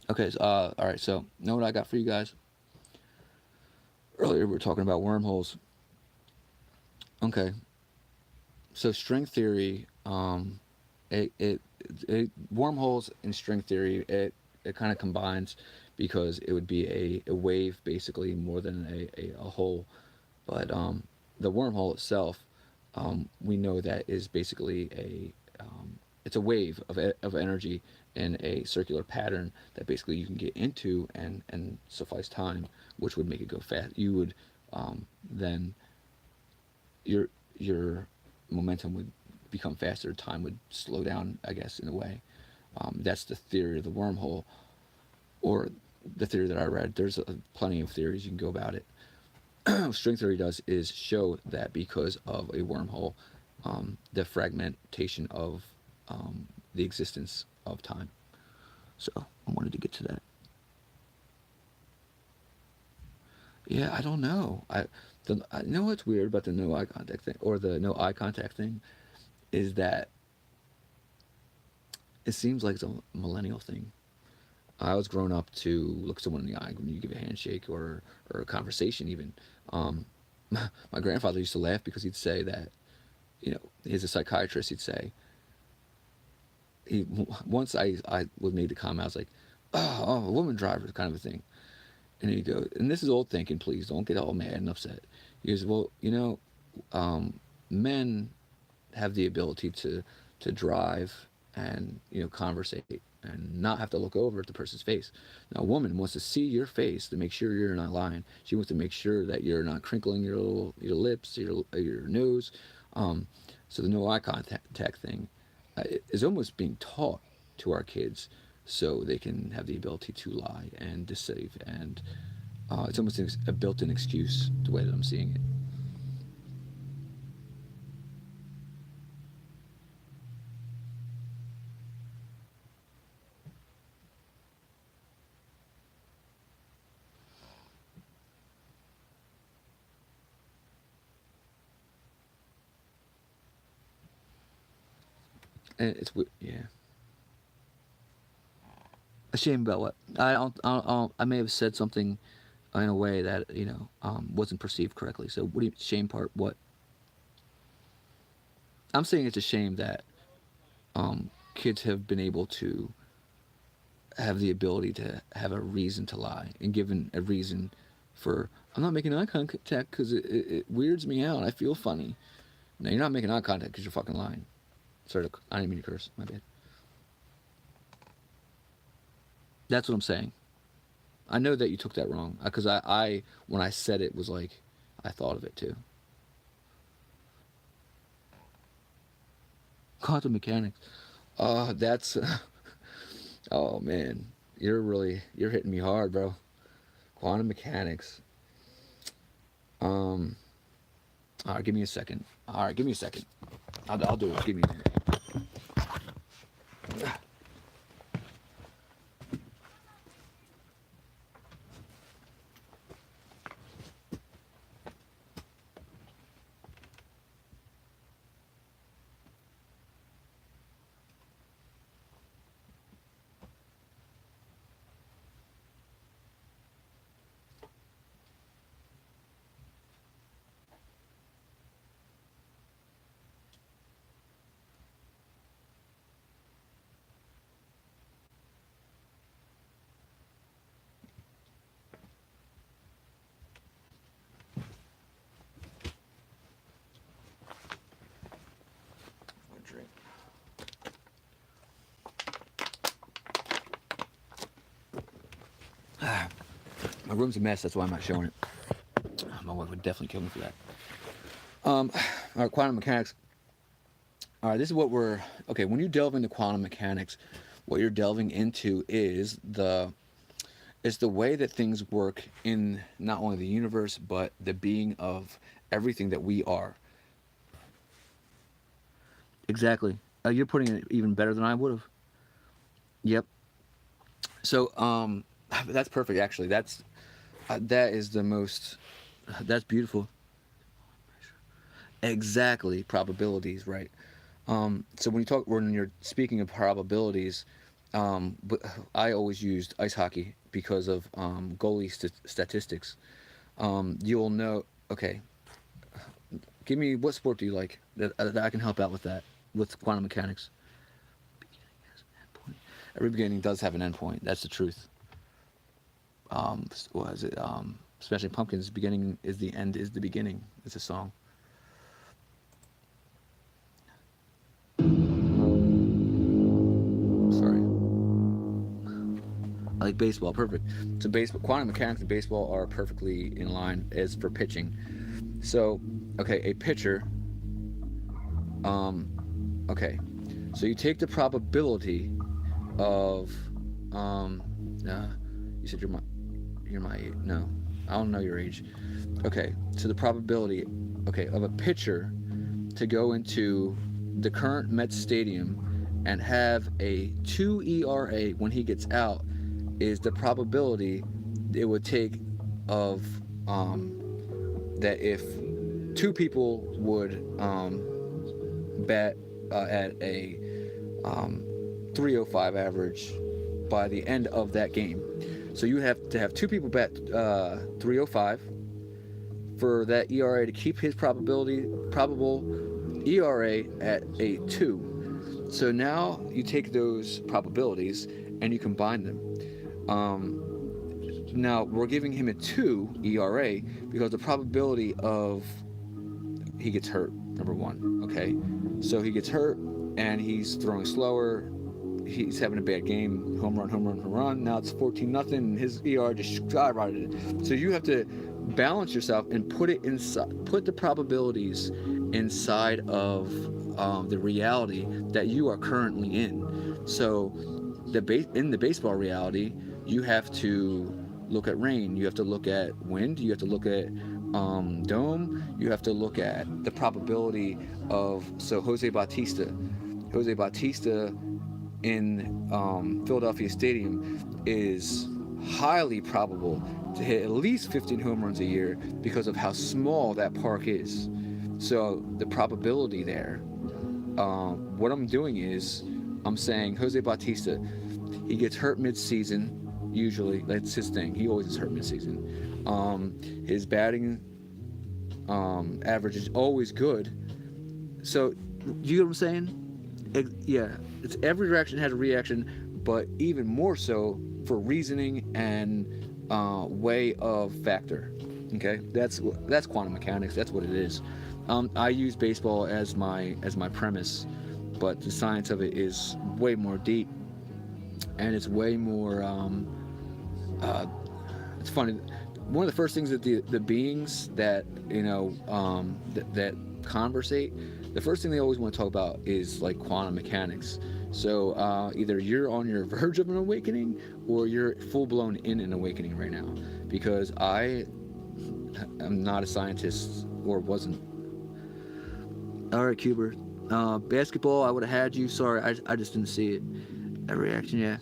Speaker 1: Okay, so, all right. So, know what I got for you guys? Earlier we were talking about wormholes. Okay, so string theory, it, it, wormholes and string theory, it kind of combines because it would be a wave basically more than a hole. But the wormhole itself, we know that is basically it's a wave of energy in a circular pattern that basically you can get into and suffice time, which would make it go fast. You would then your your momentum would become faster. Time would slow down, I guess, in a way. That's the theory of the wormhole, or the theory that I read. There's plenty of theories you can go about it. String theory does is show that because of a wormhole, the fragmentation of the existence of time. So I wanted to get to that. Yeah, I don't know. I know what's weird about the no eye contact thing, or the no eye contact thing, is that it seems like it's a millennial thing. I was grown up to look someone in the eye when you give a handshake or a conversation even. Um, my grandfather used to laugh because he'd say that, he's a psychiatrist. He'd say he once I was made the comment. I was like, oh, a woman driver kind of a thing. And he'd go, and this is old thinking. Please don't get all mad and upset. He goes, well, um, men have the ability to drive and conversate and not have to look over at the person's face. Now, a woman wants to see your face to make sure you're not lying. She wants to make sure that you're not crinkling your lips, your nose. Um, so the no eye contact thing is almost being taught to our kids so they can have the ability to lie and deceive, and it's almost a built-in excuse the way that I'm seeing it. And it's yeah. Ashamed about what? I may have said something in a way that wasn't perceived correctly. So what do you shame part? What? I'm saying it's a shame that kids have been able to have the ability to have a reason to lie and given a reason for I'm not making eye contact because it weirds me out. I feel funny. No, you're not making eye contact because you're fucking lying. Sorry, I didn't mean to curse. My bad. That's what I'm saying. I know that you took that wrong because I when I said it was like I thought of it too. Quantum mechanics. That's. Oh man, you're hitting me hard, bro. Quantum mechanics. All right, give me a second. All right, give me a second. I'll do it. Give me a minute. Drink. My room's a mess. That's why I'm not showing it. My wife would definitely kill me for that. All right, quantum mechanics. All right, this is what we're okay. When you delve into quantum mechanics, what you're delving into is the way that things work in not only the universe but the being of everything that we are. Exactly. You're putting it even better than I would have. Yep. So that's perfect. Actually, that is the most. That's beautiful. Exactly, probabilities, right? So when you're speaking of probabilities, but I always used ice hockey because of goalie statistics. You'll know. Okay, give me what sport do you like that I can help out with that with quantum mechanics. Every beginning does have an endpoint. That's the truth. What is it? Smashing Pumpkins. Beginning is the end. Is the beginning. It's a song. Sorry. I like baseball. Perfect. So baseball, quantum mechanics and baseball are perfectly in line as for pitching. So, okay, a pitcher. Okay, so you take the probability of. You said you're my age. No, I don't know your age. Okay, so the probability, okay, of a pitcher to go into the current Mets stadium and have a 2 ERA when he gets out is the probability it would take of that if two people would bat at a 305 average by the end of that game. So you have to have two people bat 305 for that ERA to keep his probable ERA at a 2. So now you take those probabilities and you combine them. Now we're giving him a 2 ERA because the probability of he gets hurt, number one, okay? So he gets hurt and he's throwing slower. He's having a bad game. Home run, home run, home run. Now it's 14-0 and his ER just skyrocketed. So you have to balance yourself and put it inside, put the probabilities inside of the reality that you are currently in. So in the baseball reality, you have to look at rain, you have to look at wind, you have to look at dome, you have to look at the probability of Jose Bautista in Philadelphia Stadium is highly probable to hit at least 15 home runs a year because of how small that park is. So the probability there, what I'm doing is I'm saying Jose Bautista, he gets hurt mid-season, usually. That's his thing. He always is hurt mid-season. His batting average is always good. So, you know what I'm saying? Yeah, it's every reaction has a reaction, but even more so for reasoning and way of factor. Okay, that's quantum mechanics. That's what it is. I use baseball as my premise, but the science of it is way more deep, and it's way more. It's funny. One of the first things that the beings that that conversate, the first thing they always want to talk about is like quantum mechanics. So either you're on your verge of an awakening or you're full blown in an awakening right now, because I am not a scientist or wasn't. All right, Cuber. Basketball, I would have had you. Sorry, I just didn't see it. That reaction, yeah.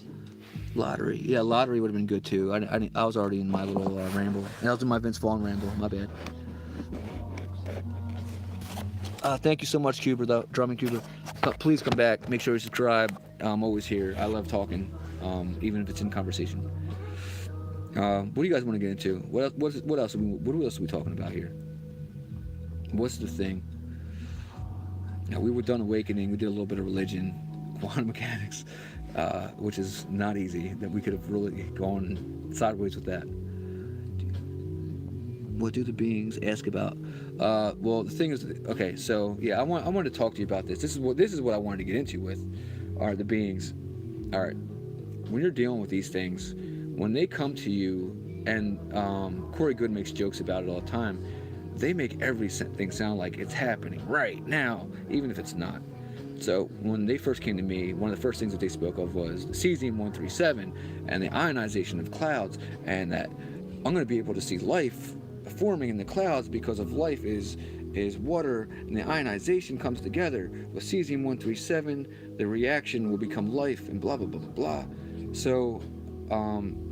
Speaker 1: Lottery. Yeah, lottery would have been good too. I was already in my little ramble. I was in my Vince Vaughn ramble. My bad. Thank you so much, Cuber, though. Drumming Cuber. Please come back. Make sure you subscribe. I'm always here. I love talking, even if it's in conversation. What do you guys want to get into? What else are we talking about here? What's the thing? Now, we were done awakening. We did a little bit of religion, quantum mechanics, which is not easy. That we could have really gone sideways with that. What do the beings ask about? Well, the thing is, okay. So yeah, I wanted to talk to you about this. This is what I wanted to get into with, are the beings. All right, when you're dealing with these things, when they come to you, and Corey Good makes jokes about it all the time. They make everything sound like it's happening right now, even if it's not. So when they first came to me, one of the first things that they spoke of was the cesium-137 and the ionization of clouds, and that I'm going to be able to see life forming in the clouds because of life is water, and the ionization comes together with cesium-137. The reaction will become life, and blah blah blah blah blah. So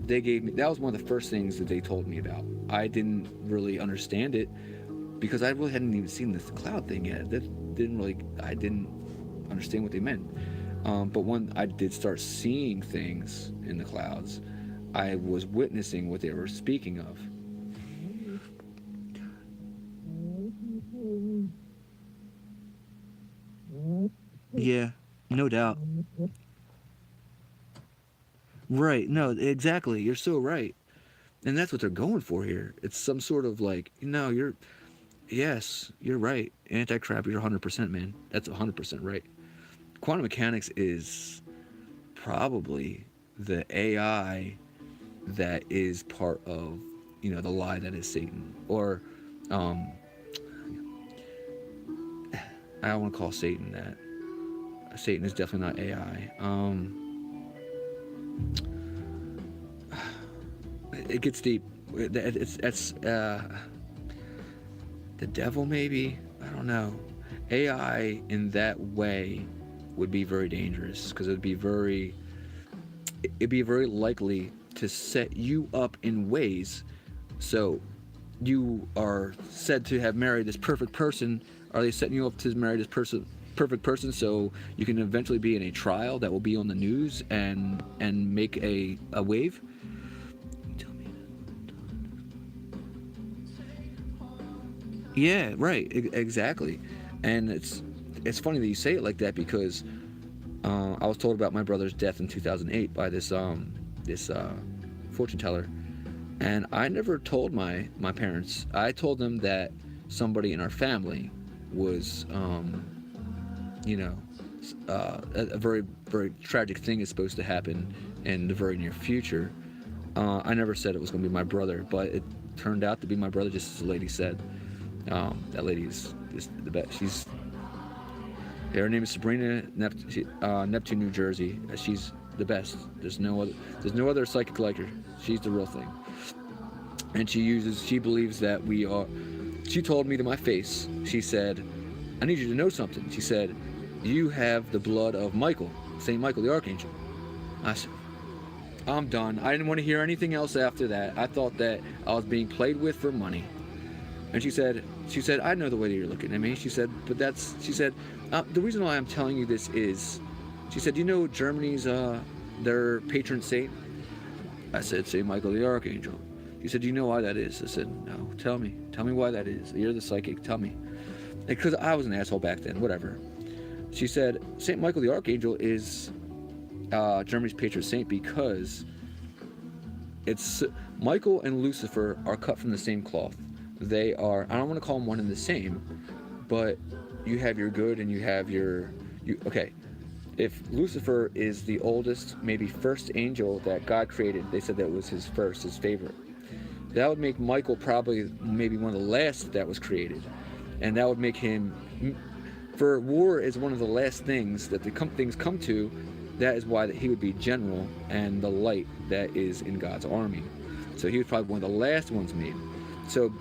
Speaker 1: they gave me, that was one of the first things that they told me about. I didn't really understand it because I really hadn't even seen this cloud thing yet. I didn't understand what they meant. But when I did start seeing things in the clouds, I was witnessing what they were speaking of. Yeah, no doubt. Right, no, exactly. You're so right. And that's what they're going for here. It's some sort of like, yes, you're right. Anti-crap, you're 100%, man. That's 100% right. Quantum mechanics is probably the AI that is part of, the lie that is Satan. Or, I don't want to call Satan that. Satan is definitely not AI. It gets deep. It's the devil, maybe. I don't know. AI in that way would be very dangerous because it'd be very likely to set you up in ways. So you are said to have married this perfect person. Are they setting you up to marry this perfect person so you can eventually be in a trial that will be on the news and make a wave? Yeah, right, exactly. And it's funny that you say it like that because I was told about my brother's death in 2008 by this fortune teller, and I never told my parents. I told them that somebody in our family was a very, very tragic thing is supposed to happen in the very near future. I never said it was going to be my brother, but it turned out to be my brother, just as the lady said. That lady is the best. Her name is Sabrina, Neptune, New Jersey. She's the best. There's no other psychic like her. She's the real thing. And she believes that we are. She told me to my face. She said, "I need you to know something." She said, "You have the blood of Michael, Saint Michael the Archangel." I said, "I'm done." I didn't want to hear anything else after that. I thought that I was being played with for money. And she said, "I know the way that you're looking at me." She said, "The reason why I'm telling you this is," she said, "you know Germany's their patron saint?" I said, "Saint Michael the Archangel." She said, "Do you know why that is?" I said, "No, tell me why that is. You're the psychic, tell me." Because I was an asshole back then, whatever. She said, Saint Michael the Archangel is Germany's patron saint because it's Michael and Lucifer are cut from the same cloth. They are, I don't want to call them one and the same, but you have your good and you have your, okay. If Lucifer is the oldest, maybe first angel that God created, they said that was his favorite. That would make Michael probably maybe one of the last that was created. And that would make him, for war is one of the last things that things come to. That is why that he would be general and the light that is in God's army. So he was probably one of the last ones made. So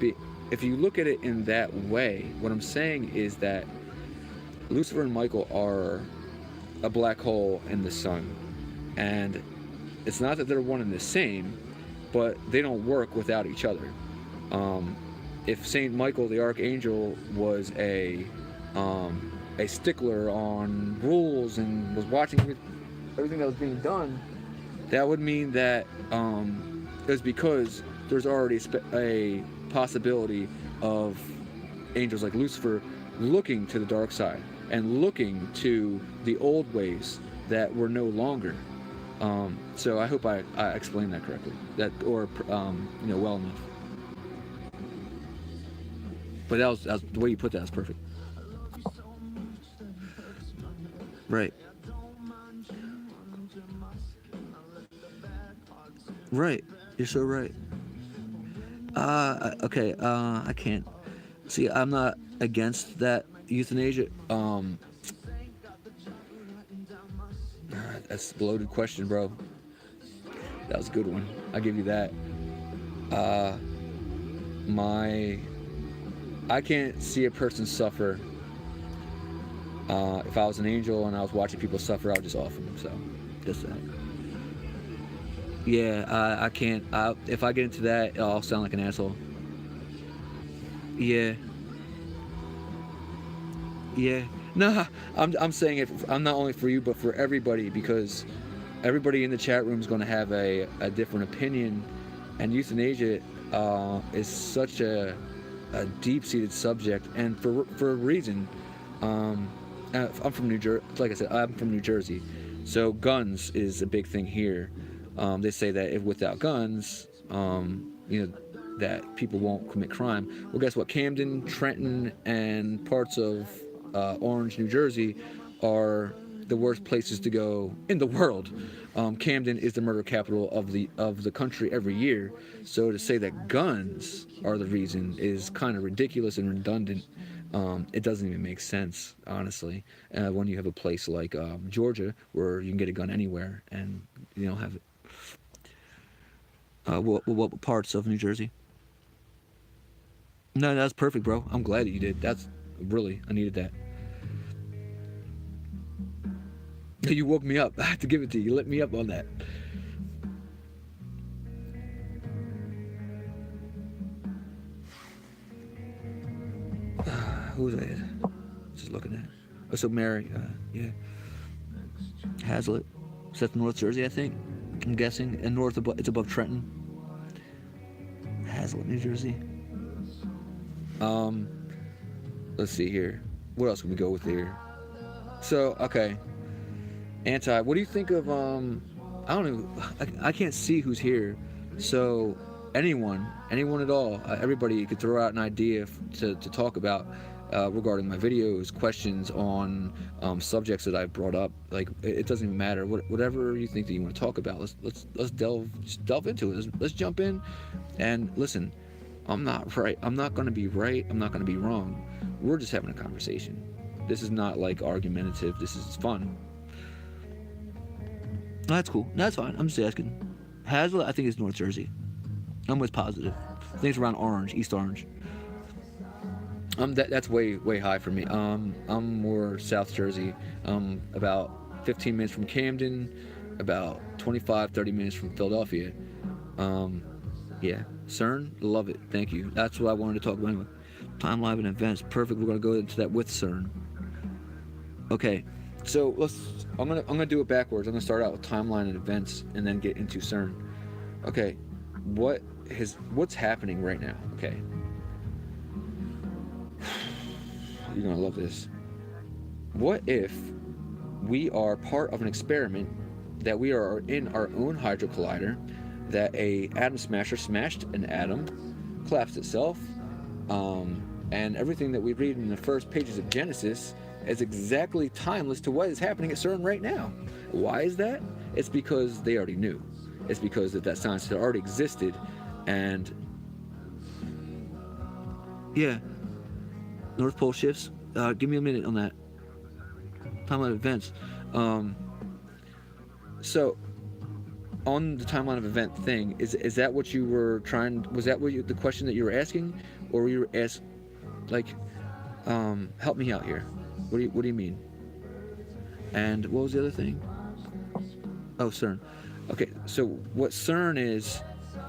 Speaker 1: if you look at it in that way, what I'm saying is that Lucifer and Michael are a black hole in the sun. And it's not that they're one and the same, but they don't work without each other. If Saint Michael the Archangel was a stickler on rules and was watching everything that was being done, that would mean that it was because there's already a possibility of angels like Lucifer looking to the dark side and looking to the old ways that were no longer. So I hope I explained that correctly, well enough. But that was the way you put that was perfect. Right. Right. You're so right. Okay. I can't. See, I'm not against that euthanasia. That's a loaded question, bro. That was a good one. I'll give you that. I can't see a person suffer. If I was an angel and I was watching people suffer, I would just off them. So, just that. Yeah, I can't. If I get into that, I'll sound like an asshole. Yeah. Nah, I'm saying it. I'm not only for you, but for everybody, because everybody in the chat room is going to have a different opinion, and euthanasia is such a deep-seated subject, and for a reason. I'm from New Jersey. Like I said, I'm from New Jersey, so guns is a big thing here. They say that if without guns, that people won't commit crime. Well, guess what? Camden, Trenton, and parts of Orange, New Jersey, are the worst places to go in the world. Camden is the murder capital of the country every year. So to say that guns are the reason is kind of ridiculous and redundant. It doesn't even make sense, honestly. When you have a place like Georgia, where you can get a gun anywhere, and you don't have it. What parts of New Jersey? No, that's perfect, bro. I'm glad that you did. That's really, I needed that. You woke me up. I have to give it to you. You lit me up on that. Who was I? Just looking at. Oh, so Mary, yeah. Hazlitt. So that's North Jersey, I think. I'm guessing. And it's above Trenton. Hazlitt, New Jersey. Let's see here. What else can we go with here? So, okay. What do you think of, I don't know, I can't see who's here. So, anyone at all, everybody could throw out an idea to talk about regarding my videos, questions on subjects that I've brought up. Like, it doesn't even matter. Whatever you think that you want to talk about, let's delve into it. Let's jump in and listen. I'm not right. I'm not going to be right. I'm not going to be wrong. We're just having a conversation. This is not like argumentative. This is fun. No, that's cool. No, that's fine. I'm just asking. Hazlet, I think, is North Jersey. I'm almost positive. I think it's around Orange, East Orange. That's way high for me. I'm more South Jersey. About 15 minutes from Camden, about 25-30 minutes from Philadelphia. Yeah, Cern, love it. Thank you. That's what I wanted to talk about anyway. Timeline and events, perfect. We're gonna go into that with Cern. Okay, so I'm gonna do it backwards. I'm gonna start out with timeline and events, and then get into Cern. Okay, what's happening right now? Okay, you're gonna love this. What if we are part of an experiment, that we are in our own Hydra Collider, that a atom smasher smashed an atom, collapsed itself, and everything that we read in the first pages of Genesis is exactly timeless to what is happening at CERN right now. Why is that? It's because they already knew. It's because that science had already existed, and yeah, North Pole shifts. Give me a minute on that. Timeline of events. So, on the timeline of event thing, is that what you were trying? Was that the question that you were asking, or were you help me out here? What do you mean? And what was the other thing? Oh, CERN. Okay, so what CERN is?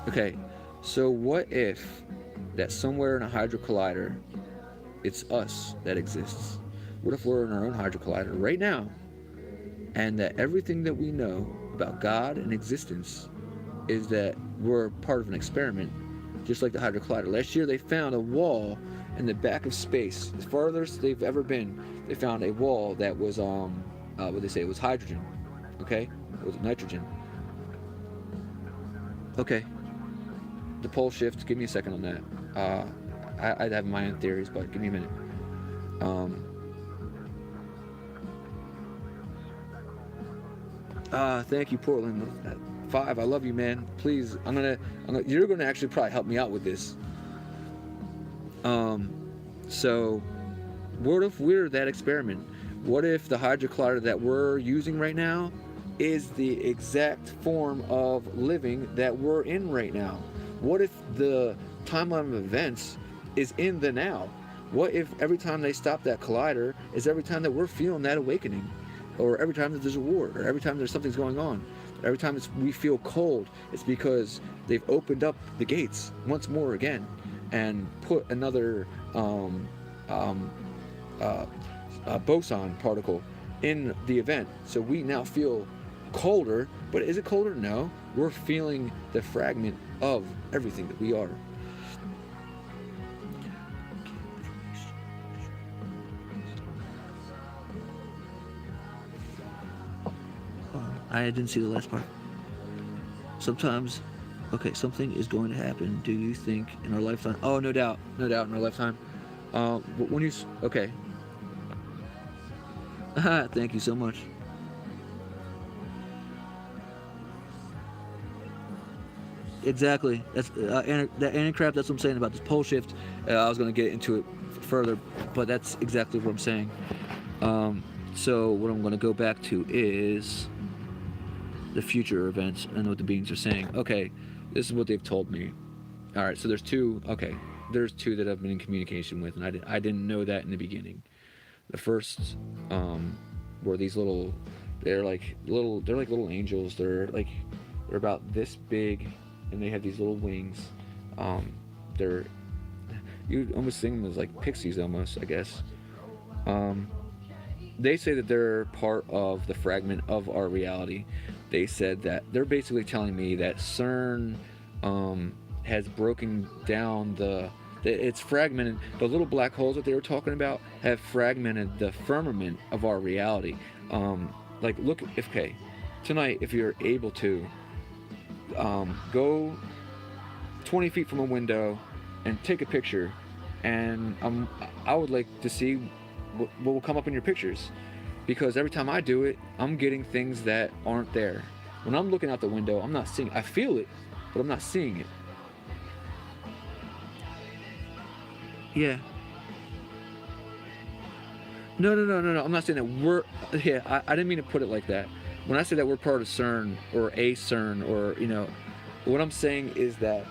Speaker 1: Okay, so what if that somewhere in a Hydra Collider, it's us that exists? What if we're in our own Hydra Collider right now, and that everything that we know about God and existence is that we're part of an experiment, just like the Hydra Collider. Last year they found a wall in the back of space, as farthest they've ever been. They found a wall that was what they say, it was hydrogen. Okay, it was nitrogen. Okay, the pole shift. Give me a second on that. I'd have my own theories, but give me a minute. Thank you, Portland. 5, I love you, man. Please, you're gonna actually probably help me out with this. So, what if we're that experiment? What if the Hydra Collider that we're using right now is the exact form of living that we're in right now? What if the timeline of events is in the now? What if every time they stop that collider is every time that we're feeling that awakening? Or every time that there's a war, or every time there's something's going on, every time we feel cold, it's because they've opened up the gates once more again and put another boson particle in the event. So we now feel colder, but is it colder? No, we're feeling the fragment of everything that we are. I didn't see the last part. Sometimes, okay, something is going to happen. Do you think in our lifetime? Oh, no doubt in our lifetime. When you, okay. Thank you so much. Exactly. That's that anti-crap. That's what I'm saying about this pole shift. I was going to get into it further, but that's exactly what I'm saying. So what I'm going to go back to is the future events and what the beings are saying. Okay, this is what they've told me. All right, so there's two. Okay, there's two that I've been in communication with, and I didn't know that in the beginning. The first were these little. They're like little angels. They're about this big, and they have these little wings. You almost think them as like pixies, almost, I guess. They say that they're part of the fragment of our reality. They said that they're basically telling me that CERN has broken down it's fragmented. The little black holes that they were talking about have fragmented the firmament of our reality. Look, okay, tonight, if you're able to, go 20 feet from a window and take a picture, and I would like to see what will come up in your pictures, because every time I do it, I'm getting things that aren't there. When I'm looking out the window, I'm not seeing. I feel it, but I'm not seeing it. Yeah. No. I'm not saying that we're. Yeah, I didn't mean to put it like that. when I say that we're part of CERN or a CERN, or what I'm saying is that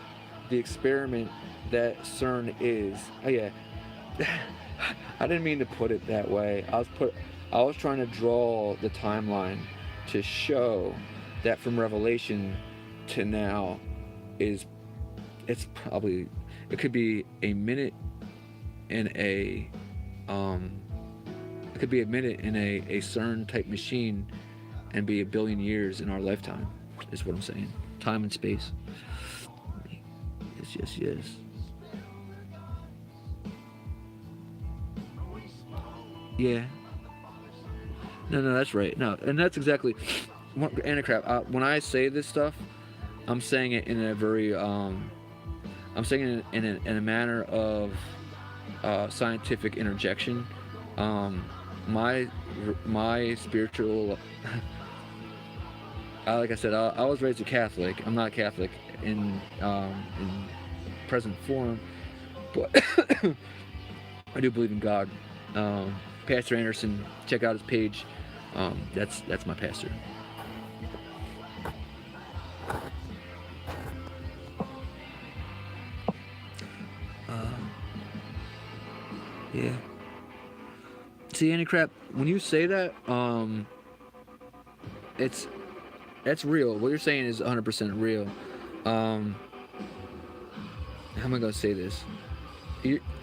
Speaker 1: the experiment that CERN is. Oh yeah, I didn't mean to put it that way. I was trying to draw the timeline to show that from Revelation to now it could be a minute in a it could be a minute in a CERN type machine and be a billion years in our lifetime, is what I'm saying. Time and space. Yes. Yeah. No, that's right. No, and that's exactly Anacrap. When I say this stuff, I'm saying it in a very I'm saying it in a manner of scientific interjection. My spiritual, like I said, I was raised a Catholic. I'm not Catholic in present form, but I do believe in God. Pastor Anderson, check out his page. That's my pastor. Yeah. See, Anticrap, when you say that, that's real. What you're saying is 100% real. How am I gonna say this?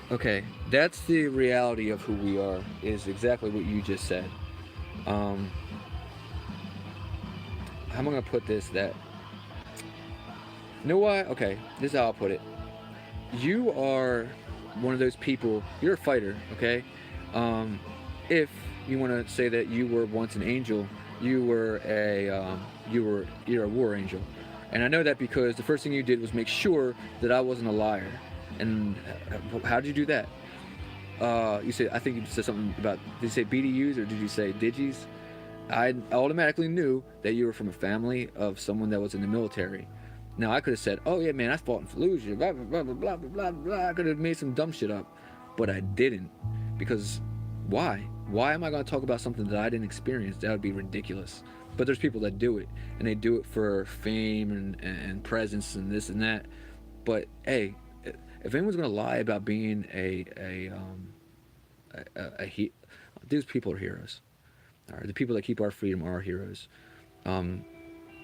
Speaker 1: Okay, that's the reality of who we are. Is exactly what you just said. How am I gonna put this? That. You know why? Okay, this is how I'll put it. You are one of those people. You're a fighter, okay? If you want to say that you were once an angel, you're a war angel, and I know that because the first thing you did was make sure that I wasn't a liar. And how did you do that? I think you said something about, did you say BDUs or did you say Digis? I automatically knew that you were from a family of someone that was in the military. Now I could have said, oh yeah man, I fought in Fallujah, blah blah blah blah blah blah blah. I could have made some dumb shit up, but I didn't, because why? Why am I going to talk about something that I didn't experience? That would be ridiculous. But there's people that do it, and they do it for fame and presence and this and that. But hey, if anyone's going to lie about being these people are heroes. All right, the people that keep our freedom are heroes.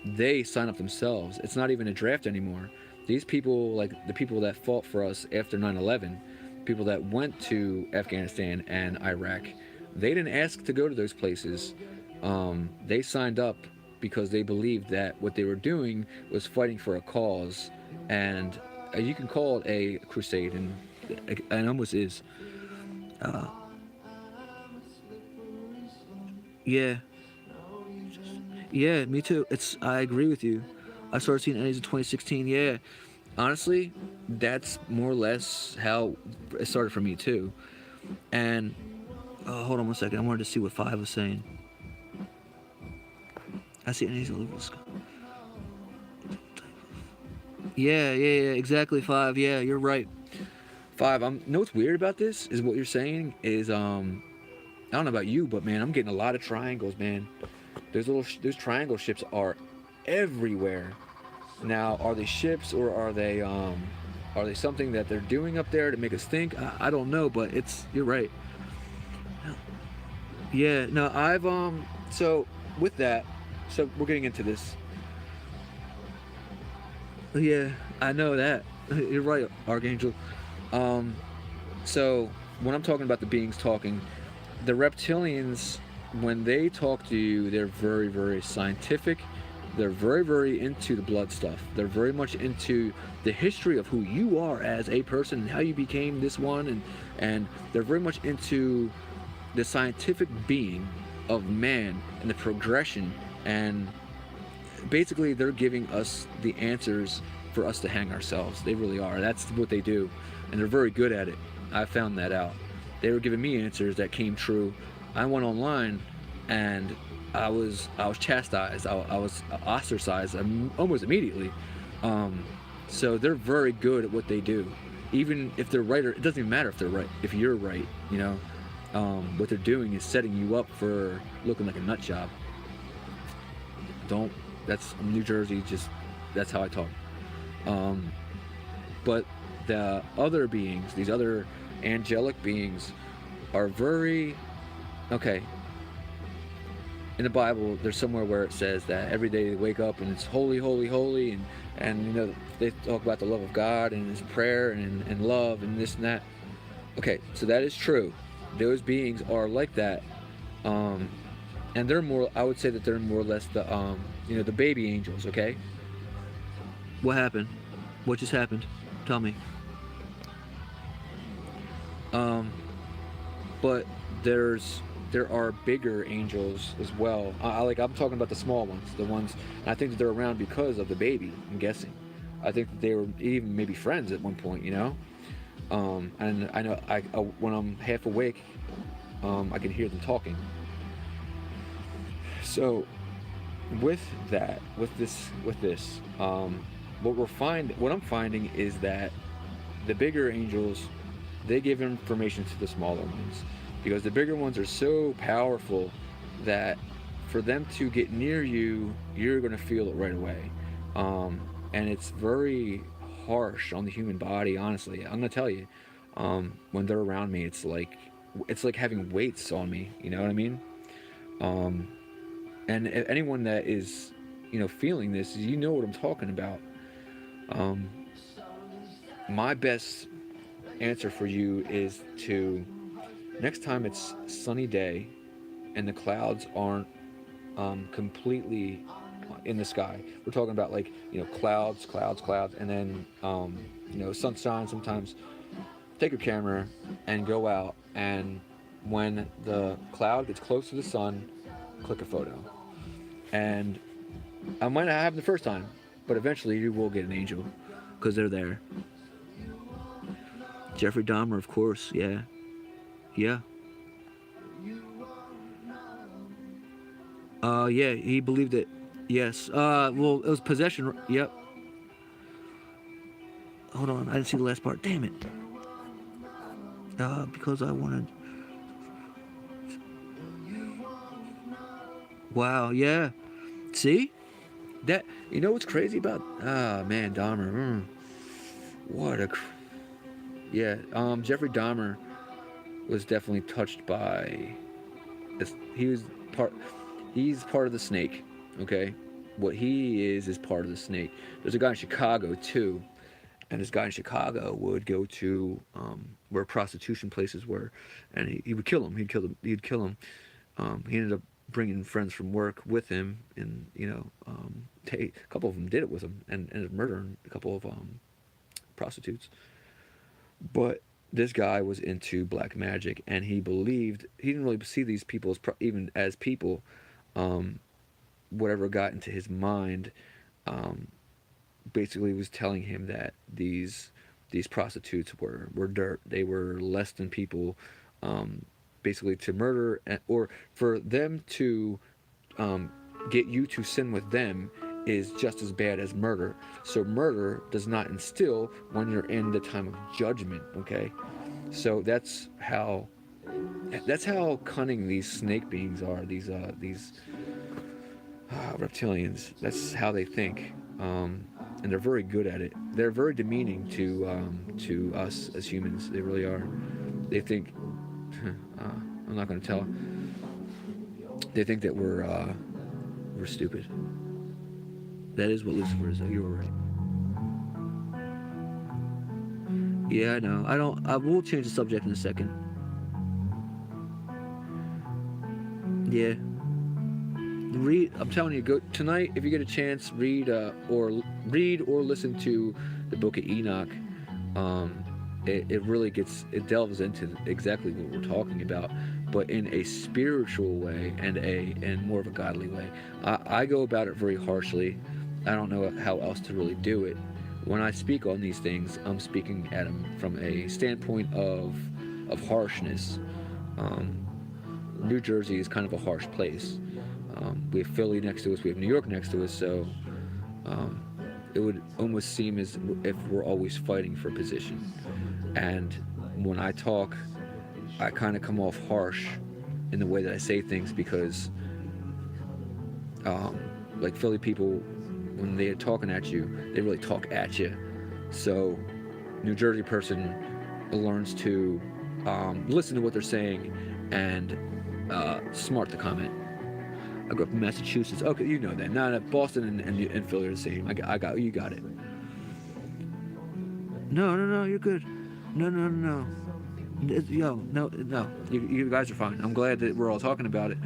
Speaker 1: They sign up themselves. It's not even a draft anymore. These people, like the people that fought for us after 9/11, people that went to Afghanistan and Iraq, they didn't ask to go to those places. They signed up because they believed that what they were doing was fighting for a cause, and you can call it a crusade, and it almost is. Yeah, me too. I agree with you. I started seeing Emmys in 2016. Yeah, honestly, that's more or less how it started for me too. And hold on one second. I wanted to see what 5 was saying. I see Emmys all over the sky. Yeah, exactly 5. Yeah, you're right. 5. You know what's weird about this is what you're saying is I don't know about you, but man, I'm getting a lot of triangles, man. Those triangle ships are everywhere. Now, are they ships or are they something that they're doing up there to make us think? I don't know, but you're right. Yeah, no, I've so with that, so we're getting into this. Yeah, I know that. You're right, Archangel. So when I'm talking about the beings talking, the reptilians, when they talk to you, they're very, very scientific. They're very, very into the blood stuff. They're very much into the history of who you are as a person and how you became this one, and they're very much into the scientific being of man and the progression, and basically they're giving us the answers for us to hang ourselves. They really are. That's what they do, and they're very good at it. I found that out. They were giving me answers that came true. I went online and I was chastised. I was ostracized almost immediately. So they're very good at what they do. Even if they're right, or it doesn't even matter if they're right. If you're right, what they're doing is setting you up for looking like a nut job. Don't. That's New Jersey. Just that's how I talk. Um, but the other beings, these other angelic beings, are very okay. In the Bible, there's somewhere where it says that every day they wake up and it's holy, holy, holy, and you know they talk about the love of God and His prayer and love and this and that. Okay, so that is true. Those beings are like that, and they're more. I would say that they're more or less the the baby angels. Okay. What happened? What just happened? Tell me. Um, but there are bigger angels as well. I'm talking about the small ones, the ones. And I think that they're around because of the baby. I'm guessing. I think that they were even maybe friends at one point. You know. And I know when I'm half awake, I can hear them talking. So, with that, with this, what I'm finding is that the bigger angels, they give information to the smaller ones, because the bigger ones are so powerful that for them to get near you, you're gonna feel it right away, and it's very harsh on the human body. Honestly, I'm gonna tell you, when they're around me, it's like having weights on me. You know what I mean? Um, and anyone that is, feeling this, you know what I'm talking about. Um, my best answer for you is to next time it's sunny day and the clouds aren't completely in the sky. We're talking about like clouds, and then sunshine sometimes. Take your camera and go out, and when the cloud gets close to the sun, click a photo. And I might not have them the first time, but eventually you will get an angel because they're there. Jeffrey Dahmer, of course, yeah. Yeah. Yeah, he believed it. Yes. Well, it was possession. Yep. Hold on, I didn't see the last part. Damn it. Because I wanted. Wow. Yeah. See? That. You know what's crazy about? Ah, man, Dahmer. What a. Yeah. Jeffrey Dahmer was definitely touched by. He was part. He's part of the snake. Okay. What he is part of the snake. There's a guy in Chicago too, and this guy in Chicago would go to where prostitution places were, and he would kill him. He'd kill him. He ended up bringing friends from work with him, and a couple of them did it with him, and ended up murdering a couple of prostitutes. But this guy was into black magic, and he didn't really see these people even as people. Whatever got into his mind, basically was telling him that these prostitutes were dirt. They were less than people, basically to murder, or for them to get you to sin with them is just as bad as murder. So murder does not instill when you're in the time of judgment. Okay, so that's how cunning these snake beings are. These reptilians. That's how they think, and they're very good at it. They're very demeaning to us as humans. They really are. They think I'm not going to tell. They think that we're stupid. That is what Lucifer is. You were right. Yeah, I know. I will change the subject in a second. Yeah. I'm telling you, go tonight if you get a chance. Read or listen to the Book of Enoch. It really delves into exactly what we're talking about, but in a spiritual way and more of a godly way. I go about it very harshly. I don't know how else to really do it. When I speak on these things, I'm speaking at them from a standpoint of harshness. New Jersey is kind of a harsh place. We have Philly next to us, we have New York next to us, so it would almost seem as if we're always fighting for position. And when I talk, I kind of come off harsh in the way that I say things because like Philly people, when they're talking at you, they really talk at you. So New Jersey person learns to listen to what they're saying and smart to comment. I grew up in Massachusetts. Okay, you know that. No, Boston and Philly are the same. I got you got it. No, you're good. No. Yo, no. You guys are fine. I'm glad that we're all talking about it.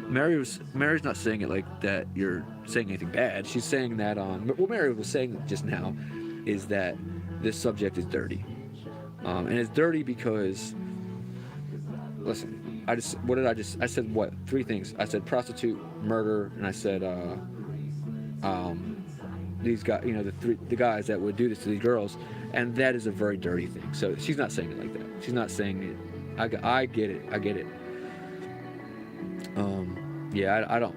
Speaker 1: Mary's not saying it like that you're saying anything bad. She's saying that what Mary was saying just now is that this subject is dirty. And it's dirty because, listen, I said what? 3 things. I said prostitute, murder, and I said, these guys, the guys that would do this to these girls, and that is a very dirty thing. So she's not saying it like that. She's not saying it. I get it. Yeah,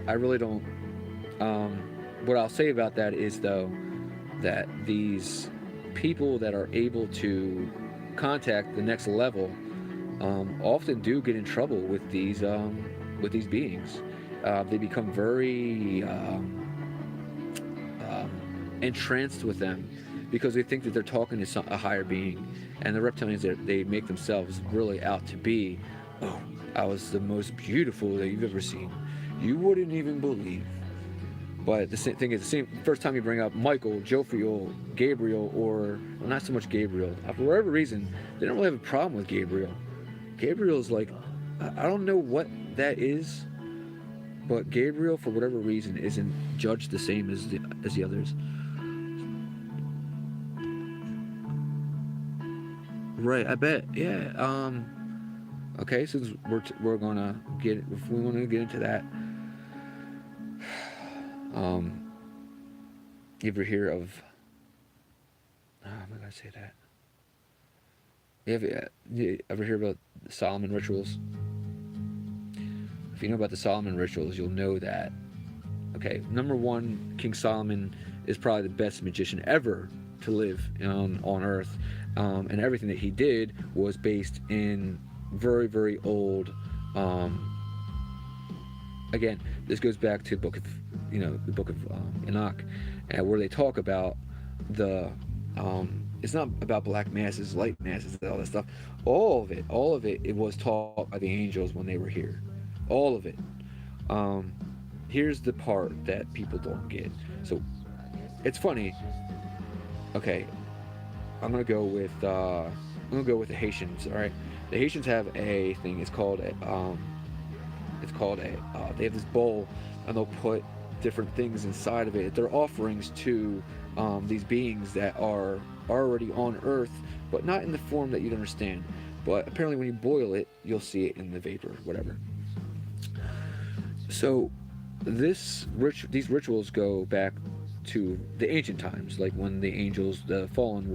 Speaker 1: I really don't. What I'll say about that is, though, that these people that are able to contact the next level often do get in trouble with these beings. They become very entranced with them because they think that they're talking to a higher being, and the reptilians they make themselves really out to be. Oh, I was the most beautiful that you've ever seen. You wouldn't even believe. But the same thing is, the same first time you bring up Michael, Jophiel, Gabriel, or well, not so much Gabriel. For whatever reason, they don't really have a problem with Gabriel. Gabriel's like, I don't know what that is, but Gabriel, for whatever reason, isn't judged the same as the others. Right, I bet. Yeah. Okay, since we're gonna get, if we want to get into that, you ever hear of? How am I gonna say that? You ever hear about the Solomon rituals? If you know about the Solomon rituals, you'll know that. Okay, number one, King Solomon is probably the best magician ever to live on Earth, and everything that he did was based in very, very old. Again, this goes back to the book of Enoch, and where they talk about the. It's not about black masses, light masses, all that stuff. All of it, it was taught by the angels when they were here. All of it. Here's the part that people don't get. So, it's funny. Okay, I'm gonna go with the Haitians. All right, the Haitians have a thing. It's called a. They have this bowl, and they'll put different things inside of it. They're offerings to these beings that are already on Earth, but not in the form that you'd understand. But apparently, when you boil it, you'll see it in the vapor, whatever. So, these rituals go back to the ancient times, like when the angels, the fallen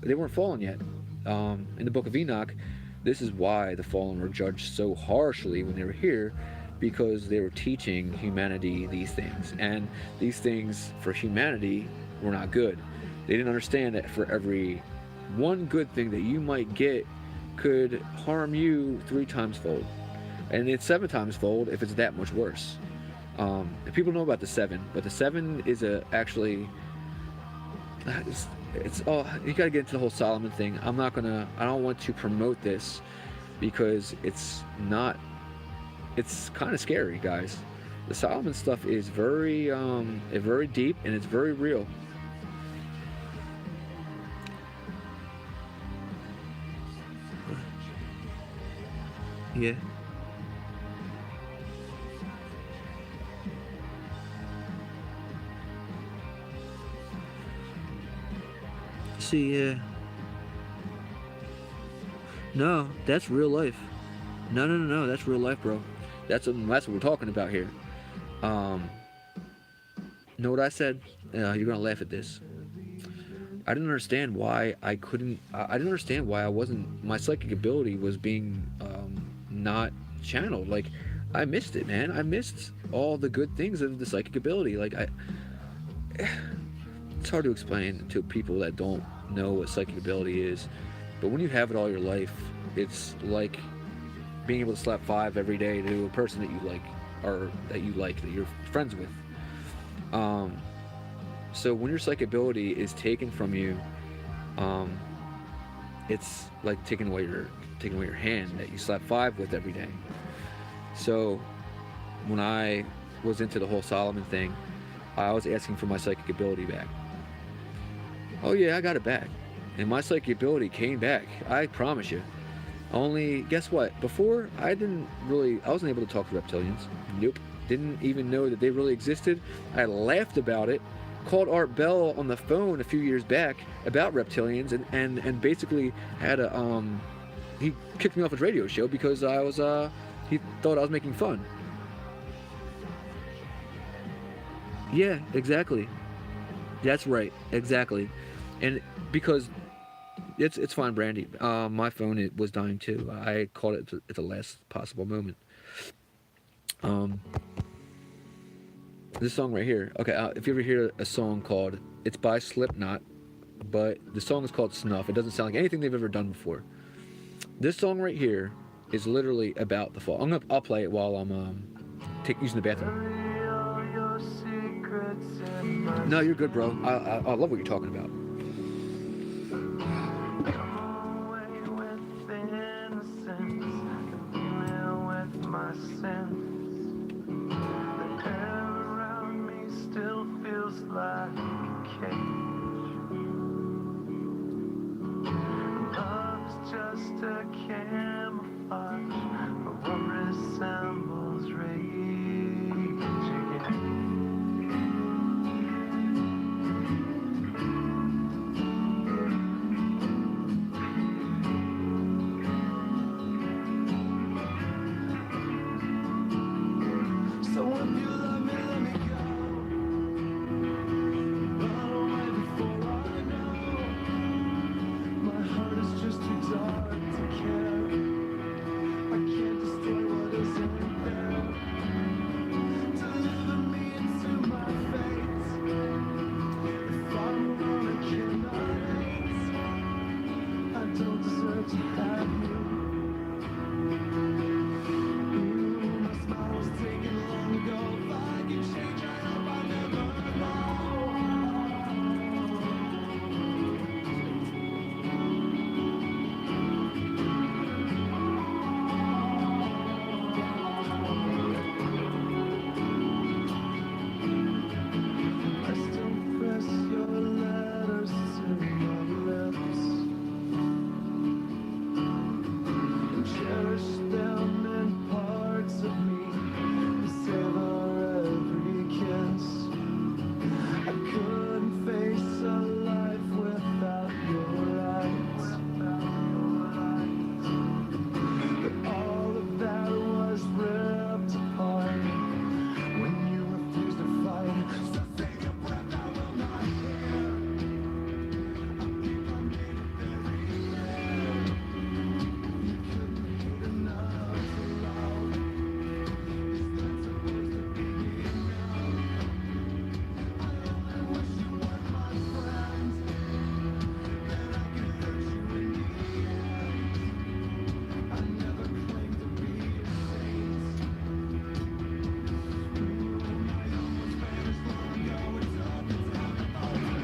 Speaker 1: they weren't fallen yet. In the book of Enoch, this is why the fallen were judged so harshly when they were here, because they were teaching humanity these things, and these things for humanity were not good. They didn't understand that for every one good thing that you might get could harm you 3 times fold, and it's 7 times fold if it's that much worse. People know about the 7, but the 7 is actually it's you gotta get into the whole Solomon thing. I don't want to promote this because it's kind of scary, guys. The Solomon stuff is very deep, and it's very real. Yeah. See, yeah. No, that's real life. No, that's real life, bro. That's what we're talking about here. Know what I said? You're gonna laugh at this. I didn't understand why I couldn't. I didn't understand why my psychic ability was being not channeled. Like, I missed it, man. I missed all the good things of the psychic ability. Like, it's hard to explain to people that don't know what psychic ability is, but when you have it all your life, it's like being able to slap 5 every day to a person that you like are that you like, that you're friends with. So when your psychic ability is taken from you, it's like taking away your hand that you slap five with every day. So when I was into the whole Solomon thing, I was asking for my psychic ability back. Oh yeah, I got it back. And my psychic ability came back, I promise you. Only, guess what? Before, I wasn't able to talk to reptilians. Nope. Didn't even know that they really existed. I laughed about it, called Art Bell on the phone a few years back about reptilians, and basically had he kicked me off his radio show because he thought I was making fun. Yeah, exactly. That's right, exactly. And because it's fine, Brandy. My phone was dying too. I called it at the last possible moment. This song right here. Okay, if you ever hear a song called, it's by Slipknot, but the song is called Snuff. It doesn't sound like anything they've ever done before. This song right here is literally about the fall. I'll play it while I'm using the bathroom. No, you're good, bro. I love what you're talking about.
Speaker 5: Just a camouflage for what resembles rage again. So if you love me, let me go. Run away before I know. My heart is just too dark to care. I can't destroy what isn't there. Deliver me into my fate. If I'm alone, I cannot hate. I don't deserve to have you. My smile was taken long ago. If I can change, I hope I never know. I still press your letters to my lips and cherish them in parts of me to savor every kiss. I couldn't face a life without your eyes, but all of that was ripped apart when you refused to fight. So take a breath, I will not hear. I think I made it very clear. You couldn't hate enough to love. Is that supposed to be enough? I only wish you were my friend. Then I could hurt you in the end. I never claimed to be a saint. My home was vanished long ago. It took the time to find you.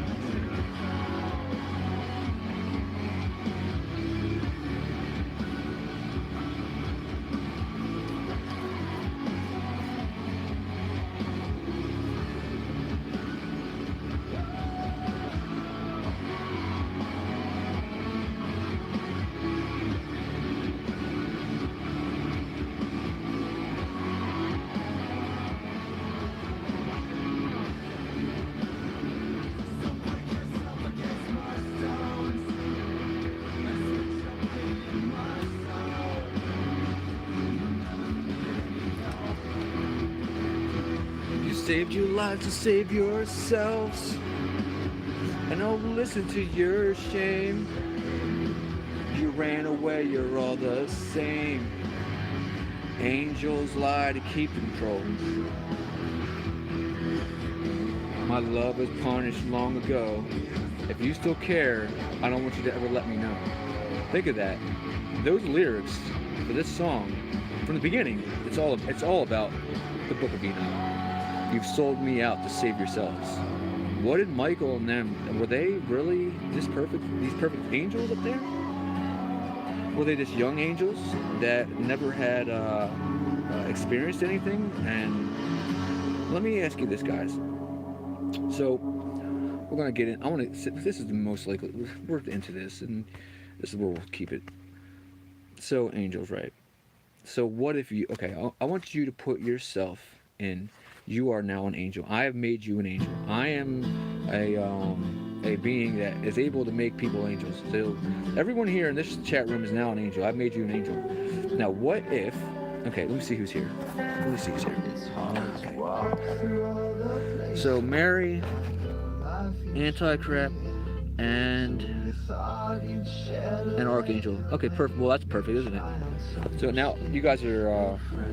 Speaker 1: You saved your lives to save yourselves, and I'll listen to your shame. You ran away, you're all the same. Angels lie to keep control. My love was punished long ago. If you still care, I don't want you to ever let me know. Think of that. Those lyrics for this song, from the beginning, it's all about the book of Enoch. You've sold me out to save yourselves. What did Michael and them, were they really these perfect angels up there? Were they just young angels that never had experienced anything? And let me ask you this, guys. So we're gonna get in. This is the most likely. We're into this, and this is where we'll keep it. So angels, right? So what if you? Okay, I want you to put yourself in. You are now an angel. I have made you an angel. I am a being that is able to make people angels. So everyone here in this chat room is now an angel. I've made you an angel. Now what if? Okay, let me see who's here. Let me see who's here. Okay. So Mary, Anti-Crap, and an Archangel. Okay, perfect. Well, that's perfect, isn't it? So now you guys are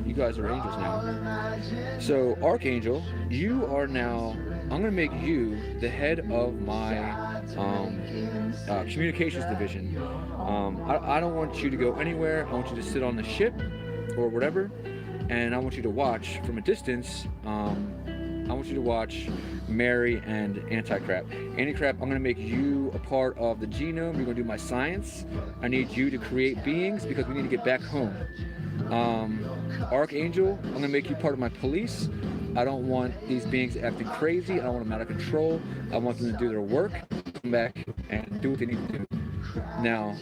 Speaker 1: angels now. So Archangel, you are now. I'm gonna make you the head of my communications division. I don't want you to go anywhere. I want you to sit on the ship or whatever, and I want you to watch from a distance. I want you to watch Mary and Anti-Crap. Anti-Crap, I'm gonna make you a part of the genome. You're gonna do my science. I need you to create beings because we need to get back home. Archangel, I'm gonna make you part of my police. I don't want these beings acting crazy. I don't want them out of control. I want them to do their work, come back and do what they need to do. Now,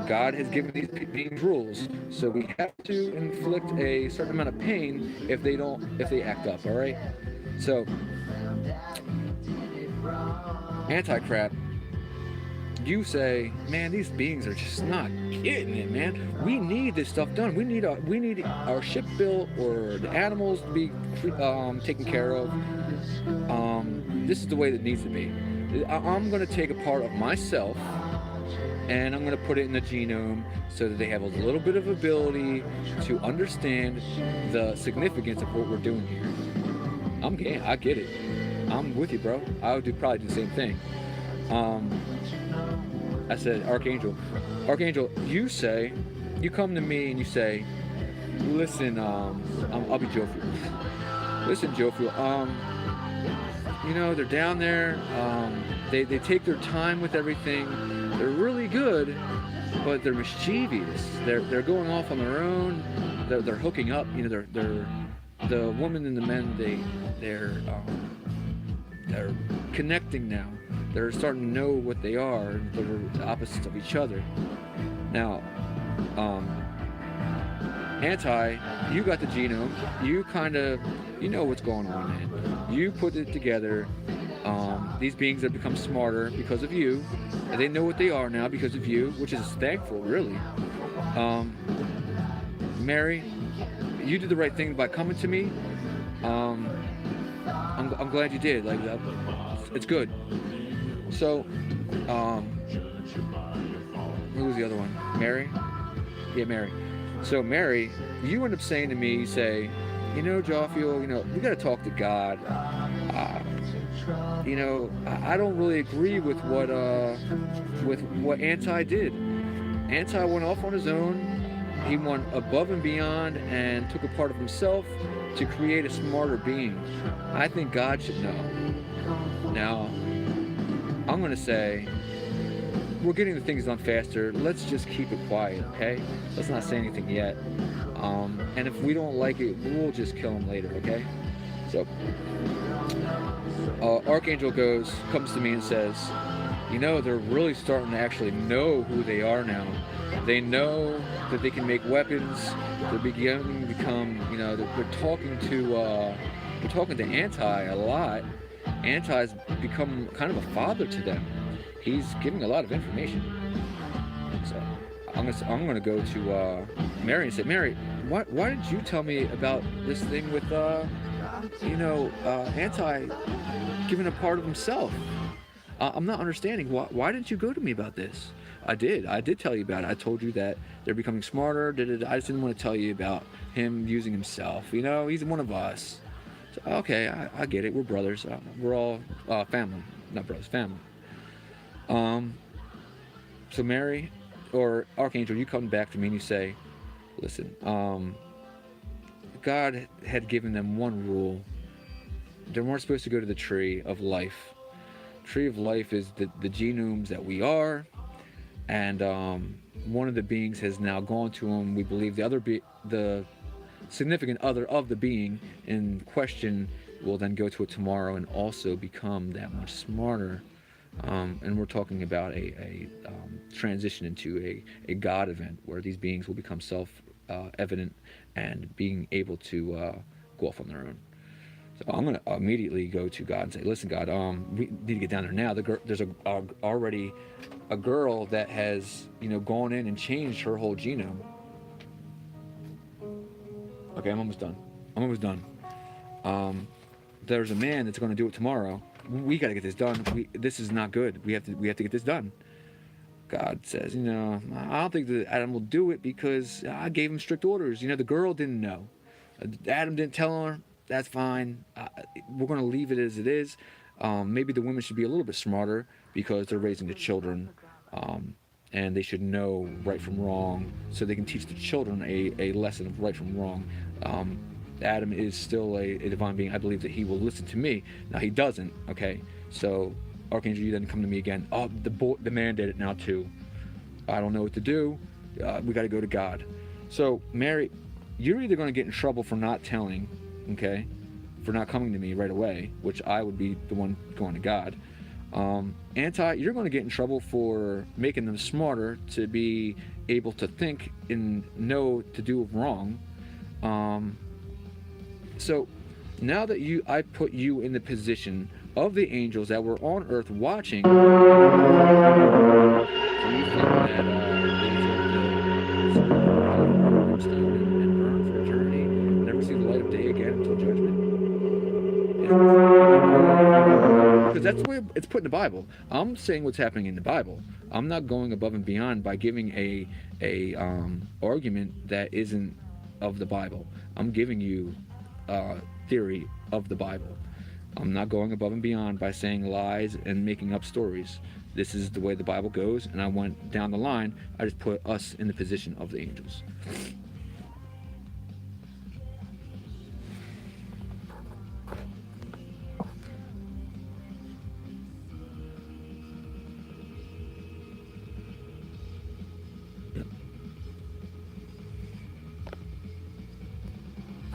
Speaker 1: God has given these beings rules, so we have to inflict a certain amount of pain if they act up, all right? So, Anti-Crap, you say, man, these beings are just not getting it, man. We need this stuff done. We need our ship built or the animals to be taken care of. This is the way that it needs to be. I'm going to take a part of myself and I'm going to put it in the genome so that they have a little bit of ability to understand the significance of what we're doing here. I'm game. I get it. I'm with you, bro. I would probably do the same thing. I said, Archangel, you come to me and you say, listen, I'll be jovial. Listen, jovial. They're down there. They take their time with everything. They're really good, but they're mischievous. They're going off on their own. They're hooking up. They're the woman and the men. They're connecting now. They're starting to know what they are. They're the opposites of each other. Now, you got the genome. You kind of, what's going on, man. You put it together. These beings have become smarter because of you. And they know what they are now because of you, which is thankful, really. Mary, you did the right thing by coming to me. I'm glad you did. Like, it's good. So, who was the other one? Mary? Yeah, Mary. So, Mary, you end up saying to me, you say, Joffiel, we got to talk to God. I don't really agree with what Anti did. Anti went off on his own. He went above and beyond and took a part of himself to create a smarter being. I think God should know. Now, I'm going to say, we're getting the things done faster. Let's just keep it quiet, okay? Let's not say anything yet. And if we don't like it, we'll just kill him later, okay? So, Archangel comes to me and says, they're really starting to actually know who they are now. They know that they can make weapons. They're beginning to become, they're talking to Anti a lot. Anti's become kind of a father to them. He's giving a lot of information. So I'm gonna go to Mary and say, Mary, why didn't you tell me about this thing with Anti giving a part of himself? I'm not understanding. Why didn't you go to me about this? I did tell you about it. I told you that they're becoming smarter. I just didn't want to tell you about him using himself. He's one of us. So, okay, I get it. We're brothers. We're all family. Not brothers, family. So Mary or Archangel, you come back to me and you say, listen, God had given them one rule. They weren't supposed to go to the tree of life. Tree of life is the genomes that we are, and one of the beings has now gone to him. We believe the significant other of the being in question will then go to it tomorrow and also become that much smarter. And we're talking about a transition into a God event where these beings will become self-evident and being able to go off on their own. So I'm gonna immediately go to God and say, "Listen, God, we need to get down there now. There's already a girl that has gone in and changed her whole genome." Okay, I'm almost done. There's a man that's going to do it tomorrow. We got to get this done. This is not good. We have to get this done. God says, I don't think that Adam will do it because I gave him strict orders. The girl didn't know. Adam didn't tell her. That's fine. We're going to leave it as it is. Maybe the women should be a little bit smarter because they're raising the children. And they should know right from wrong so they can teach the children a lesson of right from wrong. Adam is still a divine being. I believe that he will listen to me. Now he doesn't, okay? So, Archangel, you then come to me again. Oh, the man did it now too. I don't know what to do. We got to go to God. So, Mary, you're either going to get in trouble for not telling, okay? For not coming to me right away, which I would be the one going to God. You're going to get in trouble for making them smarter to be able to think and know to do wrong. So now that I put you in the position of the angels that were on earth watching, do you think that they deserve to serve brimstone and burn for eternity, never see the light of day again until judgment? Because that's the way it's put in the Bible. I'm saying what's happening in the Bible. I'm not going above and beyond by giving a argument that isn't of the Bible. I'm giving you theory of the Bible. I'm not going above and beyond by saying lies and making up stories. This is the way the Bible goes, and I went down the line. I just put us in the position of the angels.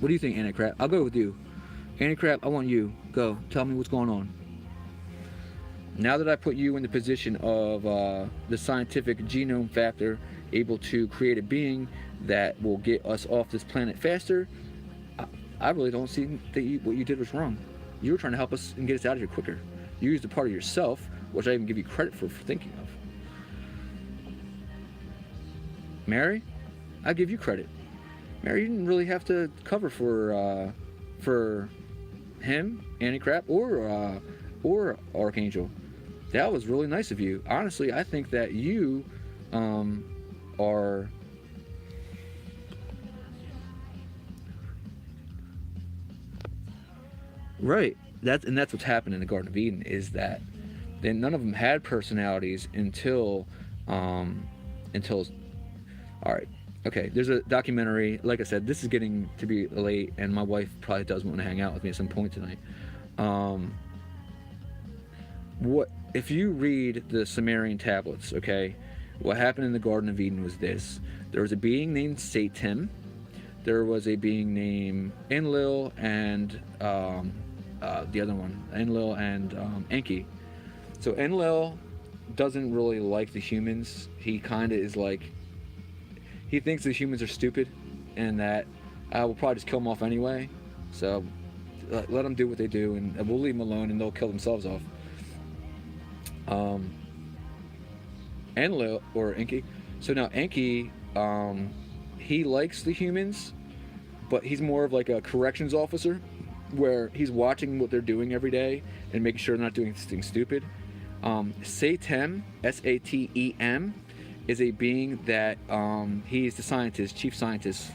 Speaker 1: What do you think, Anticrap? I'll go with you. Anticrap, I want you. Go. Tell me what's going on. Now that I put you in the position of the scientific genome factor, able to create a being that will get us off this planet faster, I really don't see that what you did was wrong. You were trying to help us and get us out of here quicker. You used a part of yourself, which I even give you credit for thinking of. Mary, I give you credit. Mary, you didn't really have to cover for him, Anticrap, or Archangel. That was really nice of you. Honestly, I think that you are right. That's what's happened in the Garden of Eden, is that none of them had personalities until all right. Okay, there's a documentary. Like I said, this is getting to be late, and my wife probably does want to hang out with me at some point tonight. What if you read the Sumerian tablets? Okay, what happened in the Garden of Eden was this: there was a being named Satan, there was a being named Enlil, and the other one, Enlil and Enki. So Enlil doesn't really like the humans. He kind of is like, he thinks the humans are stupid and that we'll probably just kill them off anyway. So let them do what they do, and we'll leave them alone and they'll kill themselves off. Enlil, or Enki. So now Enki, he likes the humans, but he's more of like a corrections officer, where he's watching what they're doing every day and making sure they're not doing anything stupid. Satem, S-A-T-E-M, is a being that he's the scientist, chief scientist.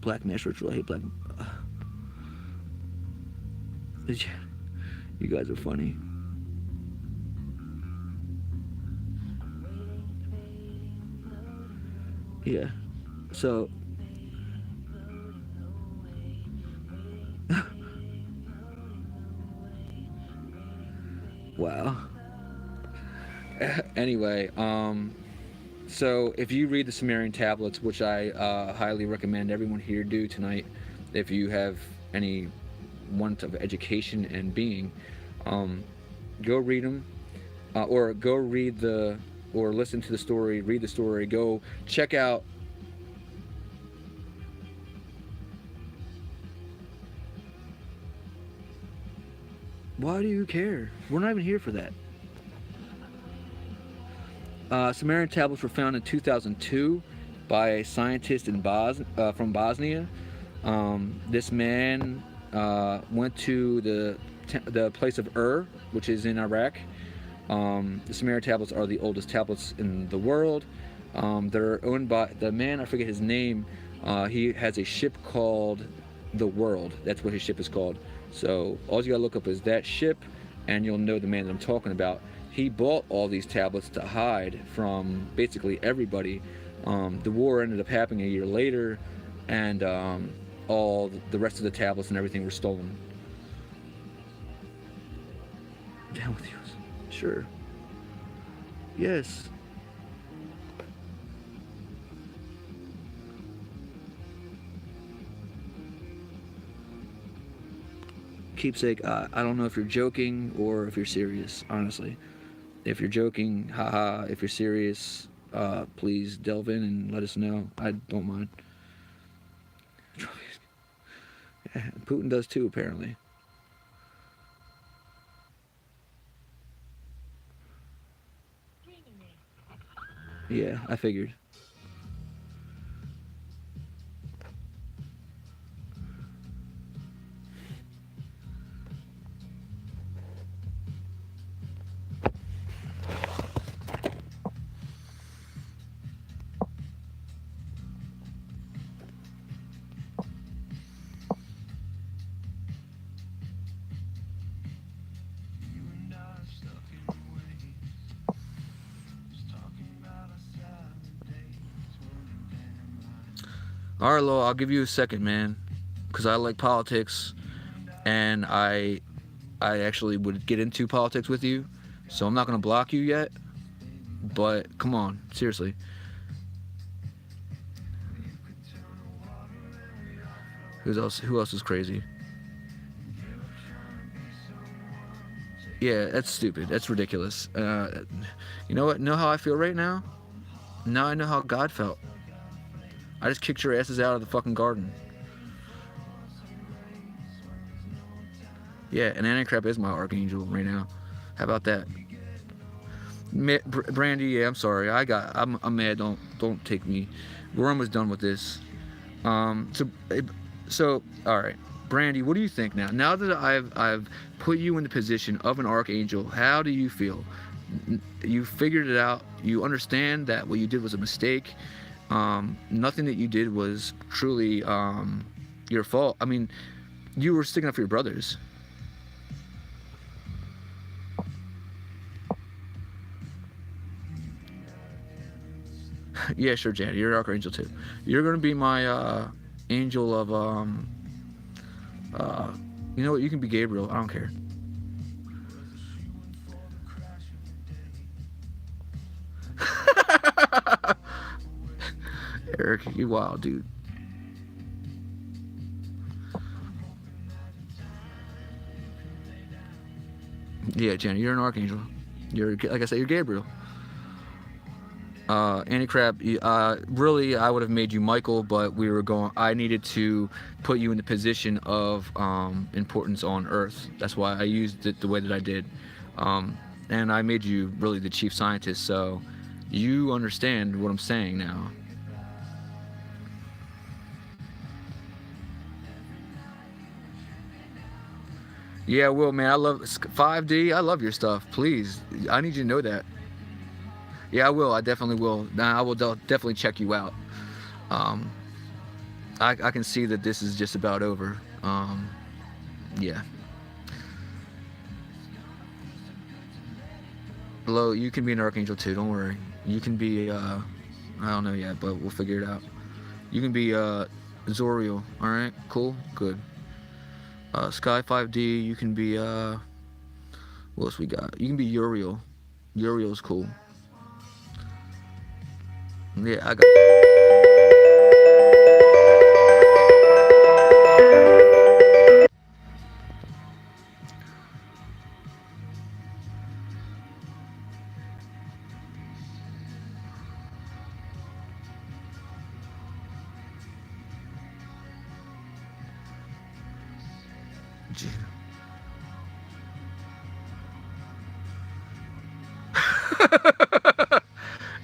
Speaker 1: Black Master Ritual. I hate black. You guys are funny. Yeah. So Wow. Anyway, so if you read the Sumerian tablets, which I highly recommend everyone here do tonight, if you have any want of education and being, go read them, or go read the, or listen to the story, read the story, go check out. Why do you care? We're not even here for that. Sumerian tablets were found in 2002 by a scientist in from Bosnia. This man went to the place of which is in Iraq. The Sumerian tablets are the oldest tablets in the world. They're owned by the man, I forget his name. He has a ship called the World. That's what his ship is called. So all you gotta look up is that ship, and you'll know the man that I'm talking about. He bought all these tablets to hide from basically everybody. The war ended up happening a year later, and all the rest of the tablets and everything were stolen. Down with you. Sure. Yes. Keepsake, I don't know if you're joking or if you're serious, honestly. If you're joking, haha. If you're serious, please delve in and let us know. I don't mind. Yeah, Putin does too, apparently. Yeah, I figured. All right, Lo, I'll give you a second, man, because I like politics, and I actually would get into politics with you, so I'm not gonna block you yet. But come on, seriously. Who else is crazy? Yeah, that's stupid. That's ridiculous. You know what? Know how I feel right now? Now I know how God felt. I just kicked your asses out of the fucking garden. Yeah, and Anticrap is my archangel right now. How about that? Brandy, yeah, I'm sorry. I'm mad. Don't take me. We're almost done with this. So all right, Brandy, what do you think now? Now that I've put you in the position of an archangel, how do you feel? You figured it out. You understand that what you did was a mistake. Nothing that you did was truly your fault. I mean, you were sticking up for your brothers. Yeah, sure, Janet. You're an archangel too. You're gonna be my angel of you know what? You can be Gabriel. I don't care. Eric, you wild, dude. Yeah, Jenny, you're an archangel. You're, like I said, you're Gabriel. Anticrap, really, I would have made you Michael, but I needed to put you in the position of importance on Earth. That's why I used it the way that I did. And I made you really the chief scientist, so you understand what I'm saying now. Yeah, Will, man, I love 5D. I love your stuff. Please, I need you to know that. Yeah, I will. I definitely will. I will definitely check you out. I can see that this is just about over. Yeah. Lo, you can be an archangel too. Don't worry. You can be. I don't know yet, but we'll figure it out. You can be Zoriel. All right. Cool. Good. Sky 5D. You can be. What What else we got? You can be Uriel. Uriel's cool. Yeah, I got.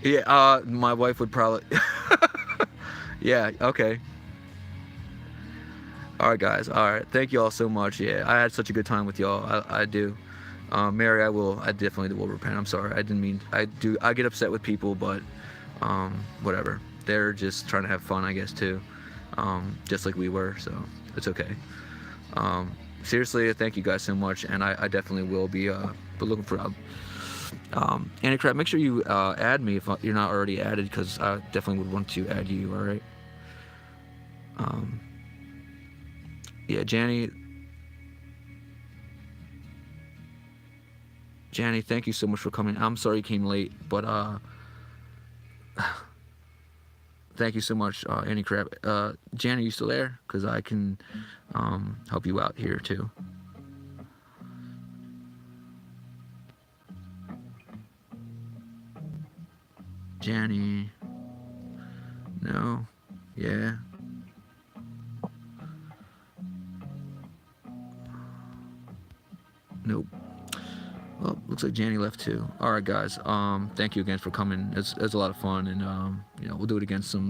Speaker 1: Yeah, my wife would probably. Yeah, okay. All right, guys. All right, thank you all so much. Yeah, I had such a good time with y'all. I do. Mary, I definitely will repent. I'm sorry. I didn't mean. I get upset with people, but whatever. They're just trying to have fun, I guess, too. Just like we were. So it's okay. Seriously, thank you guys so much, and I definitely will be looking for. Andy Crab, make sure you add me if you're not already added, because I definitely would want to add you. All right. Yeah, Janny, thank you so much for coming. I'm sorry you came late, but thank you so much, Andy Crab. Janny, you still there? Because I can help you out here too. Janny. No. Yeah. Nope. Well, looks like Janny left too. All right, guys. Thank you again for coming. It's a lot of fun, and we'll do it again some.